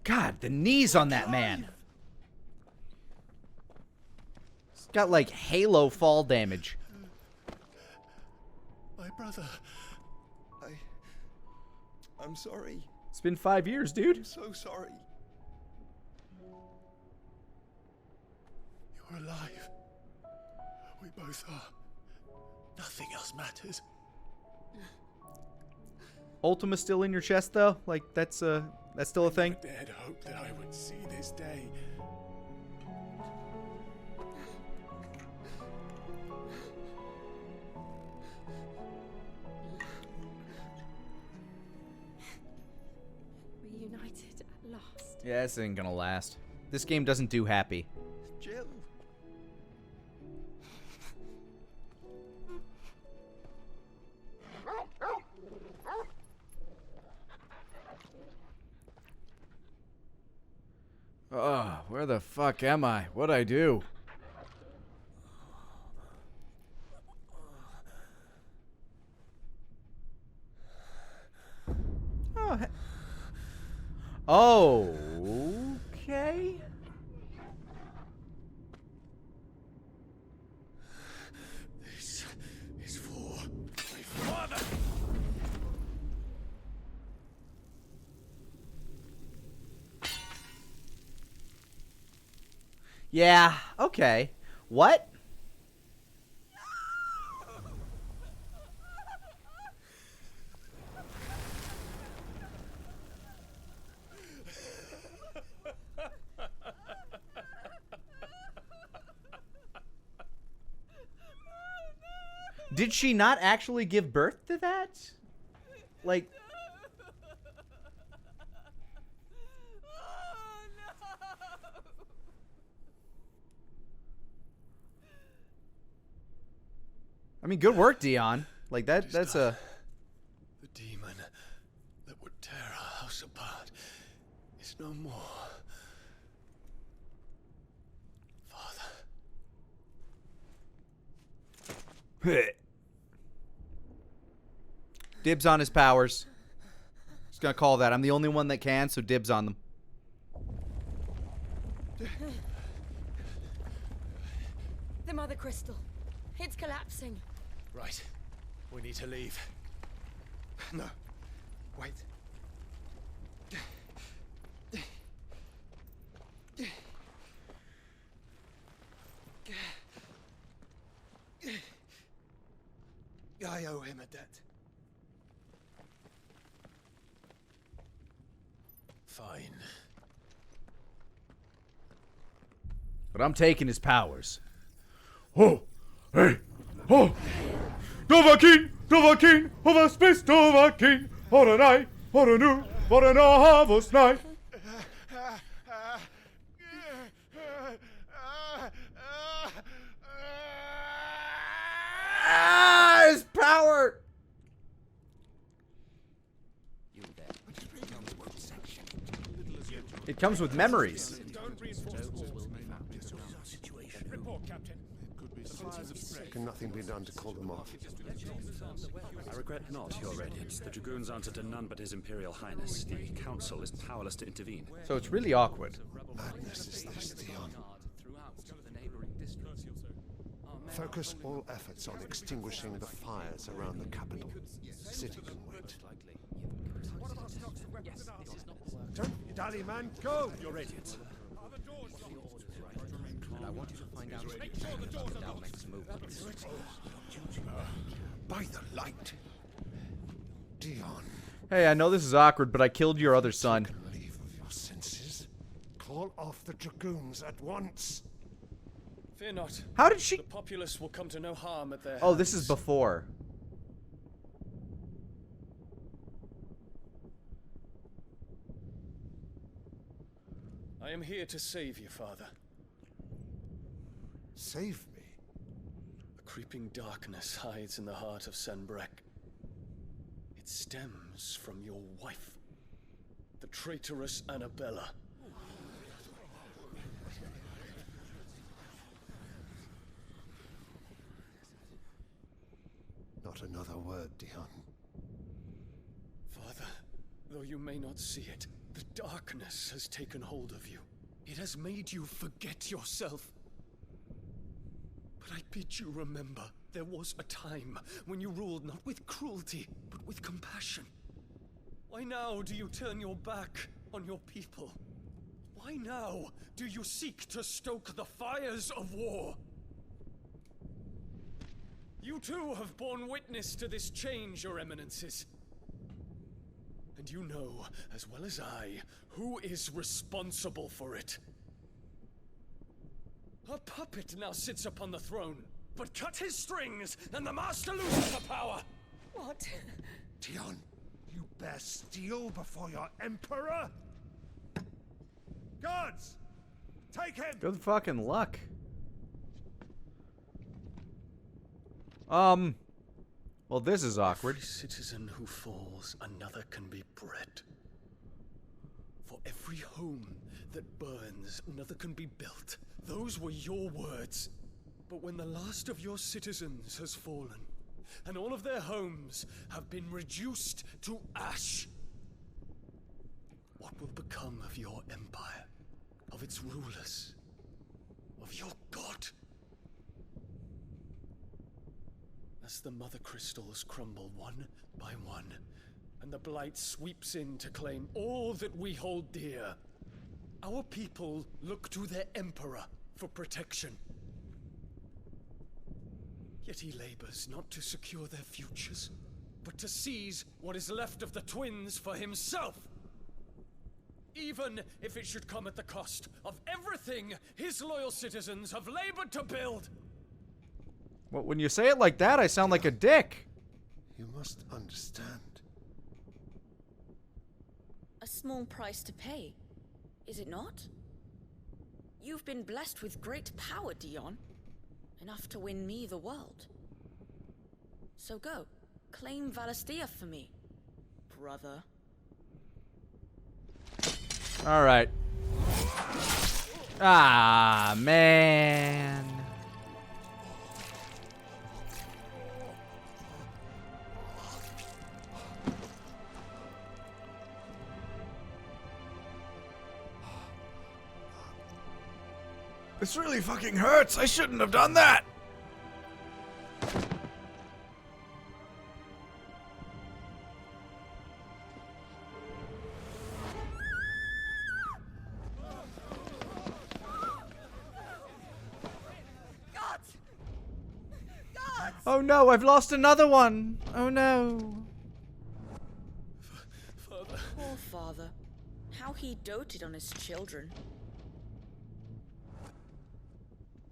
God, the knees on that man. He's got like Halo fall damage. My brother. I'm sorry. It's been 5 years, dude. I'm so sorry. You're alive. We both are. Nothing else matters. Ultima still in your chest though? Like that's still a thing? I dared hope that I would see this day. Reunited at last. Yeah, this ain't gonna last. This game doesn't do happy. Jill. Oh, where the fuck am I? What'd I do? Oh, okay. This is for my father. Yeah, okay. What? Did she not actually give birth to that? Like... I mean, good work, Dion. Like, that's a... The demon that would tear our house apart is no more. Father. Dibs on his powers. Just gonna call that. I'm the only one that can, so dibs on them. The Mother Crystal. It's collapsing. Right. We need to leave. No. Wait. I owe him a debt. Fine. But I'm taking his powers. Oh! Hey! Oh! Dovahkiin! Dovahkiin! Over space Dovahkiin! Horanai! Horanu! Horanavos night! Ah! His power! It comes with memories. Report, Captain. Can nothing be done to call them off? I regret not, Your Radiance. The Dragoons answer to none but His Imperial Highness. The Council is powerless to intervene. So it's really awkward. Madness is this, Dion. Focus all efforts on extinguishing the fires around the capital. The city can wait. Don't dally, man. Go! Your Radiance. And I want you to find out Make sure the doors are locked. next move. By the light. Dion. Hey, I know this is awkward, but I killed your other son. Leave of your senses. Call off the Dragoons at once. Fear not. How did she... The populace will come to no harm at their Oh, this hands. is before. I am here to save you, Father. Save me? A creeping darkness hides in the heart of Sanbreque. It stems from your wife, the traitorous Annabella. Not another word, Dion. Father, though you may not see it, the darkness has taken hold of you. It has made you forget yourself. But I bid you remember, there was a time when you ruled not with cruelty, but with compassion. Why now do you turn your back on your people? Why now do you seek to stoke the fires of war? You too have borne witness to this change, Your Eminences. And you know, as well as I, who is responsible for it. A puppet now sits upon the throne, but cut his strings, and the Master loses the power! What? Dion, you bear steel before your Emperor? Guards! Take him! Good fucking luck. Well, this is awkward. Every citizen who falls, another can be bred. For every home that burns, another can be built. Those were your words. But when the last of your citizens has fallen, and all of their homes have been reduced to ash, what will become of your empire, of its rulers, of your god? As the mother crystals crumble one by one, and the blight sweeps in to claim all that we hold dear, our people look to their emperor for protection. Yet he labors not to secure their futures, but to seize what is left of the twins for himself. Even if it should come at the cost of everything his loyal citizens have labored to build. Well, when you say it like that, I sound like a dick. You must understand. A small price to pay, is it not? You've been blessed with great power, Dion. Enough to win me the world. So go, claim Valisthea for me, brother. All right. Ah, man. This really fucking hurts. I shouldn't have done that. Oh no, I've lost another one. Oh no. Father. Poor father. How he doted on his children.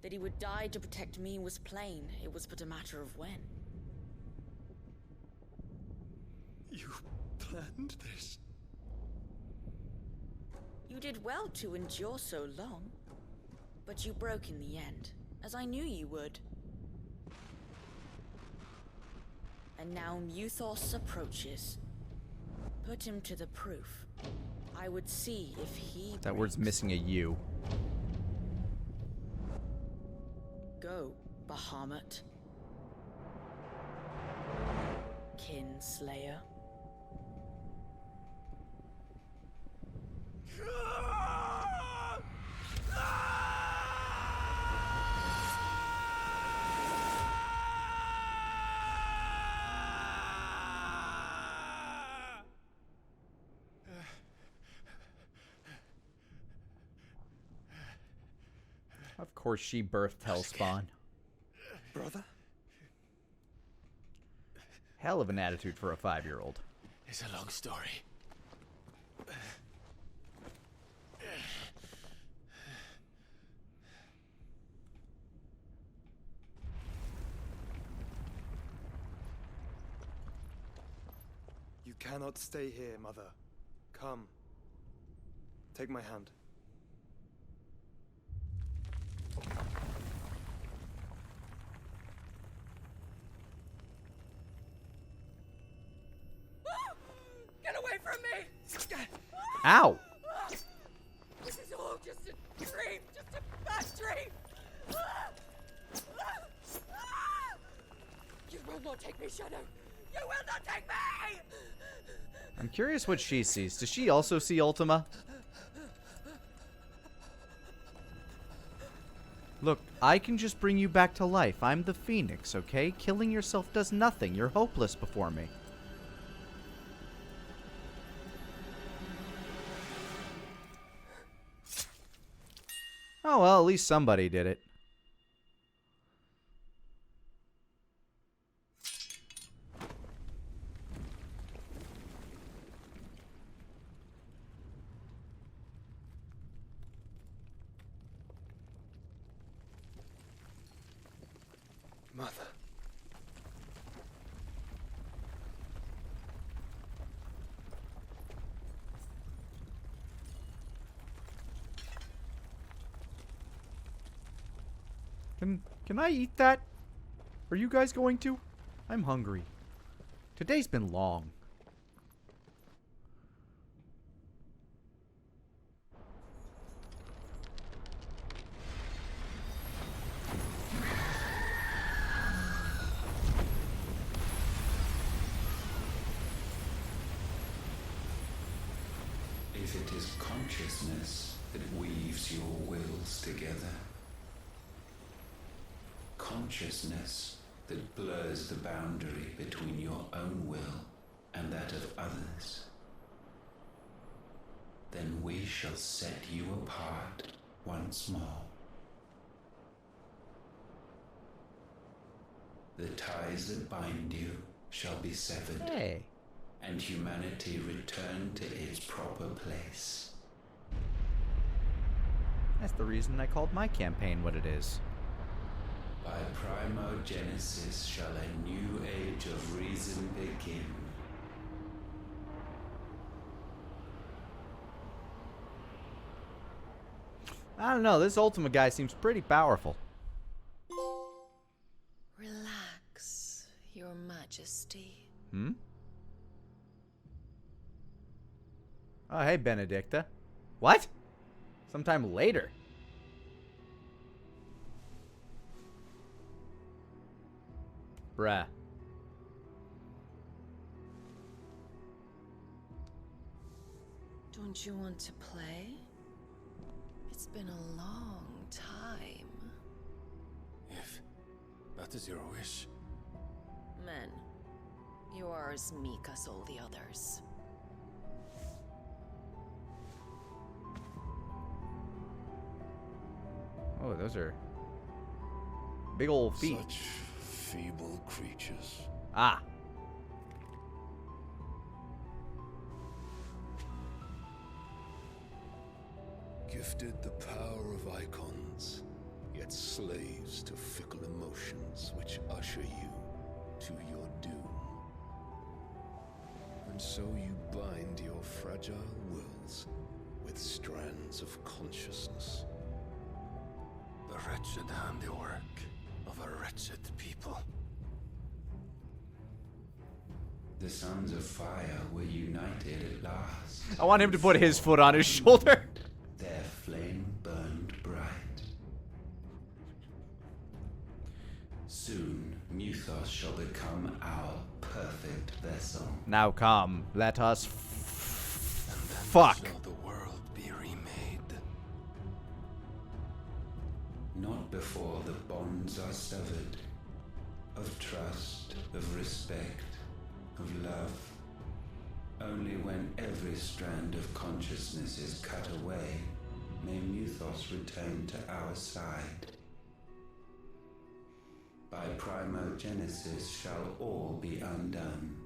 That he would die to protect me was plain. It was but a matter of when. You planned this? You did well to endure so long. But you broke in the end, as I knew you would. And now Muthos approaches. Put him to the proof. I would see if he That word's missing a U. Go, Bahamut. Kinslayer. Of course she birthed Hellspawn. Brother? Hell of an attitude for a 5-year-old. It's a long story. You cannot stay here, Mother. Come. Take my hand. Get away from me! Ow! This is all just a dream, just a bad dream! You will not take me, Shadow! You will not take me! I'm curious what she sees. Does she also see Ultima? Look, I can just bring you back to life. I'm the Phoenix, okay? Killing yourself does nothing. You're hopeless before me. Oh, well, at least somebody did it. Mother. Can I eat that? Are you guys going to? I'm hungry. Today's been long. If it is consciousness that weaves your wills together, consciousness that blurs the boundary between your own will and that of others, then we shall set you apart once more. The ties that bind you shall be severed. Hey. And humanity return to its proper place. That's the reason I called my campaign what it is. By primogenesis shall a new age of reason begin. I don't know, this Ultima guy seems pretty powerful. Relax, Your Majesty. Hmm? Oh, hey, Benedicta. What? Sometime later. Bruh. Don't you want to play? It's been a long time. If that is your wish. Men, you are as meek as all the others. Oh, those are big old feet. Such feeble creatures. Ah. Gifted the power of icons, yet slaves to fickle emotions which usher you to your doom. And so you bind your fragile wills with strands of consciousness. The wretched handiwork of a wretched people. The sons of fire were united at last. I want him to put his foot on his shoulder. Their flame burned bright. Soon, Muthos shall become our perfect vessel. Now come, let us fuck. Shall the world be remade? Not before the bonds are severed. Of trust, of respect, of love. Only when every strand of consciousness is cut away, may Muthos return to our side. By primogenesis shall all be undone.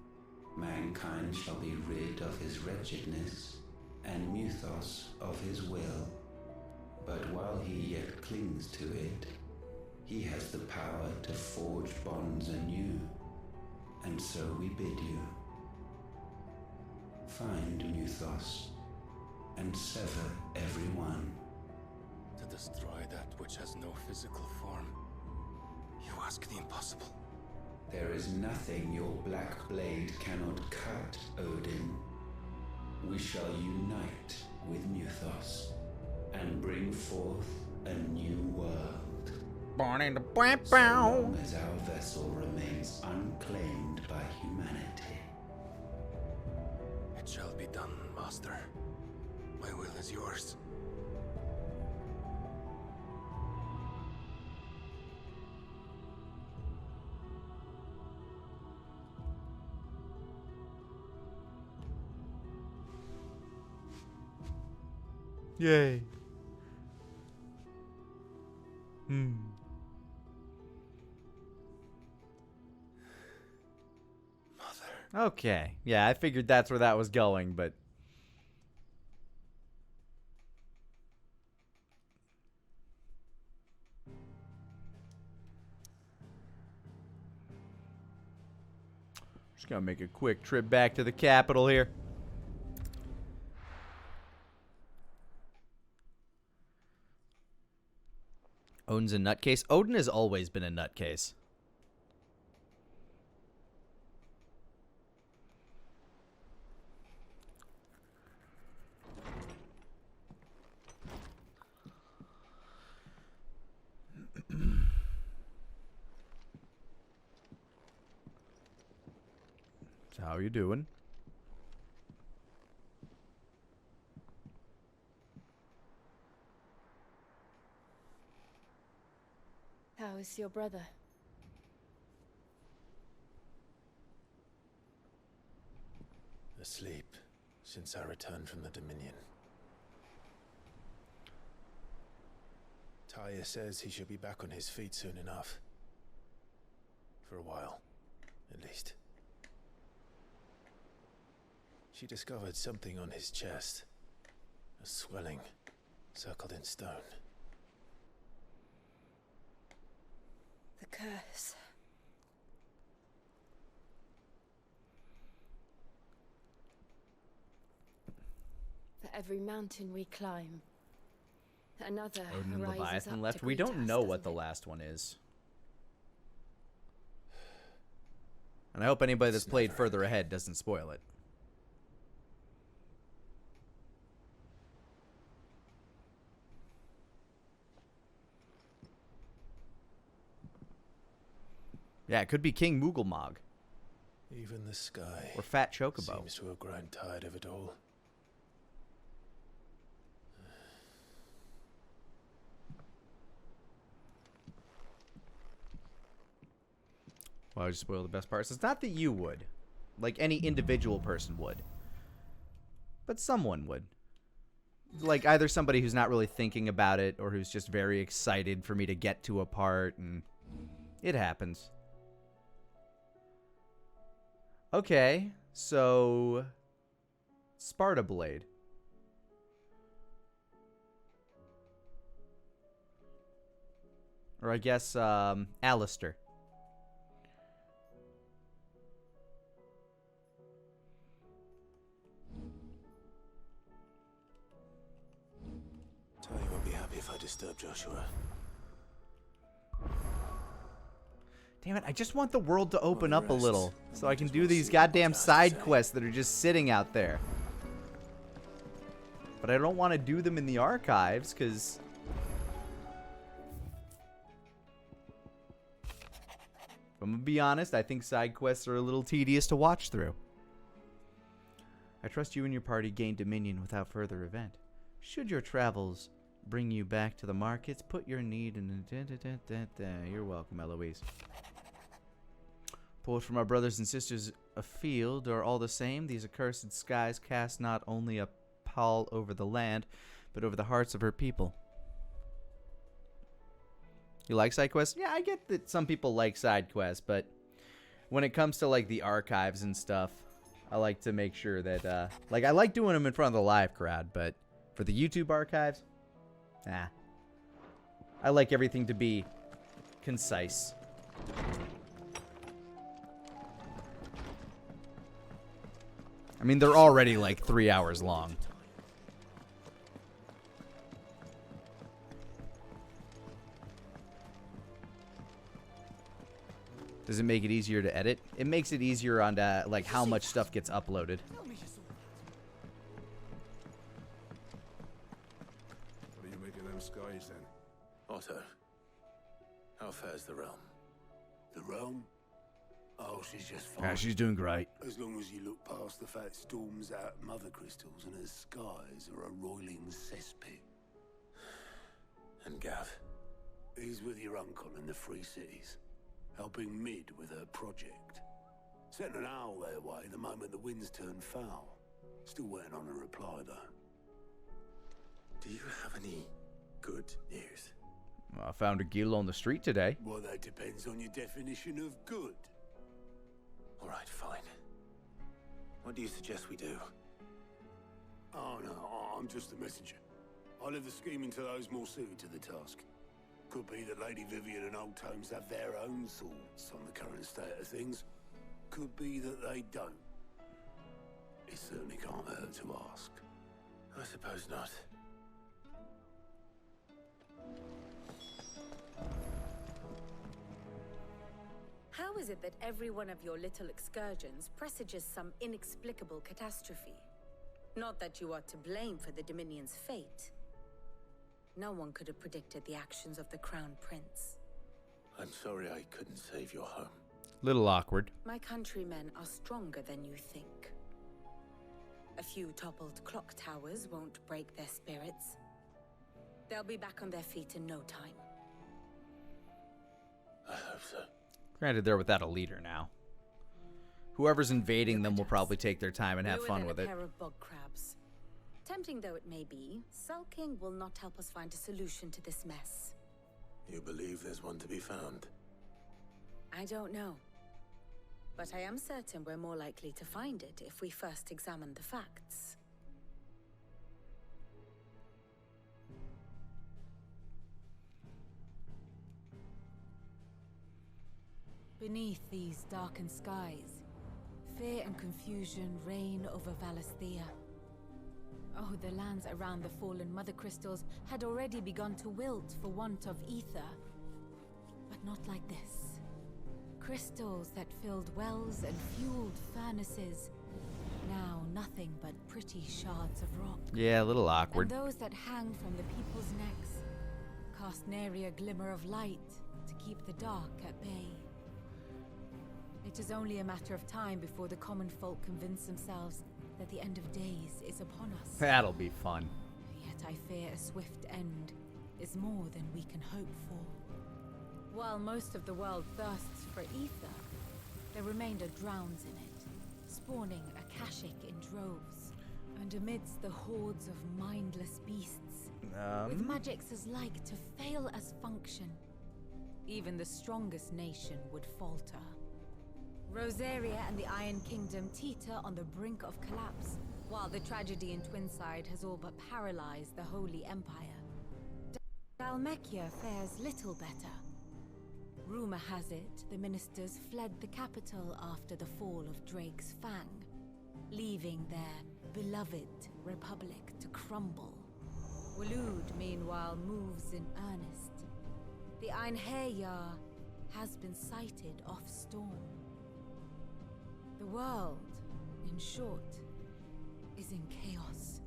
Mankind shall be rid of his wretchedness, and Muthos of his will. But while he yet clings to it, he has the power to forge bonds anew, and so we bid you. Find Muthos, and sever every one. To destroy that which has no physical form. You ask the impossible. There is nothing your black blade cannot cut, Odin. We shall unite with Muthos, and bring forth a new world. So long as our vessel remains unclaimed by humanity. It shall be done, Master. My will is yours. Yay. Okay. Yeah, I figured that's where that was going, but... Just gonna make a quick trip back to the capital here. Odin's a nutcase. Odin has always been a nutcase. So how are you doing? How is your brother? Asleep since I returned from the Dominion. Tyr says he should be back on his feet soon enough. For a while, at least. She discovered something on his chest. A swelling, circled in stone. The curse. For every mountain we climb, another Odin and rises Leviathan up left. to We greet don't us, know what doesn't the it? last one is. And I hope anybody that's played further ahead doesn't spoil it. Yeah, it could be King Mughal Even the sky or Fat Chocobo. seems to have grown tired of it all. Why would you spoil the best parts? It's not that you would. Like any individual person would. But someone would. Like either somebody who's not really thinking about it or who's just very excited for me to get to a part, and it happens. Okay, so Sparta Blade. Or I guess Alistair. Tyr won't be happy if I disturb Joshua. Damn it, I just want the world to open up a little so I can do these goddamn side quests that are just sitting out there. But I don't want to do them in the archives because... I'm going to be honest, I think side quests are a little tedious to watch through. I trust you and your party gain dominion without further event. Should your travels bring you back to the markets, put your need in... You're welcome, Eloise. Port from our brothers and sisters afield are all the same. These accursed skies cast not only a pall over the land, but over the hearts of her people. You like side quests? Yeah, I get that some people like side quests, but when it comes to like the archives and stuff, I like to make sure that like I like doing them in front of the live crowd, but for the YouTube archives, I like everything to be concise. I mean, they're already like 3 hours long. Does it make it easier to edit? It makes it easier on like how much stuff gets uploaded. What do you make of them skies then? Otto, how fares the realm? The realm? Oh, she's just fine. Yeah, she's doing great. As long as you look past the fact storms out mother crystals and her skies are a roiling cesspit. And Gav? He's with your uncle in the Free Cities, helping Mid with her project. Sent an owl their way the moment the winds turned foul. Still waiting on a reply, though. Do you have any good news? Well, I found a gill on the street today. Well, that depends on your definition of good. All right, fine. What do you suggest we do? Oh, no, I'm just a messenger. I leave the scheming to those more suited to the task. Could be that Lady Vivian and Old Tomes have their own thoughts on the current state of things. Could be that they don't. It certainly can't hurt to ask. I suppose not. How is it that every one of your little excursions presages some inexplicable catastrophe? Not that you are to blame for the Dominion's fate. No one could have predicted the actions of the Crown Prince. I'm sorry I couldn't save your home. Little awkward. My countrymen are stronger than you think. A few toppled clock towers won't break their spirits. They'll be back on their feet in no time. I hope so. Granted, they're without a leader now. Whoever's invading them will probably take their time and have fun with it. A pair of bog crabs. Tempting though it may be, sulking will not help us find a solution to this mess. You believe there's one to be found? I don't know. But I am certain we're more likely to find it if we first examine the facts. Beneath these darkened skies, fear and confusion reign over Valisthea. Oh, the lands around the fallen mother crystals had already begun to wilt for want of ether. But not like this. Crystals that filled wells and fueled furnaces. Now nothing but pretty shards of rock. Yeah, a little awkward. And those that hang from the people's necks cast nary a glimmer of light to keep the dark at bay. It is only a matter of time before the common folk convince themselves that the end of days is upon us. That'll be fun. Yet I fear a swift end is more than we can hope for. While most of the world thirsts for ether, the remainder drowns in it, spawning Akashic in droves. And amidst the hordes of mindless beasts, with magics as like to fail as function, even the strongest nation would falter. Rosaria and the Iron Kingdom teeter on the brink of collapse, while the tragedy in Twinside has all but paralyzed the Holy Empire. Dalmekia fares little better. Rumor has it the ministers fled the capital after the fall of Drake's Fang, leaving their beloved republic to crumble. Waloed, meanwhile, moves in earnest. The Einherjar has been sighted off storm. The world, in short, is in chaos.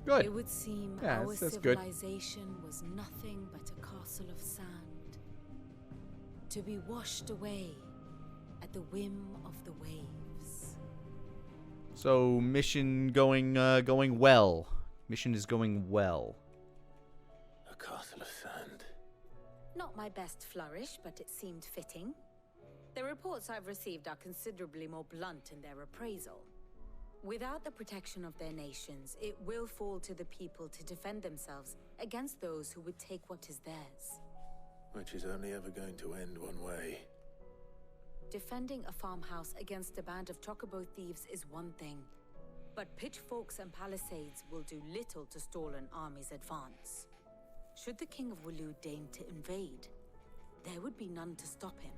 Good. It would seem Yeah, our that's good. civilization was nothing but a castle of sand, to be washed away at the whim of the waves. So mission going well. Mission is going well. A castle of sand. Not my best flourish, but it seemed fitting. The reports I've received are considerably more blunt in their appraisal. Without the protection of their nations, it will fall to the people to defend themselves against those who would take what is theirs. Which is only ever going to end one way. Defending a farmhouse against a band of chocobo thieves is one thing, but pitchforks and palisades will do little to stall an army's advance. Should the King of Waloed deign to invade, there would be none to stop him.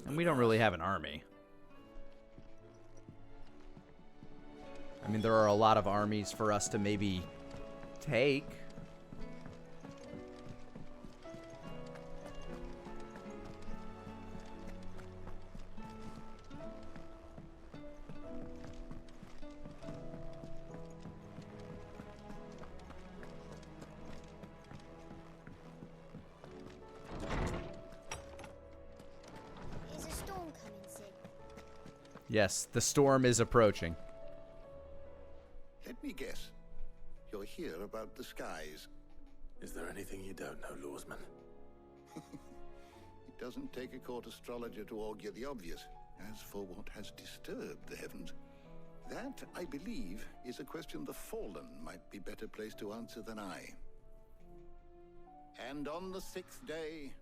And we don't really have an army. I mean, there are a lot of armies for us to maybe take. Yes, the storm is approaching. Let me guess. You're here about the skies. Is there anything you don't know, Lawsman? It doesn't take a court astrologer to augur the obvious. As for what has disturbed the heavens, that, I believe, is a question the Fallen might be better placed to answer than I. And on the 6th day,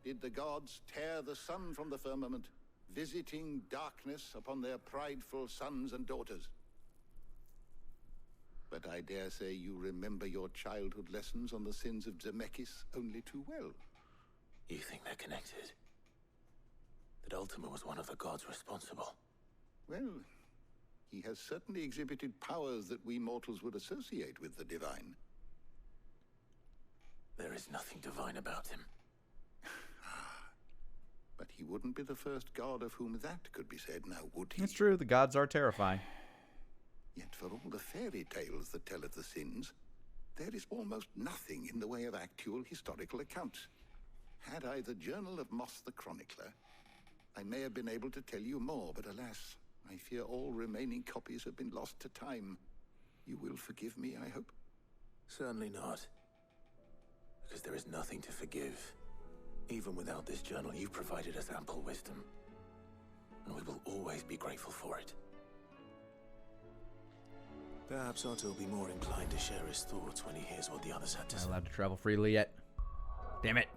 did the gods tear the sun from the firmament, visiting darkness upon their prideful sons and daughters. But I dare say you remember your childhood lessons on the sins of Zemeckis only too well. You think they're connected? That Ultima was one of the gods responsible? Well, he has certainly exhibited powers that we mortals would associate with the divine. There is nothing divine about him. But he wouldn't be the first god of whom that could be said, now would he? That's true, the gods are terrifying. Yet for all the fairy tales that tell of the sins, there is almost nothing in the way of actual historical accounts. Had I the Journal of Moss the Chronicler, I may have been able to tell you more, but alas, I fear all remaining copies have been lost to time. You will forgive me, I hope? Certainly not. Because there is nothing to forgive. Even without this journal, you've provided us ample wisdom. And we will always be grateful for it. Perhaps Otto will be more inclined to share his thoughts when he hears what the others had to say. Not allowed to travel freely yet. Damn it.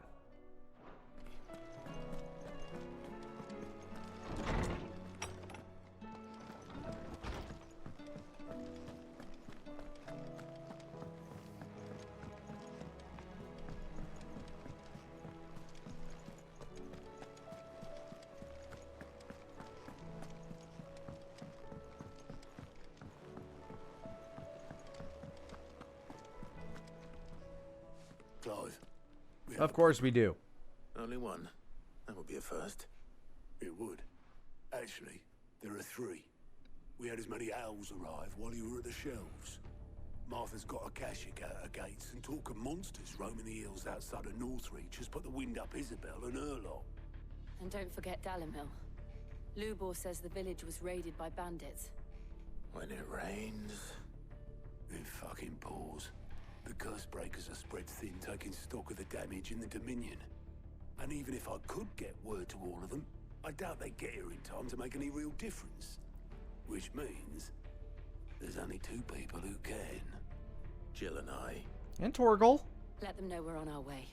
Clive. Of course we do. Only one. That would be a first. It would. Actually, there are 3. We had as many owls arrive while you were at the shelves. Martha's got a Akashic out her gates, and talk of monsters roaming the hills outside of Northreach has put the wind up Isabel and her lot. And don't forget Dalimil. Lubor says the village was raided by bandits. When it rains... It fucking pours. The curse breakers are spread thin, taking stock of the damage in the Dominion. And even if I could get word to all of them, I doubt they'd get here in time to make any real difference. Which means there's only 2 people who can. Jill and I. And Torgal. Let them know we're on our way.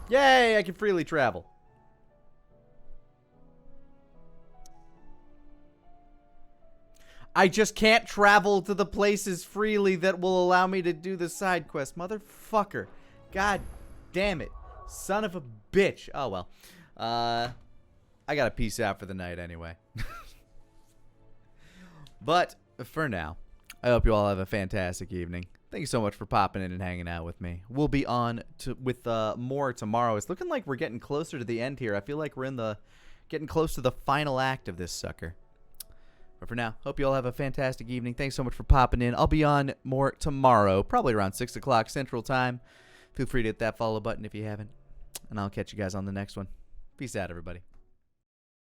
Yay, I can freely travel. I just can't travel to the places freely that will allow me to do the side quest. Motherfucker. God damn it. Son of a bitch. Oh, well. I gotta peace out for the night anyway. But for now, I hope you all have a fantastic evening. Thank you so much for popping in and hanging out with me. We'll be on with more tomorrow. It's looking like we're getting closer to the end here. I feel like we're getting close to the final act of this sucker. But for now, hope you all have a fantastic evening. Thanks so much for popping in. I'll be on more tomorrow, probably around 6 o'clock Central Time. Feel free to hit that follow button if you haven't. And I'll catch you guys on the next one. Peace out, everybody.